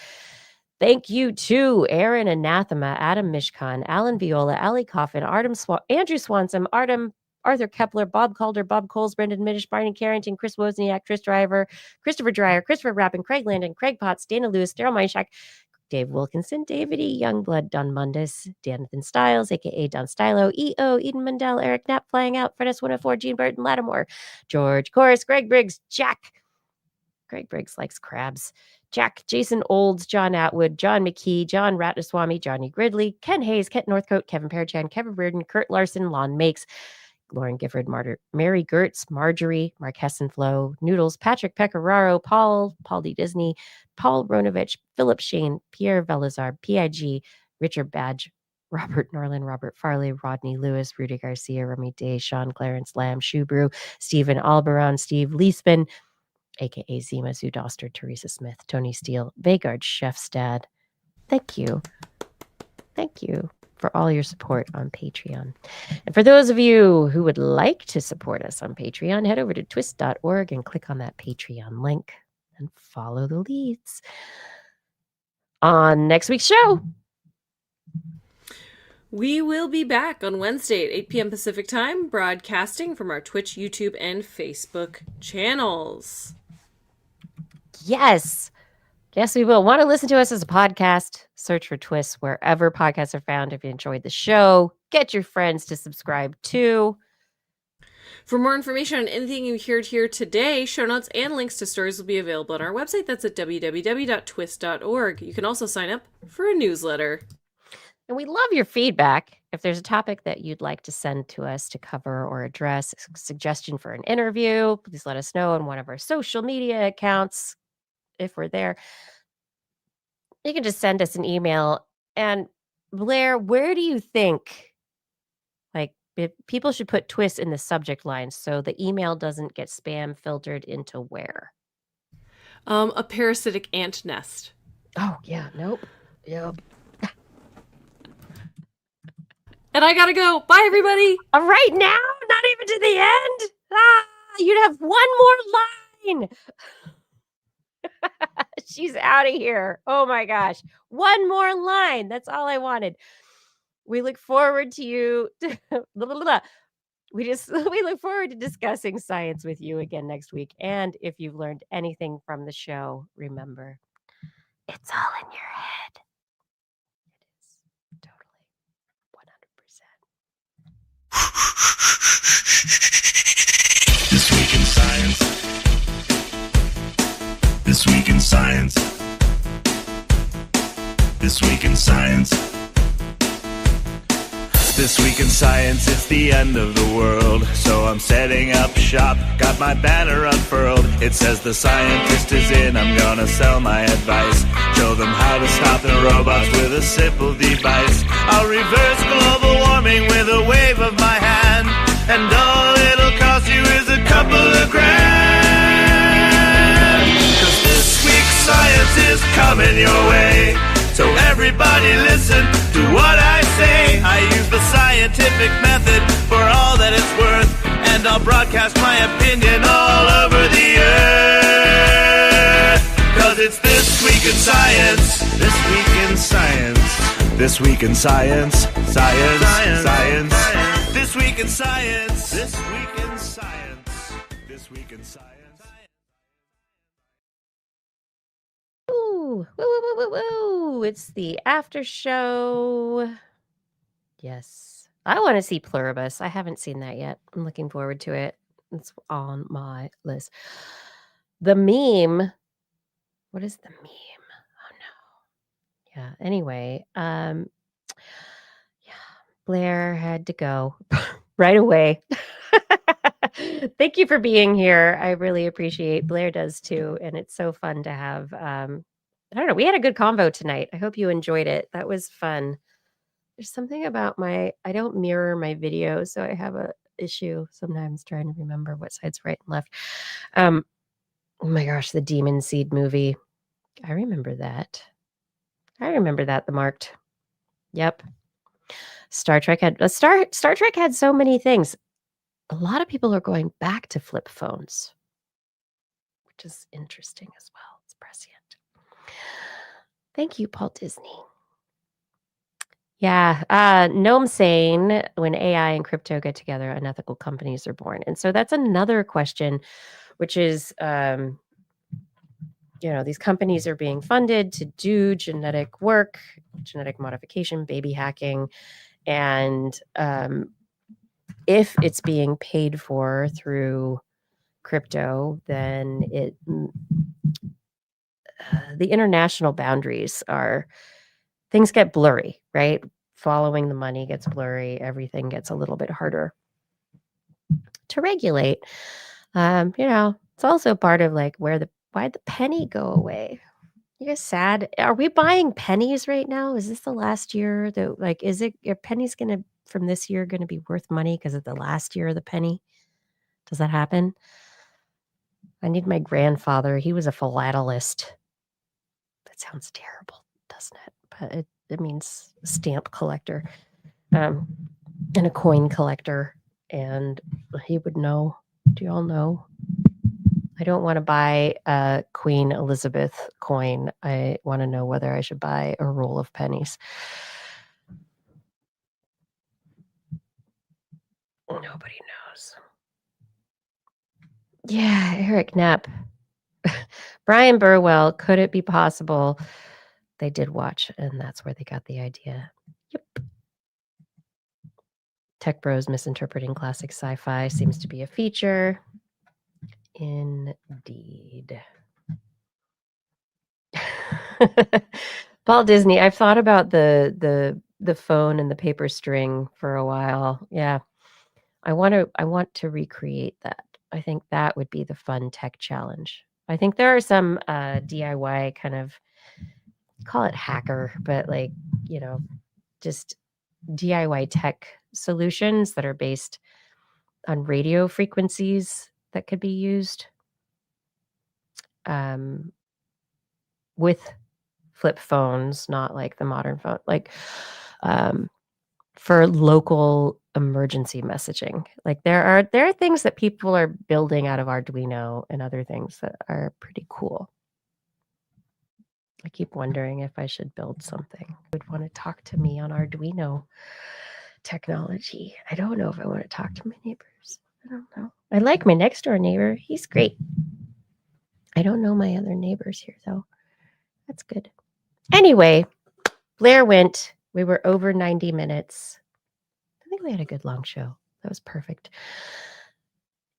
Thank you to Aaron Anathema, Adam Mishkan, Alan Viola, Ali Coffin, Andrew Swanson, Arthur Kepler, Bob Calder, Bob Coles, Brendan Minish, Barney Carrington, Chris Wozniak, Chris Driver, Christopher Dreyer, Christopher Rappin, Craig Landon, Craig Potts, Dana Lewis, Daryl Meinshak, Dave Wilkinson, David E. Youngblood, Don Mundus, Jonathan Stiles, a.k.a. Don Stylo, E.O., Eden Mundell, Eric Knapp, Flying Out, Fred S104, Gene Burton, Lattimore, George Chorus, Greg Briggs, Jack. Greg Briggs likes crabs. Jack, Jason Olds, John Atwood, John McKee, John Ratnaswamy, Johnny Gridley, Ken Hayes, Kent Northcote, Kevin Pearchan, Kevin Reardon, Kurt Larson, Lon Makes, Lauren Gifford, Mary Gertz, Marjorie, Mark Hessenflow, Noodles, Patrick Pecoraro, Paul D. Disney, Paul Ronovich, Philip Shane, Pierre Velazar, PIG, Richard Badge, Robert Norland, Robert Farley, Rodney Lewis, Rudy Garcia, Remy Day, Sean Clarence Lamb, Shubrew, Stephen Alberon, Steve Leesman, aka Zima Zudoster, Teresa Smith, Tony Steele, Vagard Chefstad. Thank you. Thank you for all your support on Patreon. And for those of you who would like to support us on Patreon, head over to twist.org and click on that Patreon link and follow the leads. On next week's show, we will be back on Wednesday at 8 p.m. Pacific Time, broadcasting from our Twitch, YouTube, and Facebook channels. Yes, we will. Want to listen to us as a podcast? Search for TWIS wherever podcasts are found. If you enjoyed the show, get your friends to subscribe too. For more information on anything you heard here today, show notes and links to stories will be available on our website. That's at www.twis.org. You can also sign up for a newsletter. And we love your feedback. If there's a topic that you'd like to send to us to cover or address, a suggestion for an interview, please let us know on one of our social media accounts. If we're there, you can just send us an email. And Blair, where do you think people should put TWIS in the subject line so the email doesn't get spam filtered into where? A parasitic ant nest. Oh, yeah. Nope. Yep. And I gotta go. Bye, everybody. Right now? Not even to the end? You'd have one more line. She's out of here. Oh my gosh. One more line. That's all I wanted. We look forward to you. We look forward to discussing science with you again next week. And if you've learned anything from the show, remember, it's all in your head. It is totally 100%. This week in science. This week in science. This week in science. This week in science, it's the end of the world. So I'm setting up shop, got my banner unfurled. It says the scientist is in, I'm gonna sell my advice. Show them how to stop the robots with a simple device. I'll reverse global warming with a wave of my hand. And all it'll cost you is a couple of grand. 'Cause this week's science is coming your way. So everybody listen to what I say. I use the scientific method for all that it's worth. And I'll broadcast my opinion all over the earth. 'Cause it's This Week in Science. This Week in Science. This Week in Science. Science. Science. This Week in Science. This Week in Science. This Week in Science. Woo, woo, woo, woo, woo. It's the after show. Yes. I want to see Pluribus. I haven't seen that yet. I'm looking forward to it. It's on my list. The meme. What is the meme? Oh no. Yeah. Anyway, yeah. Blair had to go right away. Thank you for being here. I really appreciate Blair does too. And it's so fun to have I don't know. We had a good convo tonight. I hope you enjoyed it. That was fun. There's something about I don't mirror my video, so I have a issue sometimes trying to remember what side's right and left. Oh my gosh, the Demon Seed movie. I remember that. The Marked. Yep. Star Trek had so many things. A lot of people are going back to flip phones, which is interesting as well. It's prescient. Thank you, Paul Disney. Yeah, Gnome saying when AI and crypto get together, unethical companies are born. And so that's another question, which is, these companies are being funded to do genetic work, genetic modification, baby hacking. And if it's being paid for through crypto, then the international boundaries things get blurry, right? Following the money gets blurry. Everything gets a little bit harder to regulate. It's also part of why'd the penny go away? You guys sad? Are we buying pennies right now? Is this the last year are pennies from this year gonna be worth money because of the last year of the penny? Does that happen? I need my grandfather. He was a philatelist. That sounds terrible, doesn't it? But it means stamp collector, and a coin collector. And he would know. Do you all know? I don't want to buy a Queen Elizabeth coin. I want to know whether I should buy a roll of pennies. Nobody knows. Yeah, Eric Knapp. Brian Burwell, could it be possible they did watch, and that's where they got the idea? Yep. Tech Bros misinterpreting classic sci-fi seems to be a feature. Indeed. Paul Disney, I've thought about the phone and the paper string for a while. Yeah. I want to recreate that. I think that would be the fun tech challenge. I think there are some DIY kind of, call it hacker, but like, just DIY tech solutions that are based on radio frequencies that could be used with flip phones, not like the modern phone, like for local emergency messaging. Like there are things that people are building out of Arduino and other things that are pretty cool. I keep wondering if I should build something. Would want to talk to me on Arduino technology. I don't know if I want to talk to my neighbors. I don't know. I like my next door neighbor. He's great. I don't know my other neighbors here though. That's good. Anyway, Blair went. We were over 90 minutes. I think we had a good long show. That was perfect.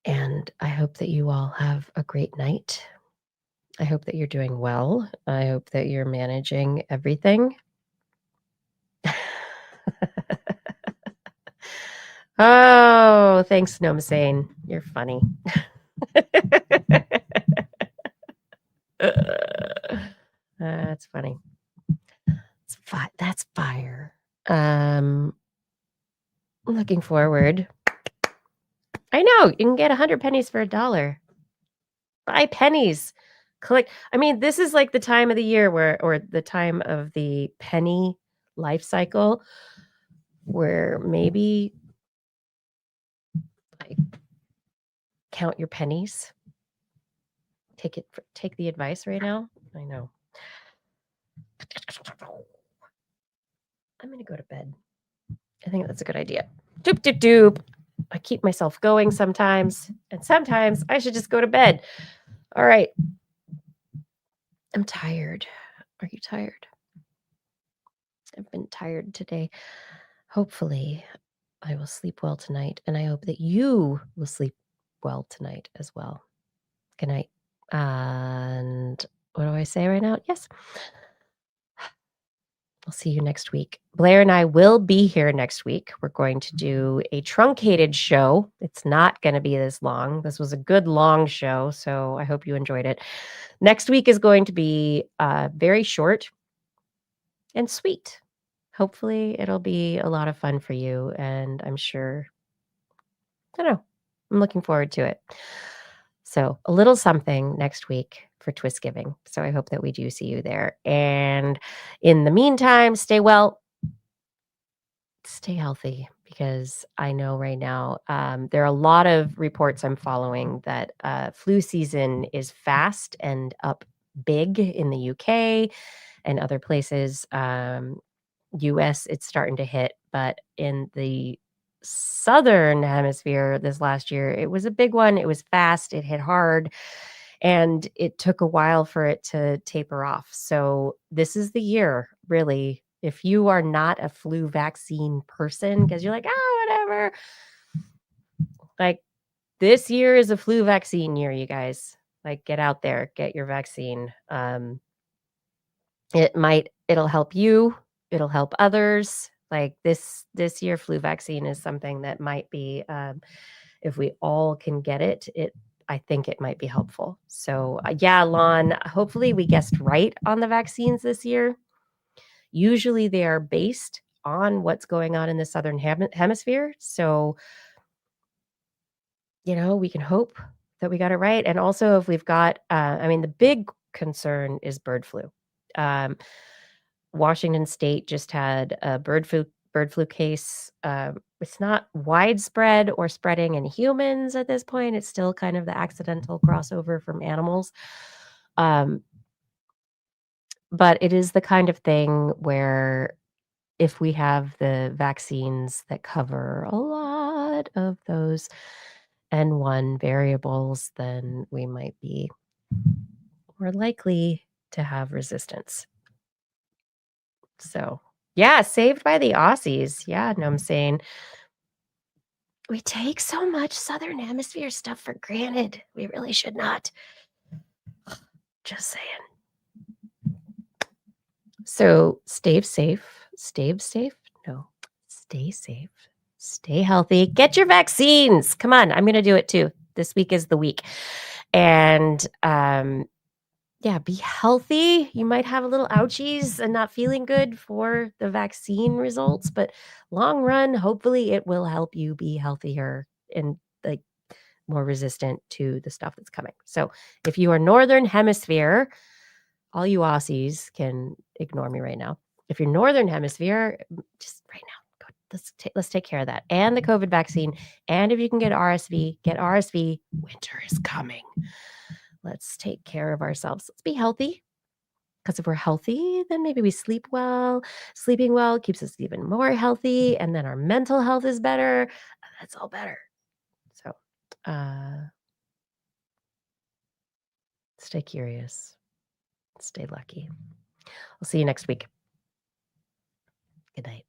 And I hope that you all have a great night. I hope that you're doing well. I hope that you're managing everything. Oh, thanks, Nomasane. You're funny. That's funny. That's fire. I'm looking forward. I know you can get 100 pennies for $1. Buy pennies. Collect. I mean, this is like the time of the year or the time of the penny life cycle where maybe like count your pennies. Take the advice right now. I know. I'm gonna go to bed. I think that's a good idea. Doop doop doop. I keep myself going sometimes, and sometimes I should just go to bed. All right. I'm tired. Are you tired? I've been tired today. Hopefully, I will sleep well tonight, and I hope that you will sleep well tonight as well. Good night. And what do I say right now? Yes. I'll see you next week. Blair and I will be here next week. We're going to do a truncated show. It's not going to be this long. This was a good long show, so I hope you enjoyed it. Next week is going to be very short and sweet. Hopefully, it'll be a lot of fun for you, and I'm sure, I don't know, I'm looking forward to it. So a little something next week for TWIS Giving. So I hope that we do see you there. And in the meantime, stay well, stay healthy, because I know right now there are a lot of reports I'm following that flu season is fast and up big in the UK and other places. US, it's starting to hit, but in the southern hemisphere this last year, it was a big one. It was fast, it hit hard, and it took a while for it to taper off. So this is the year, really. If you are not a flu vaccine person, because you're like, whatever. Like, this year is a flu vaccine year, you guys. Like, get out there, get your vaccine. It'll help you. It'll help others. Like this year, flu vaccine is something that might be, if we all can get it, I think it might be helpful. So yeah, Lon, hopefully we guessed right on the vaccines this year. Usually they are based on what's going on in the southern hemisphere. So, we can hope that we got it right. And also if we've got, I mean, the big concern is bird flu. Washington State just had a bird flu case. It's not widespread or spreading in humans at this point. It's still kind of the accidental crossover from animals. But it is the kind of thing where if we have the vaccines that cover a lot of those N1 variables, then we might be more likely to have resistance. So, yeah, saved by the Aussies. Yeah, no, I'm saying we take so much Southern Hemisphere stuff for granted. We really should not. Just saying. So, stay safe. Stay safe? No. Stay safe. Stay healthy. Get your vaccines. Come on, I'm going to do it too. This week is the week. And yeah, be healthy. You might have a little ouchies and not feeling good for the vaccine results, but long run, hopefully it will help you be healthier and like more resistant to the stuff that's coming. So if you are Northern Hemisphere, all you Aussies can ignore me right now. If you're Northern Hemisphere, just right now, let's take care of that. And the COVID vaccine. And if you can get RSV, get RSV. Winter is coming. Let's take care of ourselves. Let's be healthy. Because if we're healthy, then maybe we sleep well. Sleeping well keeps us even more healthy. And then our mental health is better. That's all better. So stay curious. Stay lucky. I'll see you next week. Good night.